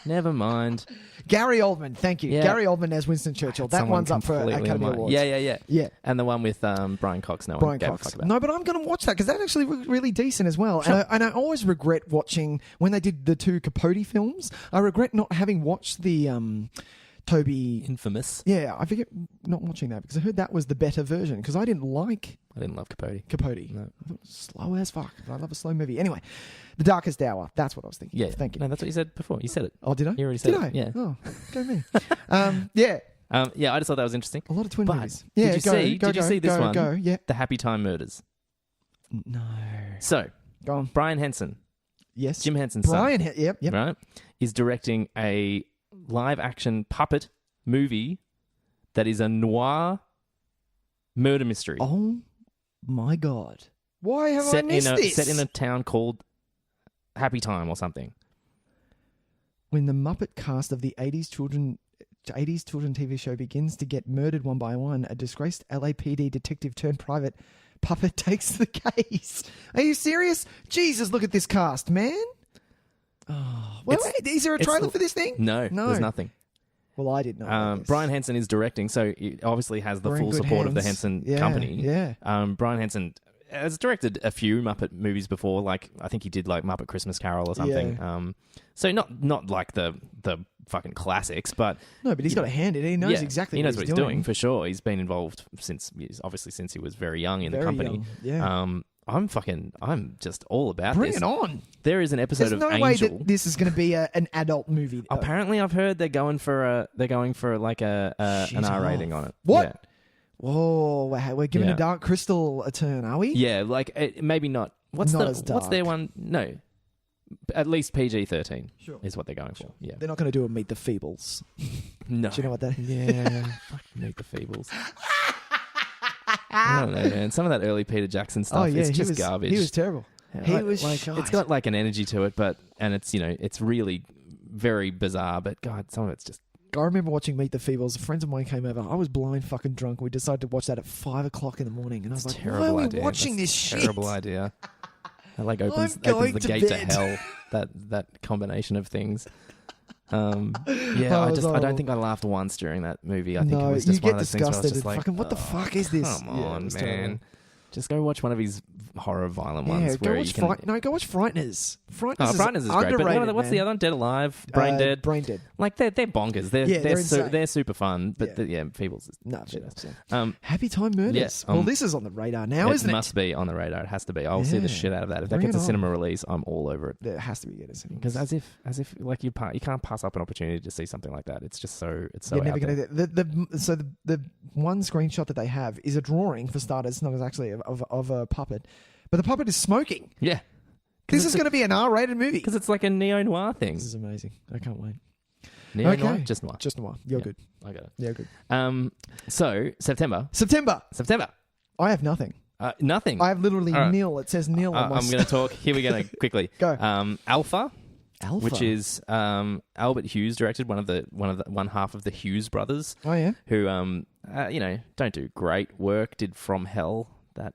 S2: Never mind.
S1: Gary Oldman, thank you. Yeah. Gary Oldman as Winston Churchill. That one's up for Academy Awards.
S2: Yeah. And the one with Brian Cox. No,
S1: Brian Cox. No, but I'm going to watch that because that actually looked really decent as well. Sure. And I always regret watching... When they did the 2 Capote films, I regret not having watched the... Toby...
S2: Infamous.
S1: Yeah, I forget not watching that because I heard that was the better version because I didn't love
S2: Capote.
S1: No. I thought it was slow as fuck. But I love a slow movie. Anyway, The Darkest Hour. That's what I was thinking.
S2: Yeah.
S1: Thank you.
S2: No, that's what you said before. You said it.
S1: Oh, did I?
S2: You already said
S1: it.
S2: Yeah.
S1: Oh, go me. Yeah.
S2: I just thought that was interesting.
S1: A lot of twin movies.
S2: Yeah, did you see this one?
S1: Yeah.
S2: The Happy Time Murders.
S1: No.
S2: So,
S1: go on.
S2: Brian Henson.
S1: Yes.
S2: Jim Henson's son.
S1: Yep.
S2: Right? Is directing a live-action puppet movie that is a noir murder mystery.
S1: Oh, my God. Why have I missed this?
S2: Set in a town called Happy Time or something.
S1: When the Muppet cast of the 80s children TV show begins to get murdered one by one, a disgraced LAPD detective turned private puppet takes the case. Are you serious? Jesus, look at this cast, man. Oh, wait, is there a trailer for this thing?
S2: No, there's nothing.
S1: Well, I did not.
S2: Brian Henson is directing, so he obviously has the full support of the Henson company.
S1: Yeah.
S2: Brian Henson has directed a few Muppet movies before, like I think he did like Muppet Christmas Carol or something.
S1: Yeah.
S2: So not like the fucking classics, but
S1: no, but he's got a hand in it. He knows exactly.
S2: He knows what he's doing for sure. He's been involved since he was very young in the company.
S1: Young. Yeah.
S2: I'm just all about
S1: Bring
S2: this.
S1: Bring it on.
S2: There is an episode
S1: There's
S2: of
S1: no
S2: Angel.
S1: way that this is going to be an adult movie. Though.
S2: Apparently, I've heard they're going for like an R rating on it.
S1: What?
S2: Yeah.
S1: Whoa, we're giving a Dark Crystal a turn, are we?
S2: Yeah, like maybe not. What's their one? No, at least PG-13 is what they're going for. Yeah,
S1: they're not going to do a Meet the Feebles.
S2: No,
S1: do you know what that is?
S2: Yeah, Meet the Feebles. I don't know, man. Some of that early Peter Jackson stuff is just garbage.
S1: He was terrible.
S2: Yeah, it's got like an energy to it, and it's really very bizarre. But God, some of it's just.
S1: I remember watching Meet the Feebles. Friends of mine came over. I was blind fucking drunk. We decided to watch that at 5 o'clock in the morning, and I was like, "Why are we watching this shit?"
S2: Terrible idea. That like opens the gate to hell. That combination of things. I don't think I laughed once during that movie. I think it was just one of those things where I was just like,
S1: fucking, what the fuck is this?
S2: Come on, man. Just go watch one of these horror violent ones.
S1: Go watch Frighteners.
S2: Frighteners is great. But what's the other one? Dead Alive? Brain Dead?
S1: Brain Dead.
S2: Like, they're bonkers. They're super fun. But Feebles is...
S1: No, Happy Time Murders. Well, this is on the radar now, isn't it?
S2: It must be on the radar. It has to be. I'll see the shit out of that. If that gets a cinema release, I'm all over it.
S1: It has to be getting a cinema
S2: release. Because as if like you can't pass up an opportunity to see something like that. It's just so...
S1: You're never going to... The one screenshot that they have is a drawing, for starters. It's not actually of a puppet. But the puppet is smoking.
S2: Yeah.
S1: This is going to be an R-rated movie.
S2: Because it's like a neo-noir thing.
S1: This is amazing. I can't wait.
S2: Neo-noir? Just noir.
S1: Just noir. You're good.
S2: I got it.
S1: Yeah, good.
S2: So, September.
S1: I have nothing.
S2: Nothing?
S1: I have literally nil. It says nil on my...
S2: I'm going to talk. Here we go. Quickly.
S1: Go.
S2: Alpha. Which is Albert Hughes directed, one half of the Hughes brothers.
S1: Oh, yeah?
S2: Who, don't do great work. Did From Hell, that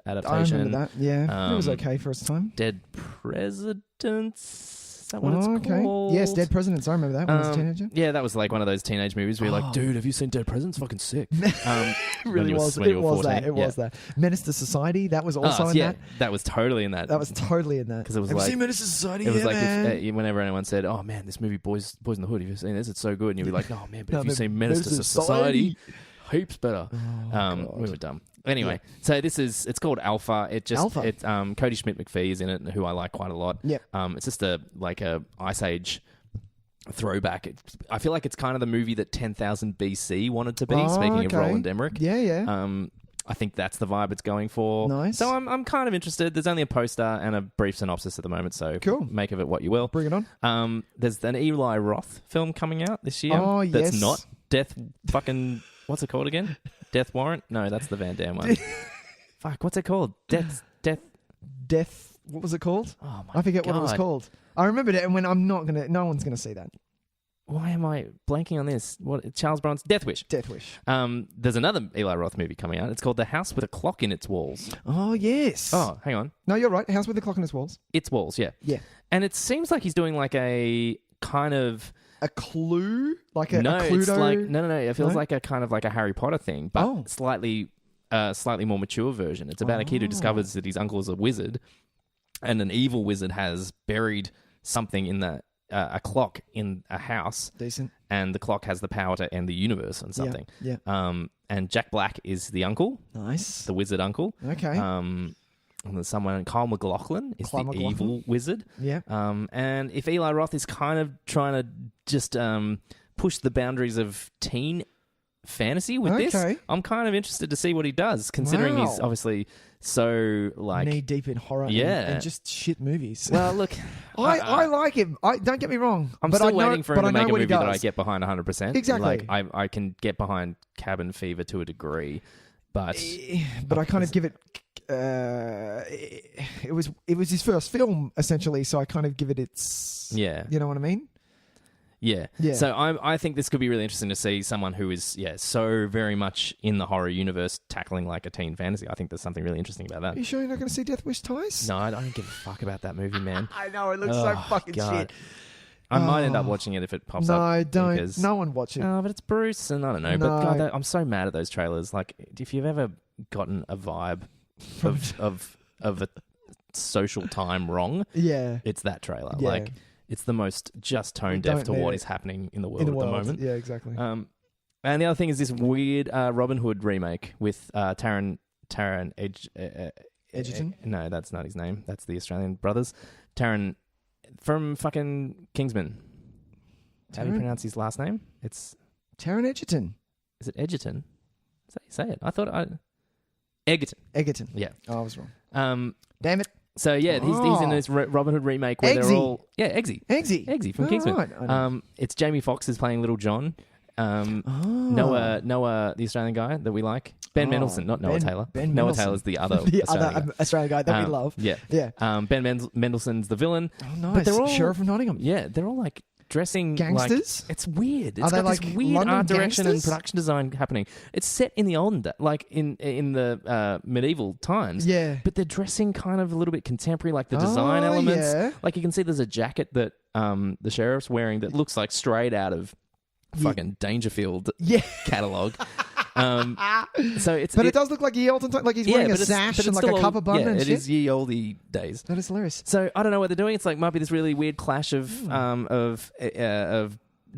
S2: adaptation.
S1: I remember that, yeah. It was okay for its time.
S2: Dead Presidents. Is that what it's called?
S1: Yes, Dead Presidents. I remember that when I was a teenager.
S2: Yeah, that was like one of those teenage movies where you're like, dude, have you seen Dead Presidents? Fucking sick.
S1: It really was. It was that. Menace to Society, that was also in that.
S2: That was totally in that.
S1: That was totally in that.
S2: Because it was
S1: have
S2: like...
S1: you seen Menace to Society?
S2: It was like
S1: whenever
S2: anyone said, oh man, this movie, Boys in the Hood, have you seen this? It's so good. And you'd be like, oh man, but have you seen Menace to Society? Heaps better. We were dumb. Anyway, so it's called Alpha. Cody Schmidt-McPhee is in it, who I like quite a lot.
S1: Yep.
S2: It's just a Ice Age throwback. I feel like it's kind of the movie that 10,000 BC wanted to be. Speaking of Roland Emmerich.
S1: Yeah.
S2: I think that's the vibe it's going for.
S1: Nice.
S2: So I'm kind of interested. There's only a poster and a brief synopsis at the moment, so make of it what you will.
S1: Bring it
S2: on. There's an Eli Roth film coming out this year.
S1: Oh, yes.
S2: That's not Death fucking... What's it called again? Death Warrant? No, that's the Van Damme one. Fuck, what's it called? Death.
S1: What was it called?
S2: Oh my God.
S1: I forget what it was called. I remembered it, and when no one's gonna see that.
S2: Why am I blanking on this? What? Charles Bronson? Death Wish. There's another Eli Roth movie coming out. It's called The House with a Clock in Its Walls.
S1: Oh, yes.
S2: Oh, hang on.
S1: No, you're right. House with a Clock in Its Walls.
S2: Its Walls, yeah.
S1: Yeah.
S2: And it seems like he's doing like a kind of...
S1: A clue? Like a
S2: no,
S1: Cluedo?
S2: It's like, no. It feels like a kind of like a Harry Potter thing, but slightly more mature version. It's about a kid who discovers that his uncle is a wizard, and an evil wizard has buried something in a clock in a house.
S1: Decent.
S2: And the clock has the power to end the universe and something.
S1: Yeah.
S2: And Jack Black is the uncle.
S1: Nice.
S2: The wizard uncle.
S1: Okay.
S2: And there's someone, Kyle MacLachlan is the evil wizard.
S1: Yeah.
S2: And if Eli Roth is kind of trying to just push the boundaries of teen fantasy with this, I'm kind of interested to see what he does, considering he's obviously so like
S1: knee deep in horror and just shit movies.
S2: Well, look,
S1: I like him. Don't get me wrong.
S2: I'm still waiting for him to make a movie that I get behind 100%.
S1: Exactly.
S2: Like I can get behind Cabin Fever to a degree, but
S1: I kind of give it. It was his first film essentially, so I kind of give it its.
S2: Yeah.
S1: You know what I mean?
S2: Yeah. So I think this could be really interesting to see someone who is so very much in the horror universe tackling like a teen fantasy. I think there's something really interesting about that.
S1: Are you sure you're not going to see Death Wish Tys?
S2: No, I don't give a fuck about that movie, man.
S1: I know, it looks so fucking shit.
S2: I might end up watching it if it pops up.
S1: No, don't. No one watch it.
S2: Oh, but it's Bruce, and I don't know.
S1: No.
S2: But God, I'm so mad at those trailers. Like, if you've ever gotten a vibe of a social time wrong, it's that trailer. Yeah. Like, it's the most just tone deaf to what is happening in the world at the moment.
S1: Yeah, exactly.
S2: And the other thing is this weird Robin Hood remake with Taron
S1: Egerton?
S2: No, that's not his name. That's the Australian brothers. Taron from fucking Kingsman. How do you pronounce his last name? It's
S1: Taron Egerton.
S2: Is it Egerton? Is that how you say it? I thought Egerton.
S1: Egerton.
S2: Yeah.
S1: Oh, I was wrong. Damn it.
S2: So yeah, he's in this Robin Hood remake where they're all Eggsy from Kingsman. Right. It's Jamie Foxx is playing Little John. Noah, the Australian guy that we like. Ben Mendelsohn, not Noah Taylor. Noah Taylor's the other
S1: Australian guy that we love.
S2: Yeah. Ben Mendelsohn's the villain.
S1: Oh, nice.
S2: But they're all
S1: Sheriff of Nottingham.
S2: Yeah, they're all like dressing
S1: gangsters.
S2: Like, it's weird. It's
S1: Are
S2: got
S1: they
S2: this
S1: like
S2: weird
S1: London
S2: art direction
S1: gangsters?
S2: and production design happening. It's set in the olden days, like in the medieval times.
S1: Yeah.
S2: But they're dressing kind of a little bit contemporary, like the design elements.
S1: Yeah.
S2: Like you can see there's a jacket that the sheriff's wearing that looks like straight out of fucking Dangerfield catalog. So
S1: it does look like ye olden time, like he's wearing a sash and like a cover bun and shit.
S2: It is ye olde days.
S1: That is hilarious.
S2: So I don't know what they're doing. It's like might be this really weird clash of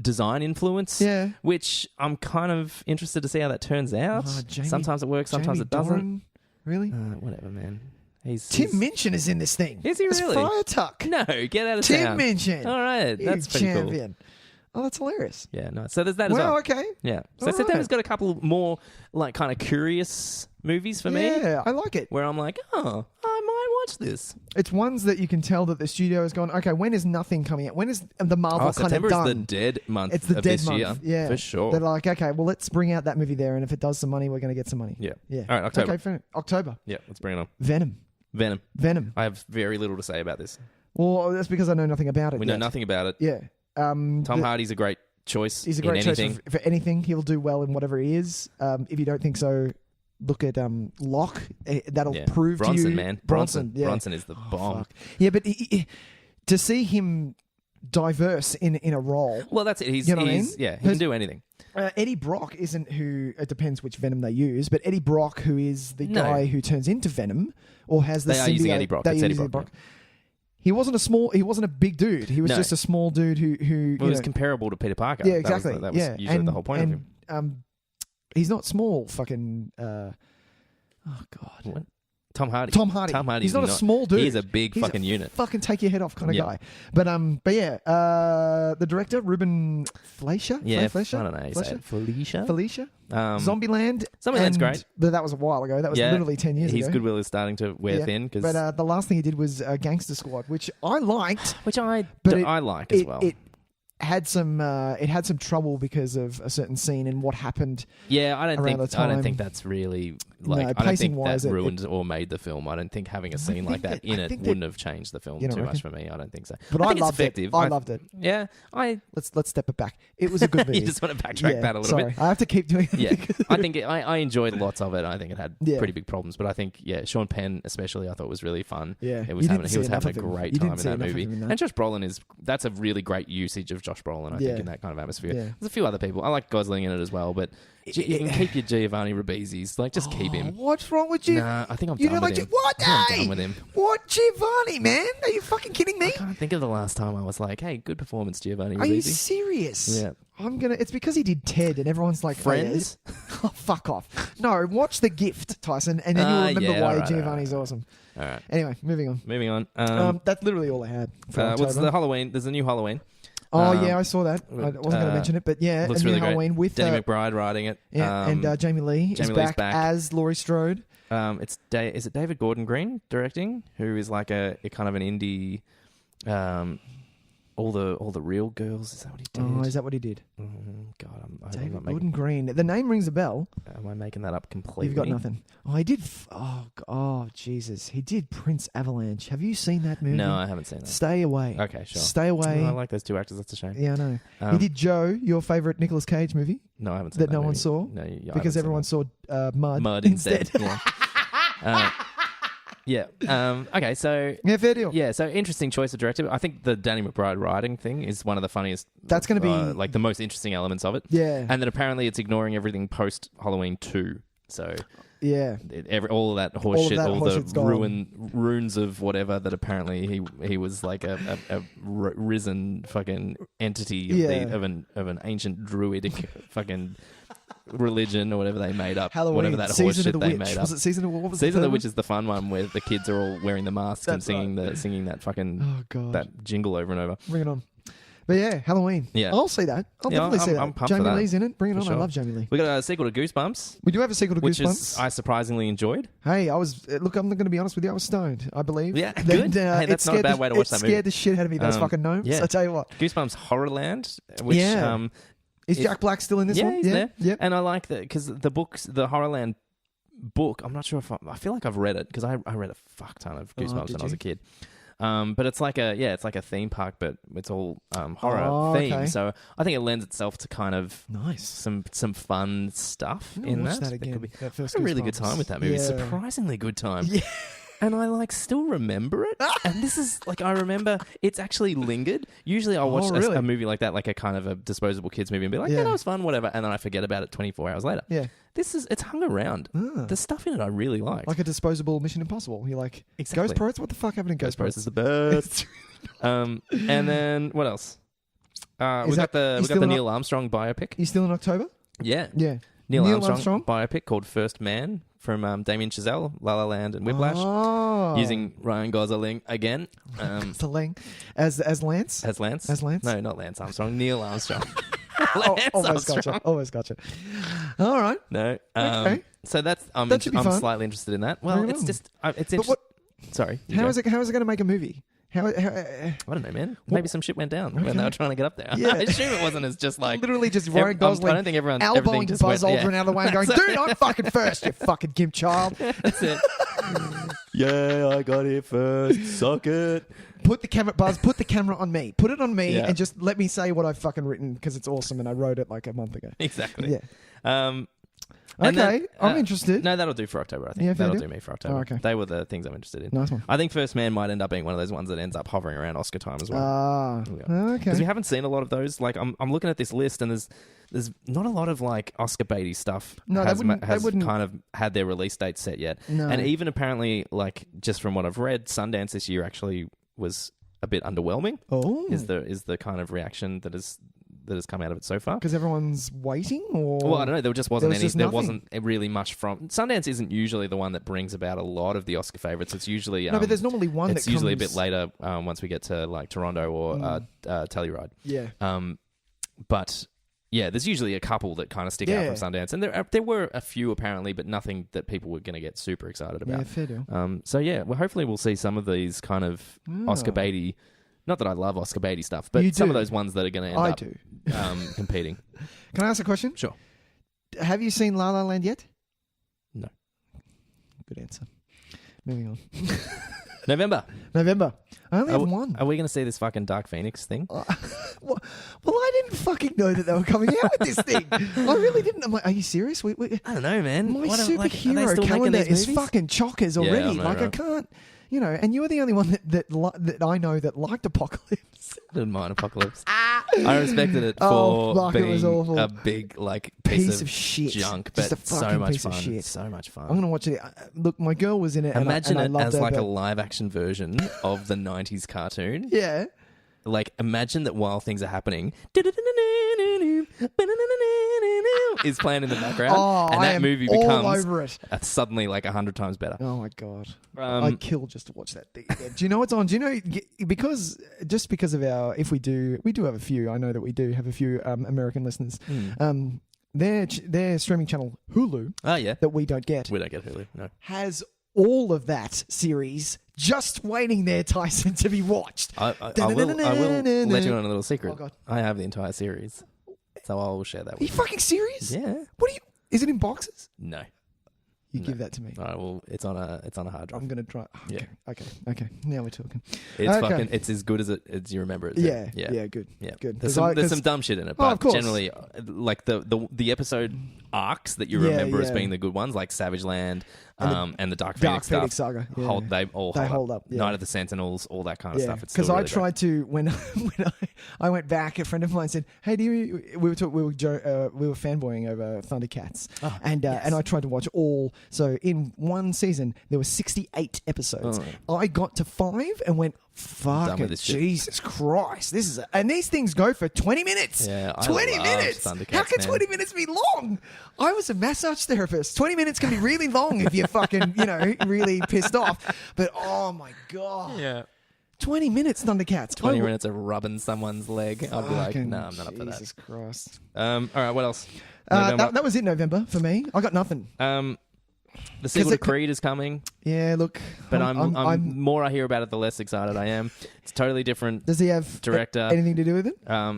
S2: design influence.
S1: Yeah.
S2: Which I'm kind of interested to see how that turns out. Sometimes it works, sometimes it doesn't.
S1: Really?
S2: Whatever, man.
S1: Tim Minchin is in this thing.
S2: Is he really?
S1: Fire Tuck.
S2: No, get out of
S1: Tim
S2: town.
S1: Minchin.
S2: All right, that's pretty
S1: champion. Cool. Oh, that's hilarious.
S2: Yeah, no. So there's that as well.
S1: Okay.
S2: Yeah. So September's got a couple more like kind of curious movies for me.
S1: Yeah, I like it.
S2: Where I'm like, oh, I might watch this.
S1: It's ones that you can tell that the studio has gone, okay, when is nothing coming out? When is the Marvel kind of done?
S2: September is the dead month
S1: It's the
S2: of
S1: dead
S2: this
S1: month.
S2: year.
S1: Yeah.
S2: For sure.
S1: They're like, okay, well, let's bring out that movie there, and if it does some money, we're going to get some money.
S2: Yeah.
S1: Yeah.
S2: All right, October.
S1: Okay, fair. October.
S2: Yeah, let's bring it on.
S1: Venom.
S2: I have very little to say about this.
S1: Well, that's because I know nothing about it.
S2: We know nothing about it.
S1: Yeah.
S2: Tom Hardy's a great choice.
S1: He's a great choice
S2: anything.
S1: for anything. He'll do well in whatever he is. If you don't think so, look at Locke. That'll prove
S2: Bronson,
S1: to you.
S2: Man.
S1: Bronson
S2: is the bomb.
S1: Fuck. Yeah, but to see him diverse in a role.
S2: Well, that's it. He can do anything.
S1: Eddie Brock isn't who. It depends which Venom they use, but Eddie Brock, who is the guy who turns into Venom or has the symbiote.
S2: They are using Eddie Brock. It's Eddie Brock.
S1: He wasn't a big dude. He was just a small dude who
S2: well, he was comparable to Peter Parker.
S1: Yeah, exactly.
S2: That was usually the whole point of him.
S1: He's not small. Fucking. Oh God.
S2: What? Tom Hardy.
S1: He's not a small dude.
S2: He's a big fucking unit.
S1: Fucking take your head off kind of guy. But yeah, the director Ruben Fleischer.
S2: Yeah,
S1: Fleischer?
S2: I don't know.
S1: Felicia. Zombieland.
S2: Zombieland's great.
S1: But that was a while ago. That was literally 10 years ago.
S2: His goodwill is starting to wear thin.
S1: But the last thing he did was Gangster Squad, which I liked.
S2: Which I like as well.
S1: It had some trouble because of a certain scene and what happened.
S2: Yeah, I don't think that's really like. I don't think that ruined or made the film. I don't think having a scene like that in it wouldn't have changed the film too much for me. I don't think so.
S1: But I loved it. I loved it.
S2: Yeah,
S1: let's step it back. It was a good movie.
S2: You just want to backtrack that a little bit.
S1: I have to keep doing it.
S2: Yeah, I think I enjoyed lots of it. I think it had pretty big problems, but I think Sean Penn especially I thought was really fun.
S1: Yeah,
S2: he was having a great time in that movie. And Josh Brolin that's a really great usage of Josh Brolin. I think in that kind of atmosphere. Yeah. There's a few other people. I like Gosling in it as well, but you can keep your Giovanni Ribisi's. Like, just keep him.
S1: What's wrong with you?
S2: Nah, I think I'm done with him.
S1: What?
S2: I'm done with him.
S1: What Giovanni, man? Are you fucking kidding me?
S2: I can't think of the last time I was like, hey, good performance, Giovanni Ribisi.
S1: Are you serious?
S2: Yeah.
S1: It's because he did Ted and everyone's like...
S2: Friends?
S1: Oh, fuck off. No, watch The Gift, Tyson, and then you'll remember why Giovanni's awesome.
S2: All right.
S1: Anyway, moving on. That's literally all I had for October.
S2: What's the Halloween? There's a new Halloween.
S1: Oh, yeah, I saw that. I wasn't going to mention it, but yeah,
S2: looks
S1: a new
S2: really
S1: Halloween
S2: great.
S1: with...
S2: Danny McBride writing it.
S1: Yeah, and Jamie Lee is back as Laurie Strode.
S2: Is it David Gordon Green directing, who is like a kind of an indie... All the real girls. Is that what he did?
S1: Oh, is that what he did?
S2: God,
S1: David Gordon Green. The name rings a bell.
S2: Am I making that up completely?
S1: You've got nothing. Oh, he did. Oh, Jesus. He did Prince Avalanche. Have you seen that movie?
S2: No, I haven't seen that.
S1: Stay away.
S2: Okay, sure.
S1: Stay away.
S2: Oh, I like those two actors. That's a shame.
S1: Yeah, I know. He did Joe, your favourite Nicolas Cage movie.
S2: No, I haven't seen that.
S1: No one saw.
S2: No,
S1: because everyone saw Mud.
S2: Mud instead. Yeah. Yeah. Okay. So
S1: yeah, fair deal.
S2: Yeah. So interesting choice of director. I think the Danny McBride writing thing is one of the funniest.
S1: That's going to be
S2: like the most interesting elements of it.
S1: Yeah.
S2: And then apparently it's ignoring everything post Halloween 2. So
S1: yeah,
S2: all of that horseshit, all the runes of whatever that apparently he was like a risen fucking entity of an ancient druidic fucking religion or whatever they made up.
S1: Halloween,
S2: whatever that horseshit they made up.
S1: Was it Season of what was
S2: Season of the Witch is the fun one where the kids are all wearing the masks and singing that fucking that jingle over and over.
S1: Bring it on. But yeah, Halloween.
S2: Yeah.
S1: I'll see that. I'll definitely see that.
S2: I'm pumped
S1: Jamie
S2: for that.
S1: Lee's in it. Bring it on.
S2: Sure.
S1: I love Jamie Lee.
S2: We got a sequel to Goosebumps.
S1: We do have a sequel to
S2: Goosebumps.
S1: Goosebumps.
S2: I surprisingly enjoyed.
S1: Hey, I'm going to be honest with you. I was stoned, I believe.
S2: Yeah, good. Hey, that's not a bad way to watch that movie.
S1: It scared the shit out of me, those fucking gnomes. Yeah. I tell you what.
S2: Goosebumps Horrorland, which...
S1: Yeah. Is Jack Black still in this one?
S2: Yeah, he's there. Yeah. And I like that because the Horrorland book, I'm not sure if I feel like I've read it because I read a fuck ton of Goosebumps when I was a kid. But it's like a theme park, but it's all horror themed.
S1: Okay.
S2: So I think it lends itself to kind of
S1: Nice.
S2: some fun stuff in
S1: watch
S2: that.
S1: that again.
S2: Could be,
S1: That first
S2: I had a really good
S1: Goosebumps.
S2: time with that movie.
S1: Yeah.
S2: Surprisingly good time.
S1: Yeah.
S2: And I still remember it. And this is I remember it's actually lingered. Usually I'll watch
S1: really?
S2: a movie like that, like a kind of a disposable kids movie, and be like, yeah, that was fun, whatever. And then I forget about it 24 hours later.
S1: Yeah.
S2: It's hung around. The stuff in it I really liked.
S1: Like a disposable Mission Impossible. You're like,
S2: Exactly.
S1: Ghost Pirates? What the fuck happened in Ghost Pirates?
S2: is the best. And then what else? We got the Neil Armstrong biopic.
S1: You still in October?
S2: Yeah.
S1: Yeah.
S2: Neil Armstrong biopic called First Man from Damien Chazelle, La La Land and Whiplash, using Ryan Gosling again.
S1: Gosling. As Lance?
S2: As Lance?
S1: As Lance?
S2: No, not Lance Armstrong. Neil Armstrong.
S1: Almost gotcha. All right.
S2: No.
S1: Okay.
S2: So that's I'm
S1: fun.
S2: slightly interested in that. Well, it's just it's interesting. Sorry.
S1: How is it going to make a movie?
S2: I don't know, man. Maybe some shit went down when they were trying to get up there.
S1: Yeah.
S2: I assume it wasn't as just like
S1: literally just Ryan Gosling.
S2: I don't think everything
S1: elbowing
S2: just
S1: Buzz
S2: went,
S1: Aldrin out of the way and going, dude, I'm fucking first, you fucking gimp child.
S2: That's it. Yeah, I got here first. Suck it.
S1: Put the camera on me. Put it on me
S2: Yeah.
S1: and just let me say what I've fucking written because it's awesome and I wrote it like a month ago.
S2: Exactly.
S1: Yeah.
S2: And
S1: okay,
S2: then,
S1: I'm interested.
S2: No, that'll do for October, I think.
S1: Yeah,
S2: that'll
S1: fair
S2: do
S1: deal.
S2: me for October.
S1: Oh, okay.
S2: They were the things I'm interested in.
S1: Nice one.
S2: I think First Man might end up being one of those ones that ends up hovering around Oscar time as well.
S1: Okay.
S2: Because we haven't seen a lot of those. Like, I'm looking at this list and there's not a lot of like Oscar baity stuff
S1: No,
S2: has
S1: they wouldn't
S2: kind of had their release date set yet.
S1: No.
S2: And even apparently, like, just from what I've read, Sundance this year actually was a bit underwhelming.
S1: Oh.
S2: Is the kind of reaction that has come out of it so far.
S1: Because everyone's waiting, or
S2: well, I don't know. There just wasn't any. There
S1: nothing.
S2: wasn't really much from Sundance. Isn't usually the one that brings about a lot of the Oscar favorites. It's usually
S1: but there's normally one.
S2: It's usually a bit later once we get to like Toronto or Telluride.
S1: Yeah.
S2: But yeah, there's usually a couple that kind of stick out from Sundance, and there were a few apparently, but nothing that people were going to get super excited about.
S1: Yeah, fair deal.
S2: So yeah, well, hopefully we'll see some of these kind of Oscar baity. Not that I love Oscar baity stuff, but some of those ones that are going to end up competing.
S1: Can I ask a question?
S2: Sure.
S1: Have you seen La La Land yet?
S2: No.
S1: Good answer. Moving on.
S2: November.
S1: I only have one.
S2: Are we going to see this fucking Dark Phoenix thing?
S1: Well, I didn't fucking know that they were coming out with this thing. I really didn't. I'm like, are you serious? I
S2: don't know, man.
S1: My superhero calendar is fucking chockers already.
S2: Yeah,
S1: I can't. And you were the only one that I know that liked Apocalypse.
S2: I didn't mind Apocalypse. I respected it for being
S1: it was awful.
S2: a big
S1: piece of shit,
S2: junk,
S1: just
S2: but
S1: a fucking
S2: so much
S1: piece
S2: fun.
S1: of shit.
S2: So much fun.
S1: I'm gonna watch it. Look, my girl was in it.
S2: Imagine
S1: and I
S2: it as
S1: loved her,
S2: a live action version of the 90s cartoon.
S1: Yeah.
S2: Like, imagine that while things are happening, is playing in the background, and that movie becomes
S1: all over it.
S2: Suddenly like 100 times better.
S1: Oh my god, I'd kill just to watch that thing. Do you know what's on? Do you know because of our we do have a few. I know that we do have a few American listeners. Their streaming channel Hulu.
S2: Oh yeah,
S1: that we don't get.
S2: We don't get Hulu. No,
S1: has all of that series just waiting there, Tyson, to be watched.
S2: I will let you on a little secret.
S1: Oh, God.
S2: I have the entire series, so I will share that with you.
S1: Are you fucking serious?
S2: Yeah.
S1: Is it in boxes?
S2: No.
S1: You give that to me.
S2: All right, well, it's on a hard drive.
S1: I'm gonna try.
S2: Yeah.
S1: Okay. Now we're talking.
S2: It's as good as you remember it.
S1: Yeah. Good.
S2: Yeah.
S1: Good.
S2: There's some dumb shit in it, but generally, like the episode arcs that you remember as being the good ones, like Savage Land, and the Dark Phoenix
S1: Saga.
S2: Yeah.
S1: They
S2: hold up.
S1: Yeah.
S2: Night of the Sentinels, all that kind of stuff. It's
S1: because
S2: really
S1: I tried to when I went back. A friend of mine said, "Hey, we were fanboying over Thundercats, and I tried to watch all. So in one season there were 68 episodes. I got to 5 and went, fucking Jesus Christ! And these things go for 20 minutes.
S2: Yeah,
S1: 20 minutes. How can 20 minutes be long? I was a massage therapist. 20 minutes can be really long if you're fucking really pissed off. But oh my god.
S2: Yeah.
S1: 20 minutes, Thundercats.
S2: 20 minutes of rubbing someone's leg. I'd be like, no, I'm not up for that.
S1: Jesus Christ.
S2: All right, what else?
S1: That was it, November, for me. I got nothing.
S2: The sequel to Creed is coming.
S1: Yeah, look.
S2: But I'm more I hear about it, the less excited I am. It's totally different.
S1: Does he have
S2: director
S1: anything to do with it?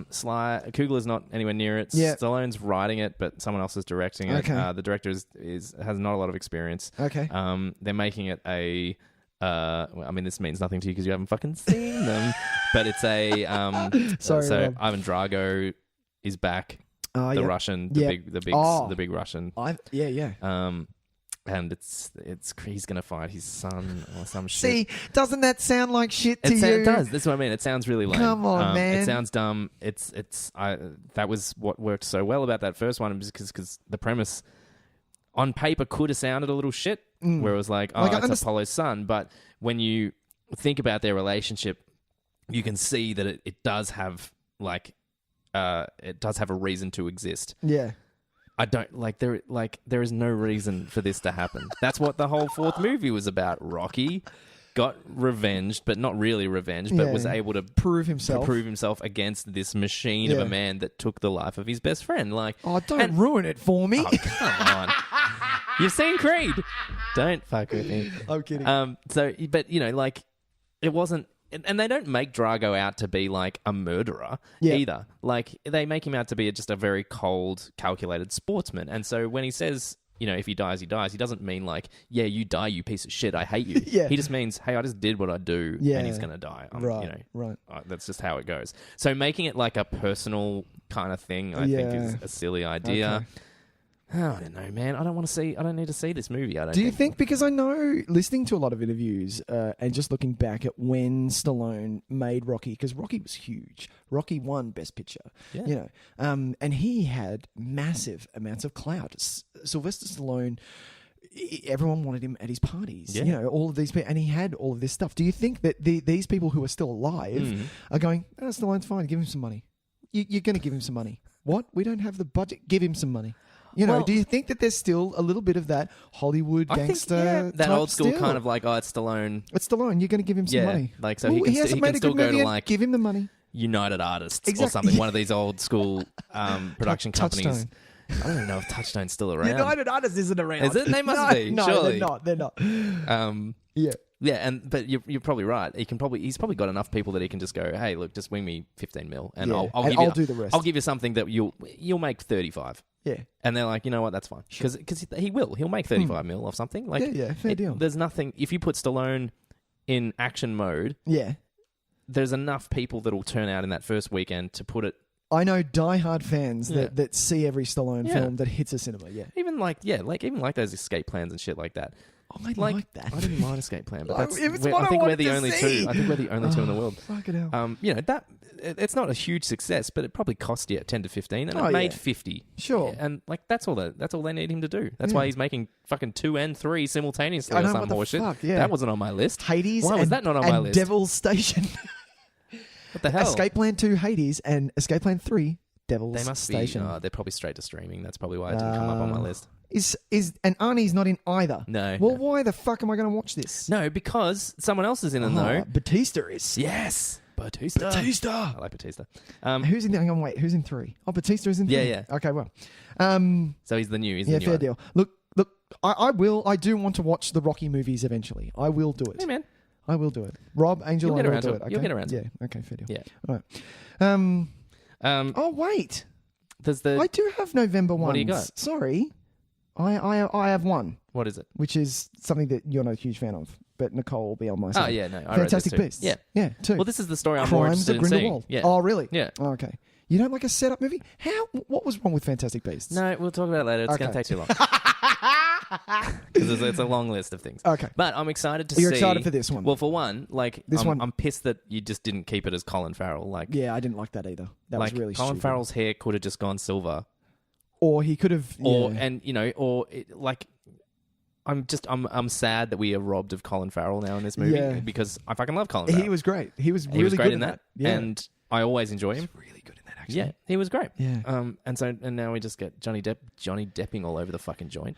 S2: Sly Coogler's not anywhere near it.
S1: Yeah.
S2: Stallone's writing it, but someone else is directing it.
S1: Okay.
S2: The director has not a lot of experience.
S1: Okay.
S2: They're making it a I mean, this means nothing to you because you haven't fucking seen them. But it's a
S1: Sorry,
S2: so
S1: Rob.
S2: Ivan Drago is back. The Russian, the big Russian. And he's gonna fight his son or some shit.
S1: See, doesn't that sound like shit to you?
S2: It does. That's what I mean. It sounds really lame.
S1: Come on, man.
S2: It sounds dumb. That was what worked so well about that first one because the premise on paper could have sounded a little shit, where it was like, it's Apollo's son. But when you think about their relationship, you can see that it does have a reason to exist.
S1: Yeah.
S2: I don't there is no reason for this to happen. That's what the whole fourth movie was about. Rocky got revenged, but not really revenged, but was able to
S1: prove himself
S2: against this machine of a man that took the life of his best friend.
S1: Don't ruin it for me.
S2: Oh, come on. You've seen Creed. Don't fuck with me.
S1: I'm kidding.
S2: It wasn't. And they don't make Drago out to be like a murderer either. Like, they make him out to be just a very cold, calculated sportsman. And so when he says, if he dies, he dies, he doesn't mean like, yeah, you die, you piece of shit, I hate you. He just means, hey, I just did what I do and he's going to die.
S1: Right.
S2: That's just how it goes. So making it like a personal kind of thing, I think is a silly idea.
S1: Okay.
S2: Oh, I don't know, man. I don't need to see this movie.
S1: Do you think, because I know, listening to a lot of interviews and just looking back at when Stallone made Rocky, because Rocky was huge. Rocky won Best Picture, and he had massive amounts of clout. Sylvester Stallone, everyone wanted him at his parties, all of these people, and he had all of this stuff. Do you think that these people who are still alive are going, Stallone's fine, give him some money. You're going to give him some money. What? We don't have the budget. Give him some money. Do you think that there's still a little bit of that Hollywood gangster
S2: that old school
S1: still?
S2: kind of like, it's Stallone.
S1: It's Stallone. You're going to give him some money.
S2: Like, so he can still go to like
S1: give him the money.
S2: United Artists or something. One of these old school production companies.
S1: Touchstone.
S2: I don't even know if Touchstone's still around.
S1: United Artists isn't around.
S2: Is it? They must be.
S1: No,
S2: surely.
S1: they're not. Yeah.
S2: Yeah, but you're probably right. He's probably got enough people that he can just go, hey, look, just wing me 15 mil, and I'll
S1: do the rest.
S2: I'll give you something that you'll make 35.
S1: Yeah,
S2: and they're like, you know what, that's fine, because he'll make 35 mil off something. Like,
S1: fair deal.
S2: There's nothing if you put Stallone in action mode.
S1: Yeah,
S2: there's enough people that will turn out in that first weekend to put it.
S1: I know diehard fans that see every Stallone film that hits a cinema. Yeah,
S2: even like those escape plans and shit like that.
S1: I like that.
S2: I didn't mind Escape Plan, but I think
S1: we're
S2: the only two. I think we're the only two in the world.
S1: Fucking hell.
S2: That it's not a huge success, but it probably cost you 10 to 15, and it made 50.
S1: Sure.
S2: And like that's all they need him to do. That's why he's making fucking 2 and 3 simultaneously or some horseshit.
S1: Yeah.
S2: That wasn't on my list.
S1: Hades.
S2: Why was that not on my list?
S1: Devil's Station.
S2: What the hell?
S1: Escape Plan 2 Hades and Escape Plan 3 Devil's Station.
S2: They're probably straight to streaming. That's probably why it didn't come up on my list.
S1: And Arnie's not in either.
S2: No.
S1: Well, why the fuck am I going to watch this?
S2: No, because someone else is in it though.
S1: Batista is.
S2: Yes. Batista. I like Batista.
S1: Who's in? Hang on, wait. Who's in 3? Oh, Batista is in 3.
S2: Yeah.
S1: Okay, well.
S2: So he's the new.
S1: Fair deal. Look. I do want to watch the Rocky movies eventually. I will do it.
S2: Hey, man.
S1: I will do it. Rob, Angel,
S2: You'll get around to it.
S1: Okay?
S2: You'll get around to
S1: it. Yeah. Okay. Fair deal.
S2: Yeah.
S1: All right. Oh wait. I do have November ones.
S2: What do you got?
S1: Sorry. I have one.
S2: What is it?
S1: Which is something that you're not a huge fan of, but Nicole will be on my side.
S2: Oh, yeah, no. I
S1: Fantastic
S2: read this
S1: Beasts. Yeah, 2.
S2: Well, this is the story I'm more interested in seeing. Yeah.
S1: Oh, really?
S2: Yeah.
S1: Oh, okay. You don't like a setup movie? What was wrong with Fantastic Beasts?
S2: No, we'll talk about it later. It's going to take too long. Because it's a long list of things.
S1: Okay.
S2: But I'm excited to see...
S1: You're excited for this one?
S2: Well, for one, I'm pissed that you just didn't keep it as Colin Farrell.
S1: Yeah, I didn't like that either. That was really
S2: Colin
S1: stupid.
S2: Farrell's hair could have just gone silver.
S1: Or he could have...
S2: I'm sad that we are robbed of Colin Farrell now in this movie because I fucking love Colin Farrell.
S1: He was great. He was
S2: really
S1: great
S2: in that. Yeah. And I always enjoy him.
S1: He was really good in that, actually.
S2: Yeah, he was great.
S1: Yeah.
S2: And now we just get Johnny Depping all over the fucking joint,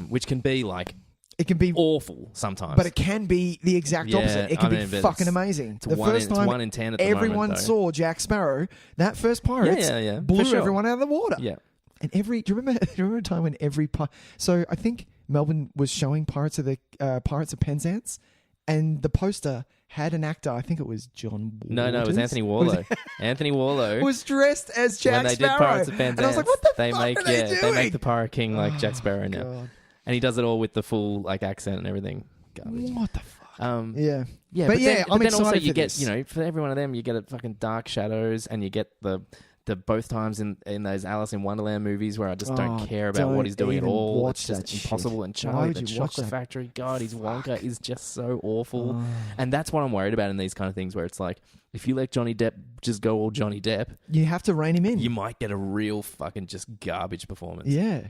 S2: which can be like...
S1: It can be
S2: awful sometimes.
S1: But it can be the exact opposite. It can be fucking amazing. The first time
S2: 1 in 10 at the
S1: everyone
S2: moment,
S1: saw Jack Sparrow, that first Pirates blew everyone out of the water.
S2: Yeah.
S1: And do you remember a time when every... So I think Melbourne was showing Pirates of Penzance, and the poster had an actor, I think it was John Waters.
S2: No, it was Anthony Warlow. Anthony Warlow
S1: was dressed as Jack Sparrow.
S2: When they did Pirates of Penzance.
S1: And I was like, what the fuck are they doing?
S2: They make the Pirate King like Jack Sparrow now.
S1: God.
S2: And he does it all with the full like accent and everything. Garbage.
S1: What the fuck? Yeah.
S2: But
S1: I'm
S2: then
S1: excited
S2: also you
S1: for
S2: get,
S1: this.
S2: for every one of them, you get a fucking Dark Shadows, and you get the both times in those Alice in Wonderland movies where I just don't care about what he's doing at all. It's just impossible.
S1: Shit.
S2: And Charlie the Chocolate Factory, God, his Wonka is just so awful. And that's what I'm worried about in these kind of things where it's like, if you let Johnny Depp just go all Johnny Depp,
S1: you have to rein him in.
S2: You might get a real fucking just garbage performance.
S1: Yeah.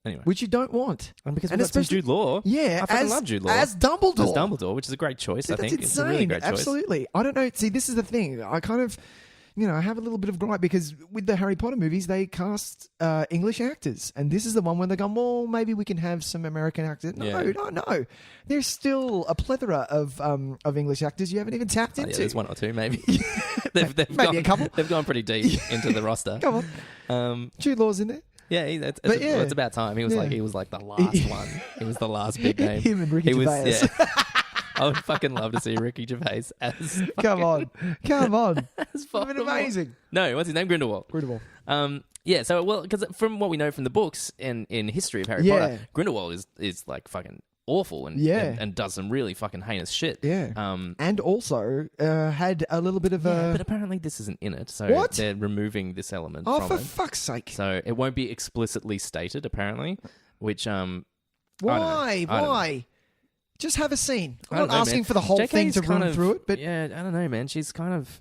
S2: Anyway.
S1: Which you don't want.
S2: And because we've got Jude Law.
S1: Yeah.
S2: I fucking love Jude Law.
S1: As Dumbledore.
S2: Which is a great choice,
S1: Dude,
S2: I think.
S1: That's insane.
S2: It's a really great choice.
S1: Absolutely. I don't know. See, this is the thing. I kind of... I have a little bit of gripe because with the Harry Potter movies, they cast English actors. And this is the one where they go, well, maybe we can have some American actors. No. There's still a plethora of English actors you haven't even tapped into.
S2: Yeah, there's one or two, maybe. they've
S1: maybe a couple.
S2: They've gone pretty deep into the roster.
S1: Come on. Jude Law's in there.
S2: Yeah, it's about time. He was like the last one. He was the last big name.
S1: Him and Ricky Gervais.
S2: I would fucking love to see Ricky Gervais as
S1: Come on.
S2: As
S1: It's amazing.
S2: No, what's his name? Grindelwald. Yeah, so, because from what we know from the books in history of Harry Potter, Grindelwald is like fucking awful and does some really fucking heinous shit.
S1: Yeah. And also had a little bit of a...
S2: but apparently this isn't in it, so they're removing this element from it.
S1: Oh, for fuck's sake.
S2: So it won't be explicitly stated, apparently, which...
S1: Why? Just have a scene. I'm not asking for the whole thing to run through it, but...
S2: Yeah, I don't know, man. She's kind of...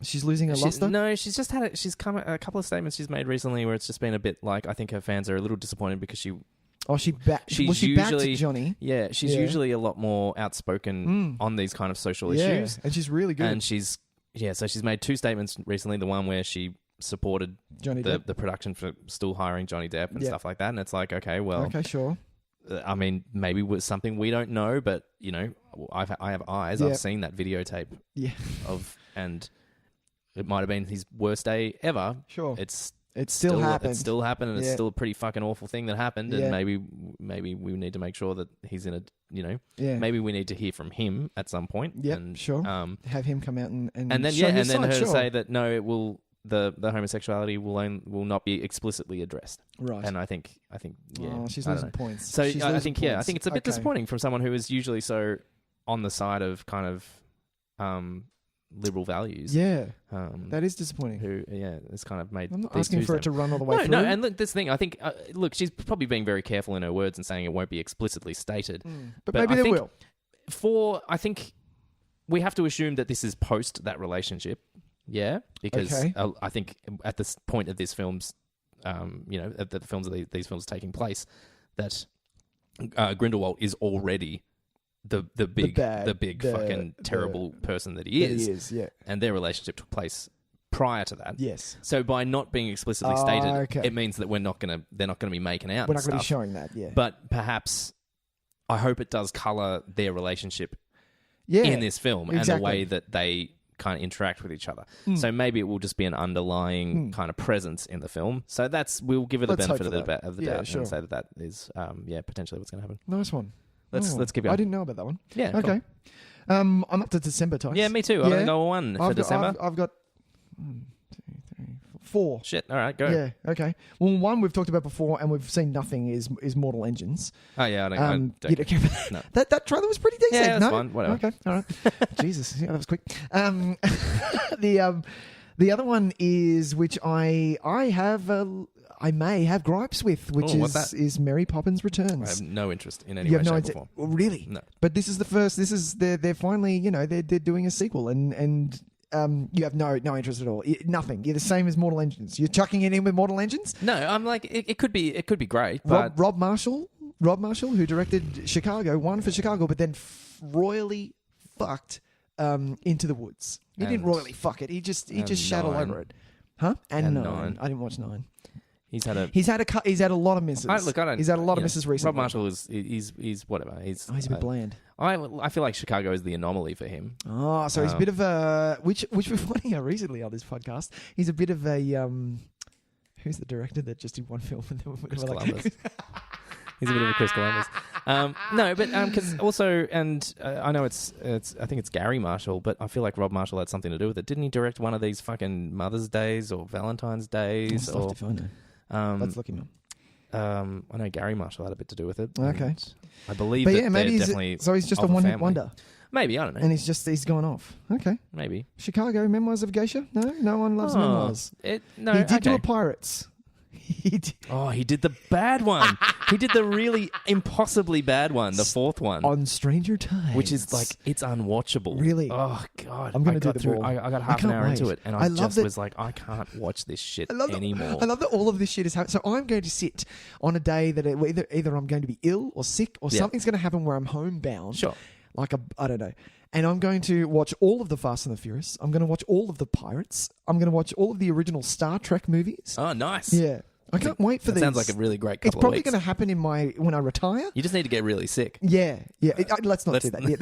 S1: She's losing her luster?
S2: No, she's just had she's come a couple of statements she's made recently where it's just been a bit like, I think her fans are a little disappointed because she...
S1: Oh, she backed Johnny.
S2: Yeah, she's usually a lot more outspoken on these kind of social issues.
S1: And she's really good.
S2: And she's made two statements recently. The one where she supported the production for still hiring Johnny Depp and stuff like that. And it's like, okay, well...
S1: Okay, sure.
S2: I mean, maybe it was something we don't know, but, I have eyes. I've seen that videotape and it might have been his worst day ever.
S1: Sure.
S2: It
S1: still happened.
S2: It still happened, and it's still a pretty fucking awful thing that happened, and maybe we need to make sure that he's in maybe we need to hear from him at some point.
S1: Yeah,
S2: and,
S1: sure. Have him come out and
S2: then her say that, no, it will... The homosexuality will not be explicitly addressed,
S1: right?
S2: And I think
S1: she's losing points.
S2: So I think it's a bit disappointing from someone who is usually so on the side of kind of liberal values.
S1: Yeah, that is disappointing.
S2: Who it's kind of made.
S1: I'm not asking for it to run all the way through.
S2: No, and look, this thing I think she's probably being very careful in her words and saying it won't be explicitly stated,
S1: but maybe they will.
S2: I think we have to assume that this is post that relationship. Yeah, because I think at this point of this film's, at the films of these films taking place, that Grindelwald is already the big fucking terrible person that he is. And their relationship took place prior to that.
S1: Yes.
S2: So by not being explicitly stated, it means that they're not going to be making out.
S1: We're not going to be showing that. Yeah.
S2: But perhaps, I hope it does color their relationship in this film and the way that they kind of interact with each other. So maybe it will just be an underlying kind of presence in the film. So we'll give it the benefit of the doubt and say that is potentially what's going to happen.
S1: Nice one.
S2: Let's keep going.
S1: I didn't know about that one.
S2: Yeah.
S1: Okay.
S2: Cool.
S1: I'm up to December, Tys.
S2: Yeah, me too. I'm going to go one for December.
S1: I've got 1, 2, 3, 4.
S2: Shit. All right, go.
S1: Yeah. Okay. Well, one we've talked about before, and we've seen nothing is Mortal Engines.
S2: Oh yeah, I don't
S1: you don't care about that? No. That trailer was pretty decent.
S2: Yeah, that's fine. Whatever.
S1: Okay. All right. Jesus, that was quick. The other one is which I may have gripes with, which is Mary Poppins Returns.
S2: I have no interest in any way, shape, or form.
S1: Really?
S2: No.
S1: But this is the first. They're finally they're doing a sequel and. You have no interest at all. Nothing. You're the same as Mortal Engines. You're chucking it in with Mortal Engines.
S2: No, I'm like it could be great. But
S1: Rob Marshall, who directed Chicago, won for Chicago, but then royally fucked Into the Woods. He didn't royally fuck it. He just shat all over it. Huh? And 9. I didn't watch 9. He's had a lot of misses. He's had a lot of misses recently.
S2: Rob Marshall he's whatever. He's
S1: a bit bland.
S2: I feel like Chicago is the anomaly for him.
S1: Oh, so he's a bit of a which we're finding out recently on this podcast. He's a bit of a who's the director that just did one film and then
S2: Chris Columbus. He's a bit of a Chris Columbus. No, but because also, and I know it's I think it's Gary Marshall, but I feel like Rob Marshall had something to do with it. Didn't he direct one of these fucking Mother's Days or Valentine's Days?
S1: If I know. Let's look him up.
S2: I know Gary Marshall had a bit to do with it.
S1: Okay.
S2: I believe
S1: But
S2: that
S1: yeah, maybe he's just a one-hit wonder.
S2: Maybe, I don't know.
S1: And he's gone off. Okay.
S2: Maybe.
S1: Chicago, Memoirs of a Geisha? No one loves memoirs.
S2: He did
S1: do a Pirates.
S2: He did the bad one. He did the really impossibly bad one, the fourth one.
S1: On Stranger Tides.
S2: Which is like, it's unwatchable.
S1: Really?
S2: Oh, God.
S1: I'm going to do the ball.
S2: I got half an hour into it, and I just was like, I can't watch this shit anymore.
S1: I love that all of this shit is happening. So I'm going to sit on a day that either I'm going to be ill or sick or something's going to happen where I'm homebound.
S2: Sure.
S1: I don't know. And I'm going to watch all of the Fast and the Furious. I'm going to watch all of the Pirates. I'm going to watch all of the original Star Trek movies.
S2: Oh, nice.
S1: Yeah. I can't wait for
S2: that
S1: these.
S2: Sounds like a really great couple
S1: It's probably
S2: of weeks.
S1: going to happen when I retire.
S2: You just need to get really sick.
S1: Yeah. Let's not do that yet.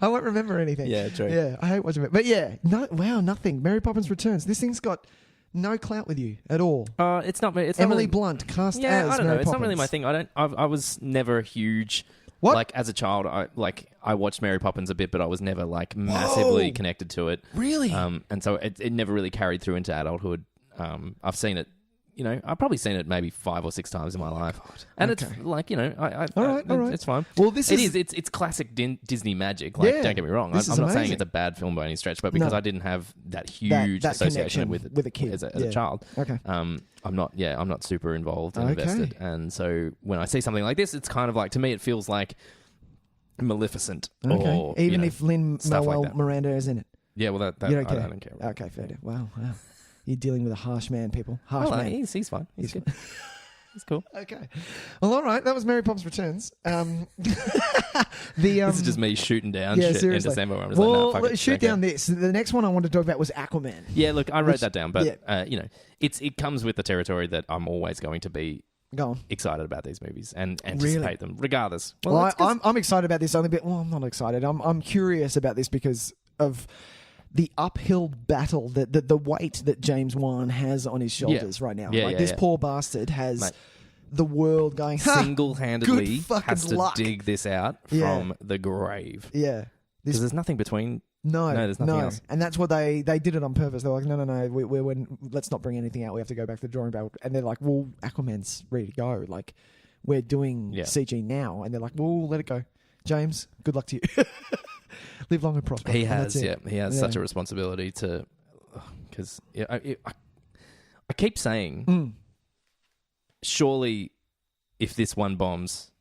S1: I won't remember anything.
S2: Yeah, true.
S1: Yeah, I hate watching it. But yeah, nothing. Mary Poppins Returns. This thing's got no clout with you at all.
S2: It's not. It's
S1: Emily
S2: not really,
S1: Blunt cast as
S2: I don't know.
S1: Mary
S2: It's
S1: Poppins.
S2: not really my thing. I was never a huge.
S1: What?
S2: Like as a child, I watched Mary Poppins a bit, but I was never like massively connected to it.
S1: Really?
S2: And so it never really carried through into adulthood. I've seen it. I've probably seen it maybe 5 or 6 times in my life, and it's like
S1: all right,
S2: it's fine.
S1: Well,
S2: it's classic Disney magic. Like, don't get me wrong, I'm not saying it's a bad film by any stretch, but because I didn't have that huge
S1: that
S2: association with
S1: a kid
S2: as a child,
S1: okay,
S2: I'm not super involved and invested, and so when I see something like this, it's kind of like, to me, it feels like Maleficent, or
S1: even if Lin-Manuel
S2: like
S1: Miranda is in it.
S2: Yeah, well, that
S1: you don't care.
S2: I don't care.
S1: Okay, fair enough. Wow. You're dealing with a harsh man, people. Harsh man.
S2: He's fine. He's good. He's cool.
S1: Okay. Well, all right. That was Mary Poppins Returns.
S2: This is just me shooting down shit
S1: seriously.
S2: in December. Where I'm just like, nah, fuck it.
S1: Shoot down this. The next one I wanted to talk about was Aquaman.
S2: Yeah, look, I wrote that down, but it comes with the territory that I'm always going to be excited about these movies and anticipate them, regardless.
S1: Well, I'm excited about this only bit. Well, I'm not excited. I'm curious about this because of the uphill battle, the weight that James Wan has on his shoulders right now. This poor bastard has the world going,
S2: single-handedly has to
S1: luck.
S2: dig this out from the grave.
S1: Yeah.
S2: Because there's nothing between...
S1: No,
S2: there's nothing else.
S1: And that's what they did it on purpose. They're like, no, let's not bring anything out. We have to go back to the drawing board. And they're like, well, Aquaman's ready to go. Like, we're doing CG now. And they're like, well, let it go. James, good luck to you. Live long and prosper.
S2: He has such a responsibility to... Because I keep saying, surely if this one bombs,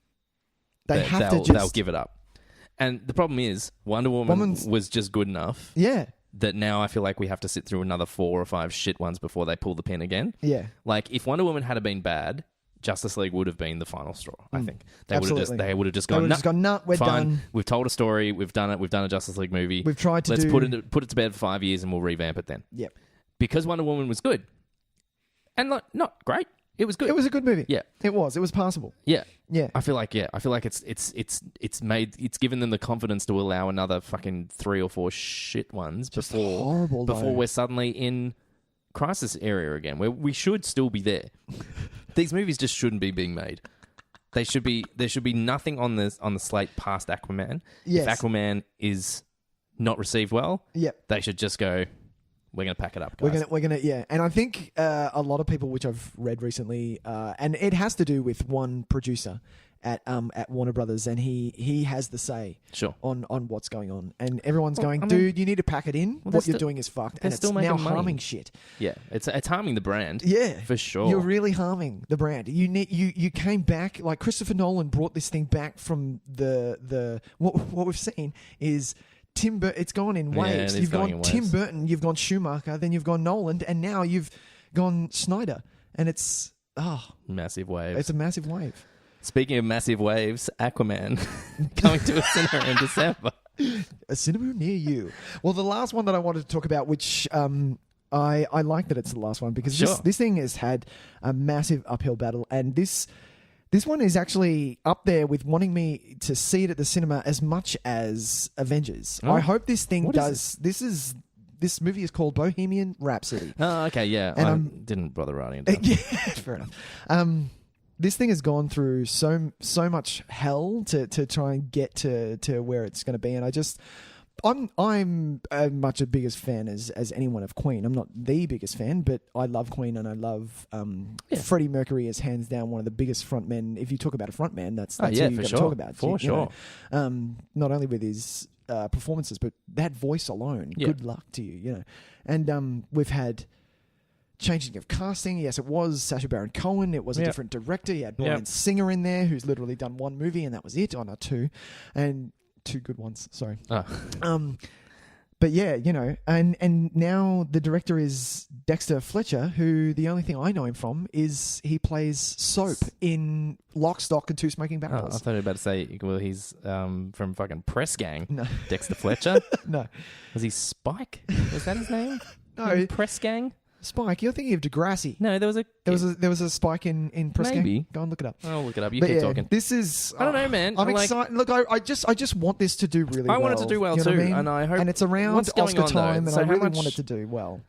S2: they'll give it up. And the problem is, Wonder Woman was just good enough.
S1: Yeah.
S2: That now I feel like we have to sit through another 4 or 5 shit ones before they pull the pin again.
S1: Yeah.
S2: Like, if Wonder Woman had been bad, Justice League would have been the final straw, I think. They would have just gone,
S1: we're
S2: fine.
S1: Done.
S2: We've told a story. We've done it. We've done a Justice League movie.
S1: We've tried to
S2: Let's put it to bed for 5 years and we'll revamp it then.
S1: Yep.
S2: Because Wonder Woman was good. And not great. It was good.
S1: It was a good movie.
S2: Yeah.
S1: It was passable.
S2: Yeah.
S1: Yeah.
S2: I feel like it's given them the confidence to allow another fucking 3 or 4 shit ones before we're suddenly in crisis area again, where we should still be there. These movies just shouldn't be being made. There should be nothing on the slate past Aquaman.
S1: Yes.
S2: If Aquaman is not received well, they should just go, we're going to pack it up, guys.
S1: We're gonna, yeah. And I think a lot of people, which I've read recently, and it has to do with one producer at Warner Brothers, and he has the say on what's going on, and everyone's going, dude, you need to pack it in. What you're doing is fucked, and it's now harming shit.
S2: Yeah, it's harming the brand.
S1: Yeah,
S2: for sure.
S1: You're really harming the brand. You came back, like Christopher Nolan brought this thing back from the what we've seen is. It's gone in waves. You've gone Tim Burton, you've gone Schumacher, then you've gone Nolan, and now you've gone Snyder. And it's
S2: massive wave.
S1: It's a massive wave.
S2: Speaking of massive waves, Aquaman coming to a cinema in December.
S1: A cinema near you. Well, the last one that I wanted to talk about, which I like that it's the last one because this thing has had a massive uphill battle, and this one is actually up there with wanting me to see it at the cinema as much as Avengers. I hope this thing does. This movie is called Bohemian Rhapsody.
S2: Oh, okay, yeah.
S1: And
S2: I didn't bother writing it down.
S1: Yeah, fair enough. This thing has gone through so much hell to try and get to where it's going to be, and I'm much a biggest fan as anyone of Queen. I'm not the biggest fan, but I love Queen and I love Freddie Mercury is hands down one of the biggest frontmen. If you talk about a frontman, that's who you got to talk about.
S2: For sure.
S1: Not only with his performances, but that voice alone. Yeah. Good luck to you, you know. And we've had changing of casting. Yes, it was Sacha Baron Cohen. It was a different director. You had Bryan Singer in there, who's literally done one movie, and that was it. Not two. And two good ones. Sorry. But yeah, you know, and now the director is Dexter Fletcher, who the only thing I know him from is he plays Soap in Lock, Stock and Two Smoking Barrels.
S2: I thought you were about to say, well, he's from fucking Press Gang.
S1: No.
S2: Dexter Fletcher?
S1: No.
S2: Was he Spike? Was that his name?
S1: No.
S2: In Press Gang?
S1: Spike, you're thinking of Degrassi.
S2: No, there was a
S1: Spike in Press
S2: maybe.
S1: Gang. Go and look it up.
S2: I'll look it up. You keep talking.
S1: This is
S2: I don't know, man.
S1: I'm excited. Look, I just want this to do really well.
S2: I want it to do well too, I mean?
S1: and I hope. And it's around Oscar time, and I really want it to do well.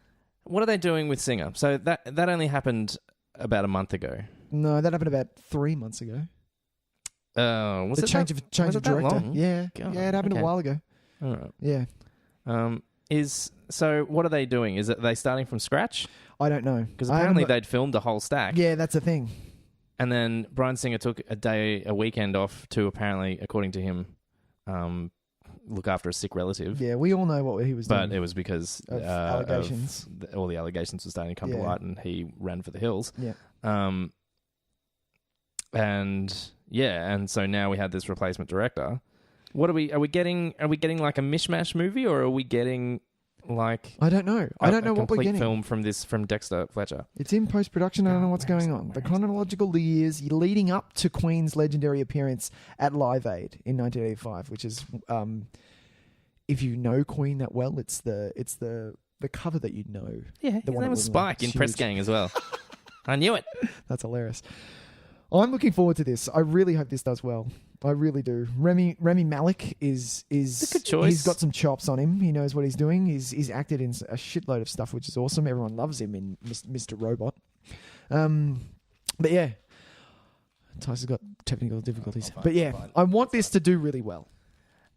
S2: What are they doing with Singer? So that only happened about a month ago.
S1: No, that happened about 3 months ago.
S2: Was
S1: the
S2: it
S1: change of director?
S2: Long?
S1: Yeah,
S2: God,
S1: it happened a while ago.
S2: All right.
S1: Yeah.
S2: So what are they doing? Are they starting from scratch?
S1: I don't know.
S2: Because apparently they'd filmed a whole stack.
S1: Yeah, that's the thing.
S2: And then Bryan Singer took a weekend off to apparently, according to him, look after a sick relative.
S1: Yeah, we all know what he was doing.
S2: But it was because
S1: of allegations.
S2: All the allegations were starting to come to light, and he ran for the hills.
S1: Yeah.
S2: And so now we had this replacement director. What are we getting? Are we getting like a mishmash movie, or are we getting like
S1: I don't know. I don't know what we're getting.
S2: Film from Dexter Fletcher.
S1: It's in post production. I don't know what's going on. The chronological years leading up to Queen's legendary appearance at Live Aid in 1985, which is if you know Queen that well, it's the cover that you know.
S2: Yeah, his name was Spike in Press Gang as well. I knew it.
S1: That's hilarious. I'm looking forward to this. I really hope this does well. I really do. Remy Malek is a good choice. He's got some chops on him. He knows what he's doing. He's acted in a shitload of stuff, which is awesome. Everyone loves him in Mr. Robot. But yeah, Tys has got technical difficulties. But yeah, I want this to do really well.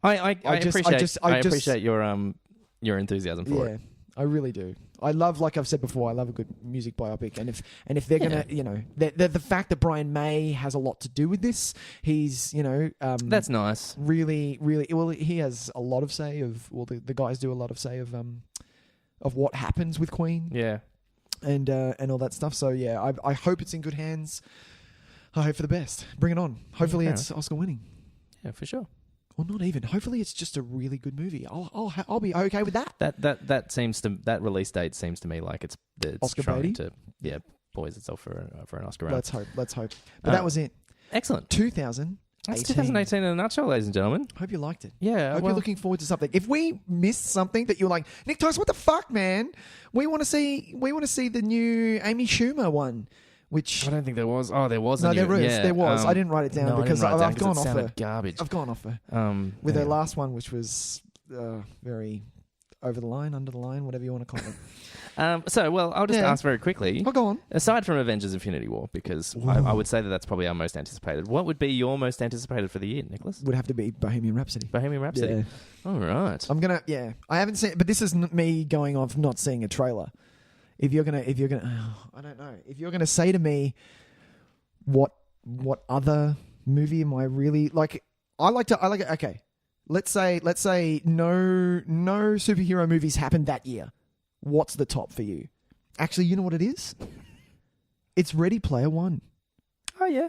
S2: I appreciate your enthusiasm for it.
S1: I really do. I love, like I've said before, I love a good music biopic, and if they're gonna, you know, the fact that Brian May has a lot to do with this, he's, you know,
S2: that's nice.
S1: Really, really, well, he has a lot of say of. Well, the guys do a lot of say of what happens with Queen.
S2: Yeah,
S1: and all that stuff. So yeah, I hope it's in good hands. I hope for the best. Bring it on. Hopefully, it's Oscar winning.
S2: Yeah, for sure.
S1: Or not even. Hopefully, it's just a really good movie. I'll be okay with that.
S2: That release date seems to me like it's
S1: Oscar
S2: trying
S1: Beatty?
S2: to poise itself for an Oscar.
S1: Let's hope. But that was it.
S2: Excellent.
S1: 2018.
S2: That's 2018 in a nutshell, ladies and gentlemen.
S1: Hope you liked it.
S2: Yeah.
S1: Hope you're looking forward to something. If we missed something that you're like, Nick Tys, what the fuck, man? We want to see the new Amy Schumer one. Which
S2: I don't think there was. Oh, there was.
S1: No, there was. I didn't write it down because I've gone off her.
S2: Garbage.
S1: I've gone off her with her last one, which was very over the line, under the line, whatever you want to call it.
S2: I'll just ask very quickly.
S1: Oh, go on.
S2: Aside from Avengers: Infinity War, because I would say that's probably our most anticipated. What would be your most anticipated for the year, Nicholas?
S1: Would have to be Bohemian Rhapsody.
S2: Bohemian Rhapsody.
S1: Yeah.
S2: All right.
S1: I haven't seen, but this is me going off not seeing a trailer. If you're gonna, I don't know. If you're gonna say to me, what other movie am I really like? I like it. Okay, let's say no superhero movies happened that year. What's the top for you? Actually, you know what it is? It's Ready Player One.
S2: Oh yeah,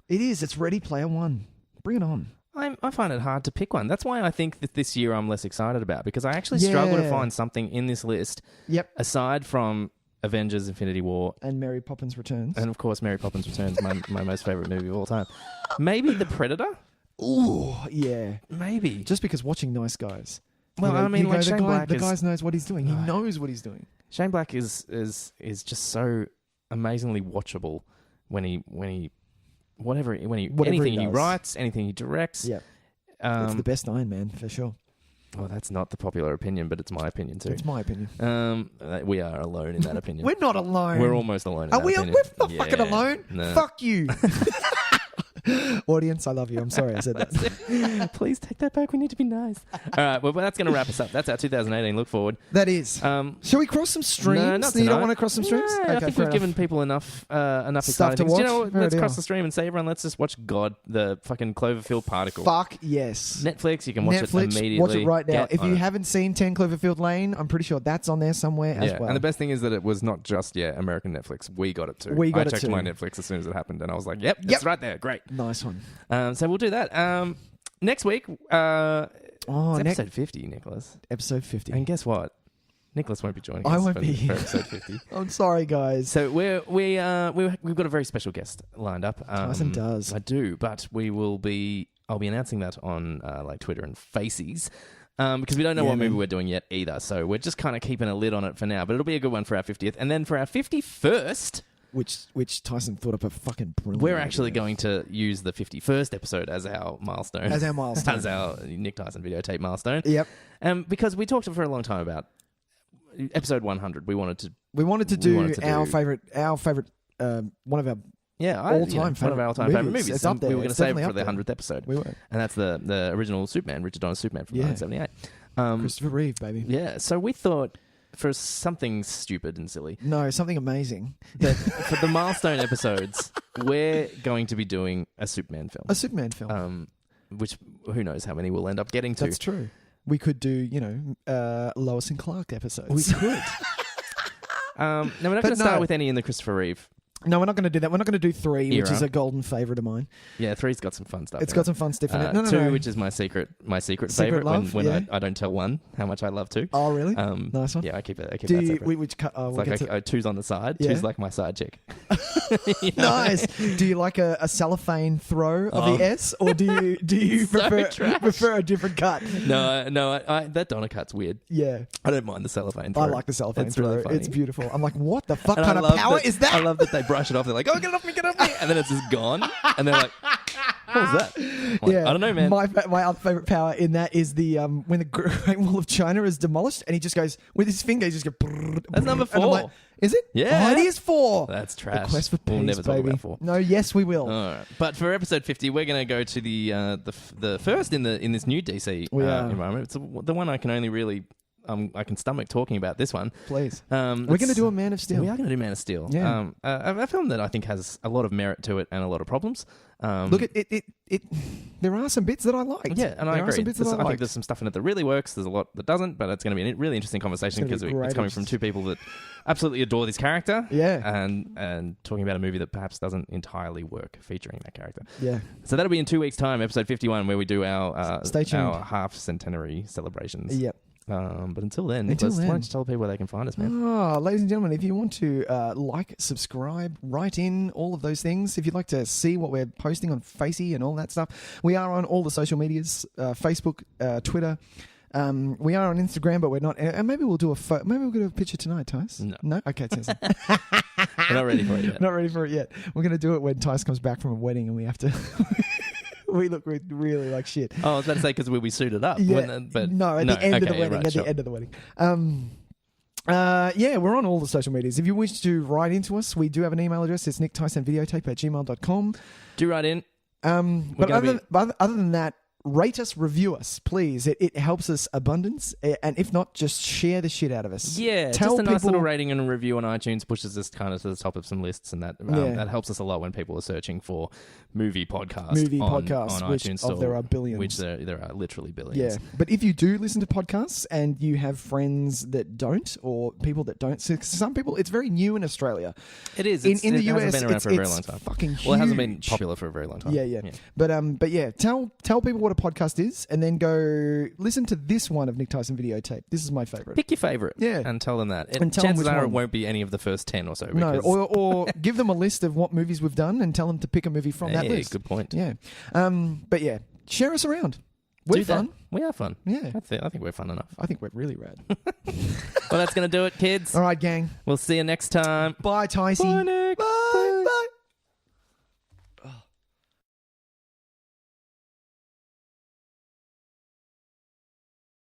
S1: it is. It's Ready Player One. Bring it on.
S2: I find it hard to pick one. That's why I think that this year I'm less excited about, because I actually struggle to find something in this list.
S1: Yep.
S2: Aside from Avengers: Infinity War
S1: and Mary Poppins Returns,
S2: and of course Mary Poppins Returns, my most favorite movie of all time. Maybe The Predator.
S1: Ooh, yeah,
S2: maybe just
S1: because watching Nice Guys.
S2: Well, I mean, like Shane Black,
S1: the guy knows what he's doing. He knows what he's doing.
S2: Shane Black is just so amazingly watchable when he anything he writes, anything he directs.
S1: Yeah, it's the best Iron Man for sure.
S2: Well, that's not the popular opinion, but it's my opinion too.
S1: It's my opinion.
S2: We are alone in that opinion.
S1: We're not alone.
S2: We're almost alone in that opinion.
S1: We're not fucking alone. No. Fuck you. Audience, I love you. I'm sorry I said that.
S2: Please take that back. We need to be nice. All right, well, that's going to wrap us up. That's our 2018 look forward.
S1: That is. Shall we cross some streams?
S2: No, not
S1: You don't want to cross some streams?
S2: No,
S1: okay,
S2: I think we've given people enough
S1: stuff to
S2: things.
S1: watch.
S2: You know what?
S1: Fair
S2: Let's
S1: deal.
S2: cross the stream and say, everyone, let's just watch God, the fucking Cloverfield particle.
S1: Fuck yes.
S2: Netflix, you can watch it immediately.
S1: Watch it right now.
S2: Get
S1: If
S2: on
S1: you
S2: it.
S1: haven't seen 10 Cloverfield Lane, I'm pretty sure that's on there somewhere as well.
S2: And the best thing is that it was not just American Netflix. We got it too. I checked my Netflix as soon as it happened, and I was like, "Yep, it's right there. Great,
S1: nice one."
S2: So we'll do that next week. It's episode 50, Nicholas.
S1: Episode 50.
S2: And guess what? Nicholas won't be joining us.
S1: I won't be
S2: for episode 50.
S1: I'm sorry, guys.
S2: So we've got a very special guest lined up.
S1: Tyson does.
S2: I do, but I'll be announcing that on like Twitter and Faces. Because we don't know what movie we're doing yet either. So we're just kind of keeping a lid on it for now. But it'll be a good one for our 50th. And then for our 51st...
S1: Which Tyson thought up a fucking brilliant
S2: We're actually
S1: idea.
S2: going to use the 51st episode as our milestone.
S1: As our milestone.
S2: As our Nick Tyson videotape milestone.
S1: Yep.
S2: Because we talked for a long time about episode 100. We wanted to
S1: do our favorite one of our all-time
S2: favorite movies.
S1: It's up there.
S2: We were going to save it for the
S1: there.
S2: 100th episode.
S1: We were.
S2: And that's the original Superman, Richard Donner's Superman from 1978.
S1: Christopher Reeve, baby.
S2: Yeah, so we thought for something stupid and silly.
S1: No, something amazing.
S2: That for the milestone episodes, we're going to be doing a Superman film.
S1: A Superman film.
S2: Which, who knows how many we'll end up getting to.
S1: That's true. We could do, Lois and Clark episodes.
S2: We could. Now, we're not going to start with any in the Christopher Reeve.
S1: No, we're not going to do that. We're not going to do 3,
S2: Era.
S1: which is a golden favourite of mine.
S2: Yeah, 3's got some fun stuff.
S1: It's got some fun stuff in it. No,
S2: 2, which is my secret favourite
S1: love,
S2: when I don't tell 1 how much I love 2.
S1: Oh, really? Nice one.
S2: Yeah, I keep that
S1: Do
S2: separate.
S1: we'll
S2: It's like 2's on the side.
S1: Yeah.
S2: 2's like my side chick.
S1: Nice. Do you like a cellophane throw of the S, or do you
S2: So
S1: prefer a different cut?
S2: No, that Donna cut's weird.
S1: Yeah.
S2: I don't mind the cellophane throw.
S1: I like the cellophane
S2: It's
S1: throw.
S2: really funny.
S1: It's beautiful. I'm like, what the fuck
S2: And
S1: kind
S2: I
S1: of
S2: love
S1: power is that?
S2: I love that they brush it off. They're like, oh, get off me. And then it's just gone. And they're like, what was that? I'm like,
S1: Yeah,
S2: I don't know, man.
S1: My other favorite power in that is the when the Great Wall of China is demolished, and he just goes with his finger. He just goes.
S2: That's number 4.
S1: And I'm like, is it?
S2: Yeah.
S1: Oh, it is 4.
S2: That's trash.
S1: The quest for peace,
S2: We'll never talk
S1: baby.
S2: about 4.
S1: No, yes, we will.
S2: All right. But for episode 50, we're going to go to the first in this new DC environment. It's the one I can only really I can stomach talking about this one.
S1: Please. We're going to do a Man of Steel.
S2: We are going to do Man of Steel.
S1: Yeah.
S2: A film that I think has a lot of merit to it and a lot of problems.
S1: Look, there are some bits that I liked.
S2: Yeah, and I agree.
S1: Some bits that
S2: I think there's some stuff in it that really works. There's a lot that doesn't, but it's going to be a really interesting conversation because it's coming from 2 people that absolutely adore this character.
S1: Yeah.
S2: And talking about a movie that perhaps doesn't entirely work featuring that character.
S1: Yeah.
S2: So that'll be in 2 weeks' time, episode 51, where we do our
S1: Stay tuned.
S2: our half centenary celebrations.
S1: Yep.
S2: But until then, Nicholas, why don't you tell people where they can find us, man?
S1: Oh, ladies and gentlemen, if you want to like, subscribe, write in, all of those things, if you'd like to see what we're posting on Facey and all that stuff, we are on all the social medias, Facebook, Twitter. We are on Instagram, but we're not. And maybe we'll do maybe we'll do a picture tonight, Tys.
S2: No.
S1: Okay, Tyson.
S2: We're not ready for it yet.
S1: Not ready for it yet. We're going to do it when Tys comes back from a wedding and we have to... We look really like shit.
S2: Oh, I was about to say because we'll be suited up.
S1: Yeah,
S2: at the
S1: end of the wedding.
S2: Right,
S1: at the end of the wedding. We're on all the social medias. If you wish to write into us, we do have an email address. It's nicktysonvideotape@gmail.com.
S2: Do write in.
S1: But other than that, rate us, review us, please. It helps us abundance. And if not, just share the shit out of us.
S2: Yeah,
S1: Tell
S2: just a nice
S1: people,
S2: little rating and a review on iTunes pushes us kind of to the top of some lists, and that helps us a lot when people are searching for movie podcasts on iTunes Store.
S1: There are billions.
S2: Which there are literally billions.
S1: Yeah, but if you do listen to podcasts and you have friends that don't, or people that don't, so some people, it's very new in Australia.
S2: It is.
S1: In the US,
S2: hasn't been around for a very long time.
S1: Fucking huge.
S2: Well, it hasn't been popular for a very long time.
S1: Yeah. But yeah, tell people what a podcast is, and then go listen to this one of Nick Tyson Videotape. This is my favorite.
S2: Pick your favorite,
S1: and
S2: tell them that.
S1: And tell them
S2: chances
S1: which
S2: are
S1: one.
S2: it won't be any of the first 10 or so.
S1: No, or give them a list of what movies we've done, and tell them to pick a movie from that list.
S2: Good point.
S1: Yeah. But yeah, share us around. We're fun.
S2: We are fun.
S1: Yeah.
S2: I think we're fun enough.
S1: I think we're really rad.
S2: Well, that's going to do it, kids.
S1: All right, gang.
S2: We'll see you next time.
S1: Bye, Tyson.
S2: Bye now.